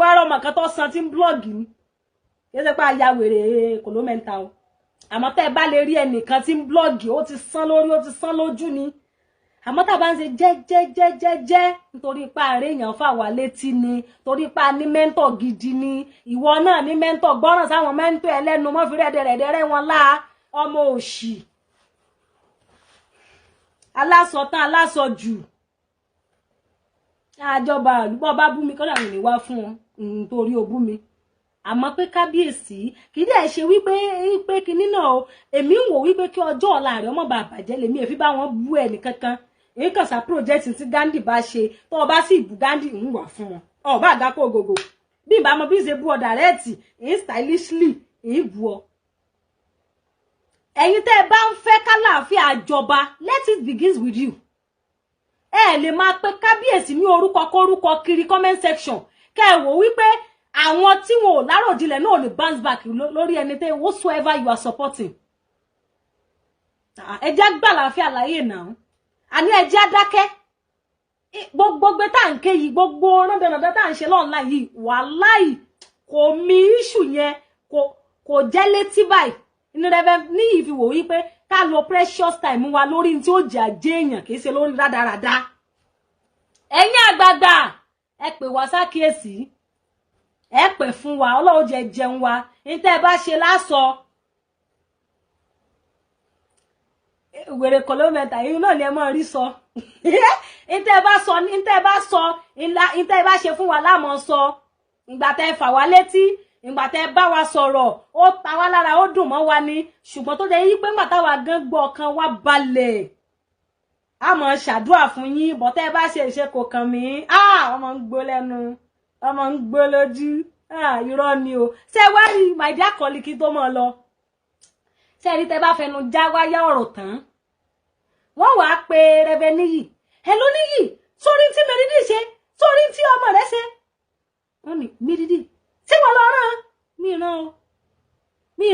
wá rọmọ kan tó san tí ń blọ́ọ̀gì ni kí ẹ ṣe pé àyà wèrè kò ló mẹ́ta o àmọ́ tẹ́ ẹ bá lè rí ẹnìkan tí ń blọ́ọ̀gì ó ti sán lórí ó ti sán lójú ni àmọ́ tá a bá ń ṣe jẹ́jẹ́jẹ́jẹ́jẹ́ nítorí ipa àárẹ̀ èèyàn fà wá létí ni torí ipa ní mẹ́ńtọ̀ gidi ni ìwọ náà ní mẹ́ńtọ̀ gbọ́ràn sáwọn mẹ́ńtọ̀ ẹlẹ́nu mọ́ fi rẹ́dẹ̀rẹ́dẹ́rẹ́ wọn lá ọmọ òṣì alásọtán alásọjù àjọba àlùbọ́ bá bú mi kọ́dà mi ní wá fún ọ nítorí o bú mi àmọ́ pé kábíyèsí kì í dẹ̀ ṣe wípé kinní náà o èmi ń wò wípé kí ọjọ́ ọ̀la rẹ̀ ọmọ bá bàjẹ́ lèmi èfi bá wọn bú ẹnì kankan èyí kan sá project tí Gandhi bá ṣe tó o bá sì bú Gandhi ń wà fún wọn ọ bá àgákò gògò bí ìbá mọ bí ṣe bú ọ dàrẹ́ẹ̀tì èyí stylishly èyí bú ọ. ẹ̀yin tẹ́ ẹ bá ń fẹ́ kálàáfíà àjọba let it begins with you. ẹ lè máa pe kábíyèsí ní orúkọ kórúkọ kiri comment section kẹ́ ẹ wò wípé àwọn tí wọn ò láròjinlẹ̀ náà ò lè bounce back lórí ẹni tẹ́ whatsoever you are supporting. ẹ jẹ́ gbàlàáfíà láyé náà àní ẹ jẹ́ dákẹ́ gbogbo gbé tá ń ké yìí gbogbo rándanràndá tá ń ṣe lọ́nà yìí wàláì kò mi issue yẹn kò jẹ́ létí báyìí inú rẹ̀ ní ìfiwò wípé ká lo precious time wa lórí tí ó jẹ́ ajé èèyàn kì í ṣe lórí rádaràda. ẹ̀yin àgbààgbà ẹ pè wá sákìyèsí ẹ pè fún wa Ọlọ́run jẹ́ jẹun wa ní tẹ́ ẹ bá ṣe lásọ wèrè kọlọ́mẹ́ta yìí náà ni ẹ mọ̀ rí sọ ìtẹ́ bá ṣe fún wa lámọ̀ sọ ìgbà tẹ́ fà wá létí ìgbà tẹ́ bá wa sọ̀rọ̀ ó ta wá lára ó dùn mọ́ wa ní ṣùgbọ́n tó jẹ́ yí pé ńgbà táwa gan gbọ́ ọkàn wa balẹ̀ a mọ̀ ṣàdúrà fún yín bọ́ tẹ́ bá ṣe ìṣe kò kàn mí ọmọ ń gbó lẹ́nu ọmọ ń gbó lójú irọ́ ni o ṣé wá rí my dear colleague tó mọ̀ lọ ṣé rí tẹ́ bá fẹnu já wáyá ọ̀rọ̀ tán wọ́n wàá pe rẹbẹ níyì ẹ ló níyì sórí tí Mẹ́rídì ṣe sórí tí ọmọ rẹ̀ ṣe wọ́n ní Mẹ́rídì tí wọ́n lọ rán mi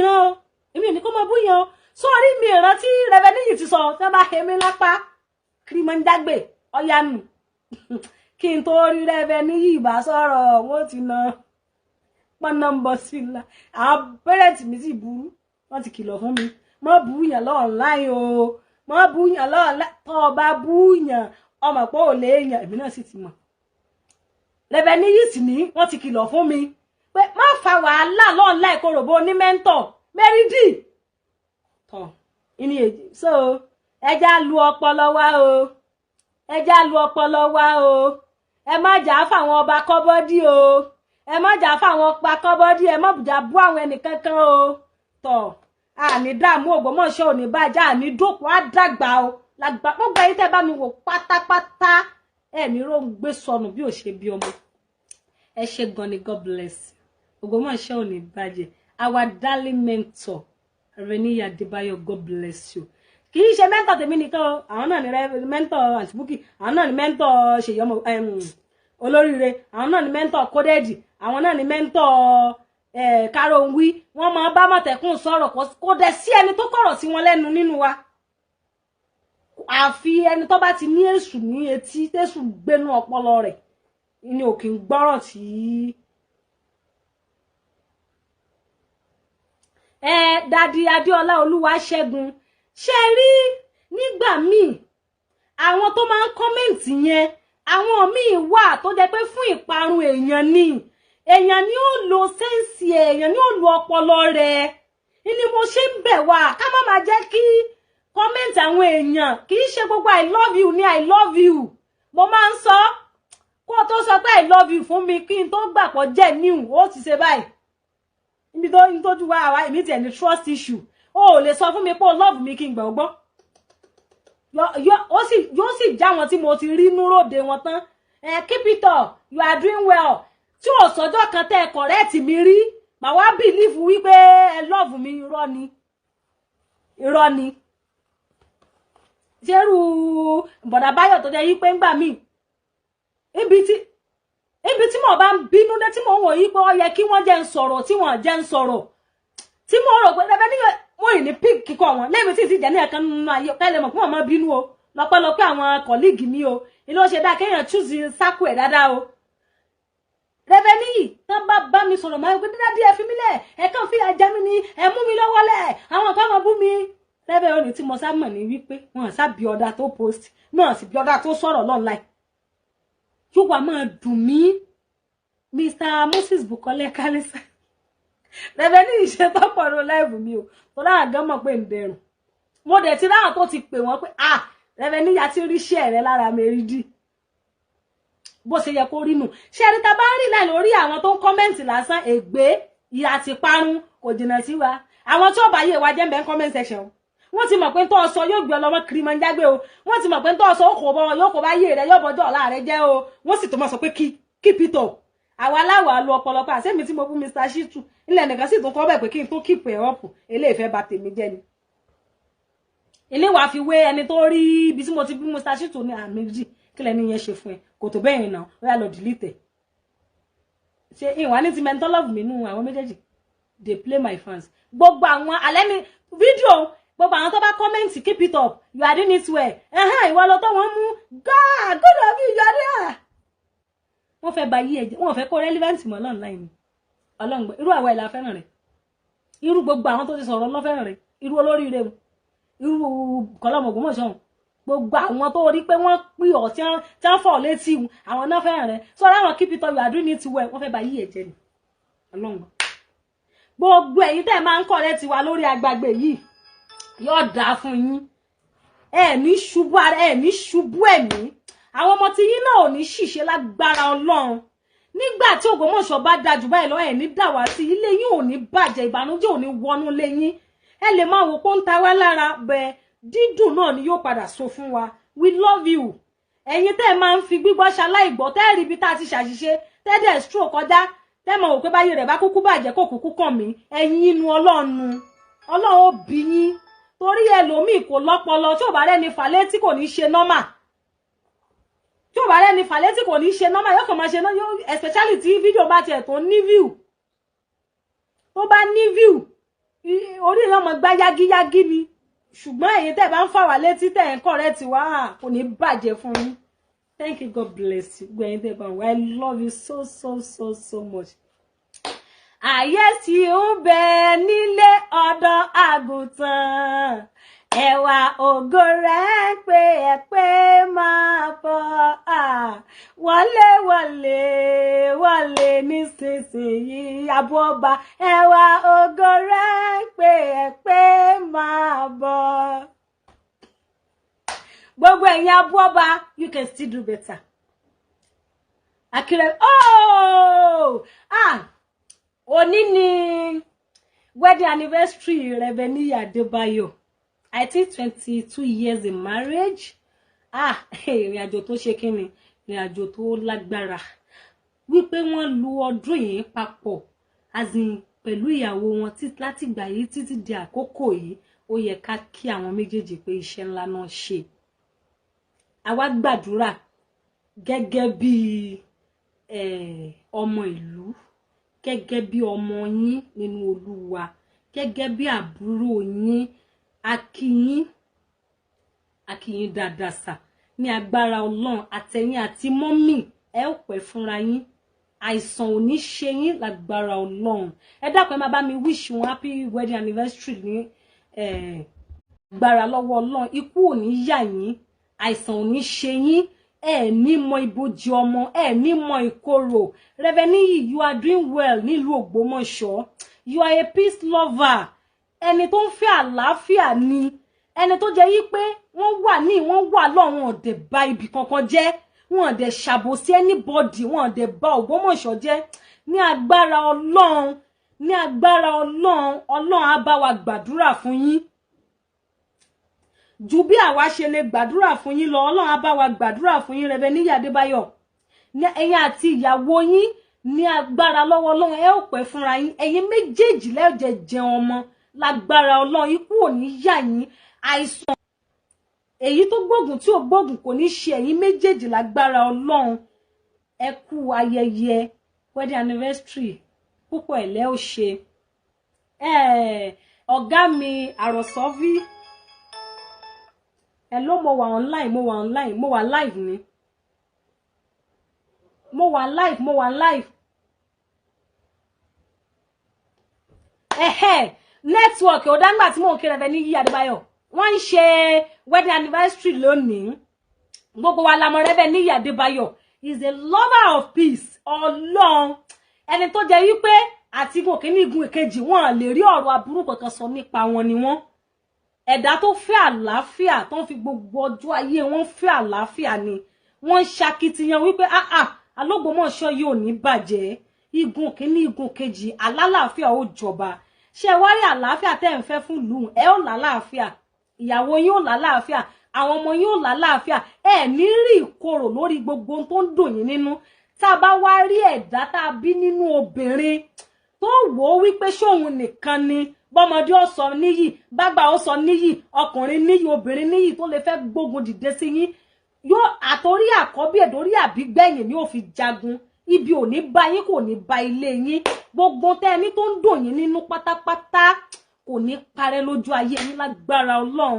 ràn o èmi ò ní kó mọ búyàn o sórí mi ràn tí rẹbẹ níyì ti sọ tí wọ́n bá hemi lápá kiri mọ́ ń dágbé ọ̀yanu kí n tó rí rẹbẹ níyì bá sọ̀rọ̀ wọ́n ti na pọ́nàmbọ̀ sí la àwọn pẹ́rẹ́ǹtì mi sì burú wọ́n ti kìlọ̀ fún mi mọ́ búyàn lọ́ọ̀láì o mọ́ búyàn lọ́ọ̀láì tó o bá búyàn ọmọ pé ò lè yàn èmi náà sì ti mọ̀ rẹbẹ níyì sì ní wọ́n ti kìlọ̀ fún mi pé má fa wàhálà lọ́ọ̀láì kóròbó ní mẹ́ńtọ̀ Mẹ́rídì tọ̀ ìní èjì so ẹja lu ọpọlọ wa o ẹja lu ọpọlọ wa o ẹ má jà fáwọn ọba kọ́bọ́dí o ẹ má jà fáwọn ọba kọ́bọ́dí ẹ má jà bú àwọn ẹnìkankan o tọ̀ àní dààmú Ògbómọ̀ṣọ́ òní bàjẹ́ àní dókun á dàgbà o làgbà gbogbo ẹ̀yin tẹ́ bá mi wò pátápátá ẹ̀mí ló ń gbé sọnù bí ò ṣe bí ọmọ ẹ ṣe gan ni God bless Ògbómọ̀ṣọ́ òní bàjẹ́ our darling mentor Reniyi Adebayo God bless you kì í ṣe mentor tèmi nìkan o àwọn náà ni mentor Àtìbúkì àwọn náà ni mentor Ṣèyí ọmọ Olóríire àwọn náà ni mentor Kódẹ́ẹ̀dì àwọn náà ni mentor Karòǹwí wọ́n máa bá Mọ̀tẹ́kùn sọ̀rọ̀ kò dẹ̀ sí ẹni tó kọ̀rọ̀ sí wọn lẹ́nu nínú wa àfi ẹni tó bá ti ní èṣù ní etí tẹ́ṣù gbénú ọpọlọ rẹ̀ ni ò kì í gbọ́rọ̀ tí Dádì Adéọlá Olúwaṣẹ́gun ṣe rí nígbà míì àwọn tó máa ń kọ́mẹ̀ǹtì yẹn àwọn míì wà tó jẹ́ pé fún ìparun èèyàn ni ó lo sẹ́ǹsì èèyàn ni ó lo ọpọlọ rẹ̀ ni mo ṣe ń bẹ̀ wá ká má máa jẹ́ kí kọ́mẹ̀ǹtì àwọn èèyàn kì í ṣe gbogbo I love you ni I love you mo máa ń sọ kó o tó sọ pé I love you fún mi kí n tó gbà pọ̀ jẹ́ níhùn ó ti ṣe báyìí níbi tó ń tójú wá àwa èmi tiẹ̀ ní trust issue ó lè sọ fún mi pé o love mi kí n gbà ó gbọ́ yóò sì já wọn tí mo ti rí núròde wọn tán keep it up you are doing well tí ò sọjọ́ kan tẹ́ ẹ correct mi rí mà wá believe wípé ẹ love mi irọ́ ni ṣerú bọ̀dà Báyọ̀ tó jẹ́ yí pé ń gbà mí ibi tí mo bá ń bínú dé tí mo ń wò yí pé ó yẹ kí wọ́n jẹ́ ń sọ̀rọ̀ tí wọ́n jẹ́ ń sọ̀rọ̀ tí mo rò pé lẹ́fẹ̀ẹ́ ní wọ́n ì ní pig kíkọ́ wọn lẹ́mi tí ì ti jẹ́ ní ẹ̀kan nínú ayé kẹ́lẹ́ mọ̀ pé wọ́n máa bínú o lọ́pẹ́lọpẹ́ àwọn kọ̀líìgì mi o ilé ó ṣe dáa kéèyàn chúùsì sákù ẹ̀ dáadáa o lẹ́fẹ̀ẹ́ níyì tán bá mi sọ̀rọ̀ máa ń pé dídá díẹ̀ fi mí lẹ̀ ẹ̀ kàn fi àjẹ́ mi ni ẹ̀ mú mi lọ́wọ́ lẹ̀ àwọn kan máa bú mi lẹ́fẹ̀ẹ́ òní tí mo sá mọ̀ ní wípé wọ́n sá bí ọ̀dà tó post náà sì bí ọ̀dà tó sọ̀rọ̀ online yóò wá máa dùn mí Mr. Moses Bukola Kalisa lẹ́fẹ̀ẹ́ ní ìṣe tó pọ̀ ní láìbù mi o tó láà gán mọ̀ pé ń dẹrùn mo dẹ̀ ti láwọn tó ti pè wọ́n pé lẹ́fẹ̀ẹ́ níyà ti rí iṣẹ́ rẹ lára Mẹ́rídì bó ṣe yẹ kó rí nù ṣé ẹni tá bá ń rìn láì lórí àwọn tó ń kọ́mẹ́ǹtì lásán ègbé ìyà ti parun kò jìnnà sí wa àwọn tí ó bá yé wa jẹ́ ńbẹ̀ comment section wọ́n ti mọ̀ pé tó sọ yóò gbé ọlọ́mọ kiri máa ń jágbé o wọ́n ti mọ̀ pé tó sọ ó bọ́ yóò kó bá yé rẹ̀ yóò bọ́jọ́ ọ̀la rẹ̀ jẹ́ o wọ́n sì tó máa sọ pé keep it up àwa aláwọ̀ lu ọ̀pọ̀lọpọ̀ àṣẹ́mi tí mo bú Mr. Shitu ilẹ̀ nìkan sì tún kọ́ bẹ̀ pé kí n tó keep ẹ̀ up eléyìí fẹ́ bà tèmi jẹ́ ni ilé wa fi wé ẹni tó rí ibi tí mo ti bí Mr. Shitu ní àmìjì kí lẹni yẹn ṣe fún ẹ kò tó bẹ́ẹ̀ náà ó yà lọ delete ṣe ìwà ní ti mental love mi nù àwọn méjèèjì they play my fans gbogbo àwọn alẹ́ mi fídíò gbogbo àwọn tó bá comment keep it up you are doing it well ìwọ lọ tó wọn mú god good of you are there wọ́n fẹ́ bá yí ẹ̀jẹ̀ wọ́n fẹ́ kó relevant mọ́ online ọlọ́ngbẹ́ irú àwa ìlà fẹ́ràn rẹ̀ irú gbogbo àwọn tó ti sọ̀rọ̀ lọ́ fẹ́ràn rẹ̀ irú olóríire irú kọlọ́mọ̀ Ògbómọ̀ṣọ́ gbogbo àwọn tó rí pé wọ́n pì ọ́ tí wọ́n fọ̀ létí àwọn náà fẹ́ràn rẹ̀ sọ́ra àwọn keep it up you are doing it well wọ́n fẹ́ bá yí ẹ̀jẹ̀ ni ọlọ́ngbẹ́ gbogbo ẹ̀yin tẹ́ máa ń kọ̀rẹ́ tiwa lórí agbègbè yìí yóò dáa fún yín ẹ̀mí ṣubú ara ẹ̀mí ṣubú ẹ̀mí àwọn ọmọ tí yín náà ò ní ṣìṣe lágbára Ọlọ́run nígbà tí Ògbómọ̀ṣọ́ bá dájú báyìí lọ ẹ̀ní dàwà sí ilé yín ò ní bàjẹ́ ìbànújẹ́ ò ní wọnú lé yín ẹ lè máa wò pé ń ta wá lára bẹ́ẹ̀ dídùn náà ni yóò padà so fún wa we love you ẹ̀yin tẹ́ máa ń fi gbígbọ́ ṣaláìgbọ́ tẹ́ rí ibi tá a ti ṣàṣìṣe tẹ́ dẹ̀ stroke kọjá tẹ́ mọ̀ wò pé báyìí rẹ̀ bá kúkú bàjẹ́ kó kúkú kàn mí ẹ̀yin inú Ọlọ́run ó bí yín torí ẹlòmíì kò lọ́pọlọ tí ò bá rẹ́ni fàlẹ́ tí kò ní ṣe normal tí ò bá rẹ́ni fàlẹ́ tí kò ní ṣe normal yóò kàn máa ṣe especially tí fídíò bá tiẹ̀ tó ní view tó bá ní view orí ìran mọ̀ gbá yágíyágí ni ṣùgbọ́n èyí tẹ́ bá ń fà wá létí tẹ́ ń correct wá kò ní bàjẹ́ fún yín thank you God bless you gbẹ̀yìn tẹ́ bá wá I love you so much. Ayé tí ń bẹ nílé ọ̀dọ́ àgùntàn ẹwà ògo rẹ̀ pé ẹ pé máa bọ̀ wọlé nísinsìnyí abọ́ba ẹwà ògo rẹ̀ pé ẹ pé máa bọ̀. Gbogbo ẹ̀yin abọ́ba you can still do better. Akire òní ni wedding anniversary Reveni Adebayo. I think 22 years in marriage. Ìrìn àjò tó ṣe kíni, ìrìn àjò tó lágbára. Wípé wọ́n lu ọdún yìí papọ̀ as in pẹ̀lú ìyàwó wọn láti ìgbà yìí títí di àkókò yìí, ó yẹ ká kí àwọn méjèèjì pé iṣẹ́ ńlá náà ṣe. Àwa gbàdúrà gẹ́gẹ́ bí ọmọ ìlú, gẹ́gẹ́ bí ọmọ yín nínú Olúwa, gẹ́gẹ́ bí àbúrò yín, akíyín dáadáa sà ní agbára Ọlọ́run àtẹ̀yin àti mọ́mì ẹ ó pẹ́ fúnra yín àìsàn ò ní ṣe yín lágbára Ọlọ́run ẹ dákun ẹ máa bá mi wish wọn happy wedding anniversary ní agbára lọ́wọ́ Ọlọ́run ikú ò ní yà yín àìsàn ò ní ṣe yín ẹ ní mọ ibojì ọmọ ẹ ní mọ ìkorò Reveni you are doing well nílùú Ògbómọ̀ṣọ́ you are a peace lover ẹni tó ń fẹ́ àlàáfíà ni ẹni tó jẹ́ yí pé wọ́n wà lọ́wọ́n ọ̀dẹ̀ bá ibì kankan jẹ́ wọ́n ọ̀dẹ̀ ṣàbòsí anybody wọ́n ọ̀dẹ̀ bá Ògbómọ̀ṣọ́ jẹ́ ní agbára Ọlọ́run Ọlọ́run á bá wa gbàdúrà fún yín ju bí àwa ṣe lè gbàdúrà fún yín lọ Ọlọ́run á bá wa gbàdúrà fún yín Reveni Adebayo ní ẹ̀yin àti ìyàwó yín ní agbára lọ́wọ́ Ọlọ́run ẹ ó pẹ́ fúnra yín ẹ̀yin méjèèjì lẹ́jẹ̀ jẹun ọmọ lágbára Ọlọ́run ikú ò ní yà yín àìsàn èyí tó gbógun tí ò gbógun kò ní ṣe ẹ̀yin méjèèjì lágbára Ọlọ́run ẹ kú ayẹyẹ wedding anniversary púpọ̀ ẹ̀lẹ́ ò ṣe ọ̀gá mi àròsọ́fí hello mo wà online mo wà live ni mo wà live network ó dáńgbà tí mo ń kí Reveni Adebayo wọ́n ń ṣe wedding anniversary lónìí gbogbo wa la mọ̀ Reveni Adebayo is a lover of peace Ọlọ́run ẹni tó jẹ́ wípé àti igun kìíní igun èkejì wọn lè rí ọ̀rọ̀ aburú kankan sọ nípa wọn ni wọ́n ẹ̀dá tó fẹ́ àlàáfíà tó ń fi gbogbo ọjọ́ ayé wọn fẹ́ àlàáfíà ni wọ́n ṣakitiyan wípé alógbòmọ̀ṣọ́ yóò ní bàjẹ́ igun kìíní igun kejì alálàáfíà ó jọba ṣé wá rí àlàáfíà tẹ́ ń fẹ́ fún ìlú ẹ ó lálàáfíà ìyàwó yín ó lálàáfíà àwọn ọmọ yín ó lálàáfíà ẹ ní rí ìkorò lórí gbogbo ohun tó ń dùn yín nínú tá a bá wá rí ẹ̀dá tá a bí nínú obìnrin tó wò ó wípé ṣóun nìkan ni bọ́mọdé ó sọ níyì bàgbà ó sọ níyì ọkùnrin níyì obìnrin níyì tó lè fẹ́ gbógun dìde sí yín yóò àtòrí àkọ́bí ẹ̀dórí àbígbẹ̀yìn ni ó fi jagun ibi ò ní bá yín kò ní bá ilé yín gbogbo tẹ́ni tó ń dùn yín nínú pátápátá kò ní parẹ́ lójú ayé yín lágbára Ọlọ́run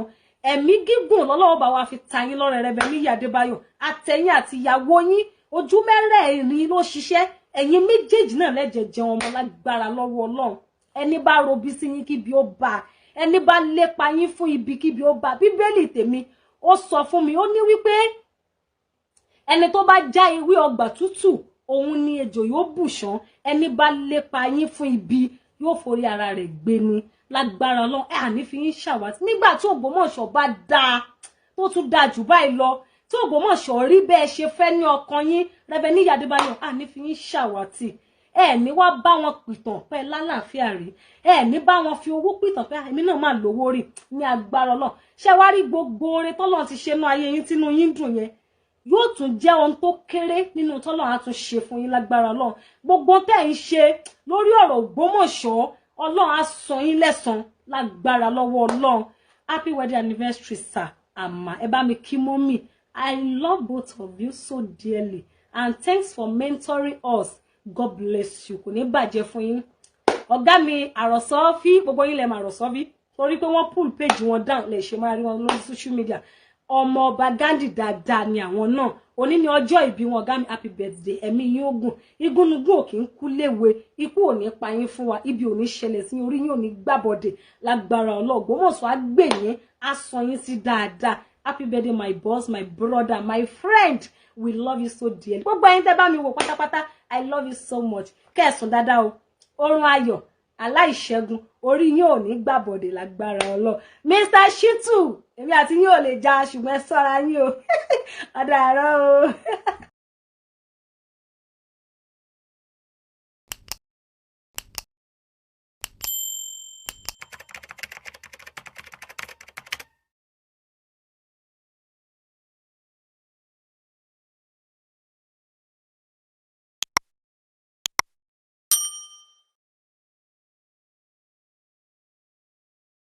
ẹ̀mí gígùn lọ́lọ́wọ́ bá wa fi ta yín lọ́rẹ Rẹ̀bẹ̀níyì Adébáyọ̀ àtẹ̀yìn àti ìyàwó yín ojú mẹ́rẹ̀ẹ̀rin ló ṣiṣẹ́ ẹ̀yin méjèèjì náà lẹ́jẹ̀jẹ̀ ọmọ lágbára lọ́wọ́ Ọlọ́run ẹni bá robí sí yín kíbi ó bá ẹni bá lépa yín fún ibi kíbi ó bá Bíbélì tèmi ó sọ fún mi ó ní wípé ẹni tó bá já ewé ọgbà tútù òun ni ejò yóò bùṣán ẹni bá lépa yín fún ibi yóò forí ara rẹ̀ gbé ni lágbára Ọlọ́run ẹ àní fi yín ṣàwátì nígbà tí Ògbómọ̀ṣọ́ bá dáa tó tún dáa jù báyìí lọ tí Ògbómọ̀ṣọ́ rí bẹ́ẹ̀ ṣe fẹ́ ní ọkàn yín Rẹ̀bẹ̀níyì Adébáyọ̀ àní fi yín ṣàwátì ẹ ní wá bá wọn pìtàn pé lálàáfíà rí ẹ ní bá wọn fi owó pìtàn pé èmi náà máa lówó rí ní agbára Ọlọ́run ṣé wá rí gbogbo oore tọ́lọ́run ti ṣe nú ayé yín tínú yín dùn yẹn yóò tún jẹ́ ohun tó kéré nínú tọ́lọ́run á tún ṣe fún yín lágbára Ọlọ́run gbogbo tẹ́ ń ṣe lórí ọ̀rọ̀ Ògbómọ̀ṣọ́ Ọlọ́run á san yín lẹ́san lágbára lọ́wọ́ Ọlọ́run happy wedding anniversary sir àmà ẹ bá mi kí mọ́mì I love both of you so dearly and thanks for mentoring us God bless you kò ní bàjẹ́ fún yín ọ̀gá mi àròsọ fi gbogbo yín lẹ máa àròsọ fi torí pé wọ́n pull page wọn down lè ṣe máa rí wọn lórí social media ọmọ ọba Gandhi dáadáa ni àwọn náà òní ni ọjọ́ ìbí wọn ọ̀gá mi happy birthday ẹ̀mí yín ogun igúnnugún ò kì í kú léwe ikú ò ní pa yín fún wa ibi ò ní ṣẹlẹ̀ sí orí yín ò ní gbàbọ̀dẹ̀ lágbára Ògbómọ̀ṣọ́ á gbè yín á sọ yín sí dáadáa happy birthday my boss my brother my friend we love you so dearly gbogbo ẹ̀yin tẹ́ bá mi wò pátápátá I love you so much kẹ́sùn dáadáa o orun ayọ̀ aláìṣẹ́gun orí yín ò ní gbàbọ̀dẹ̀ lágbára Ọlọ́run Mr. Shitu èmi àti yín ò lè jà ṣùgbọ́n ẹ ṣọ́ra yín o ọ̀dàrọ̀ o.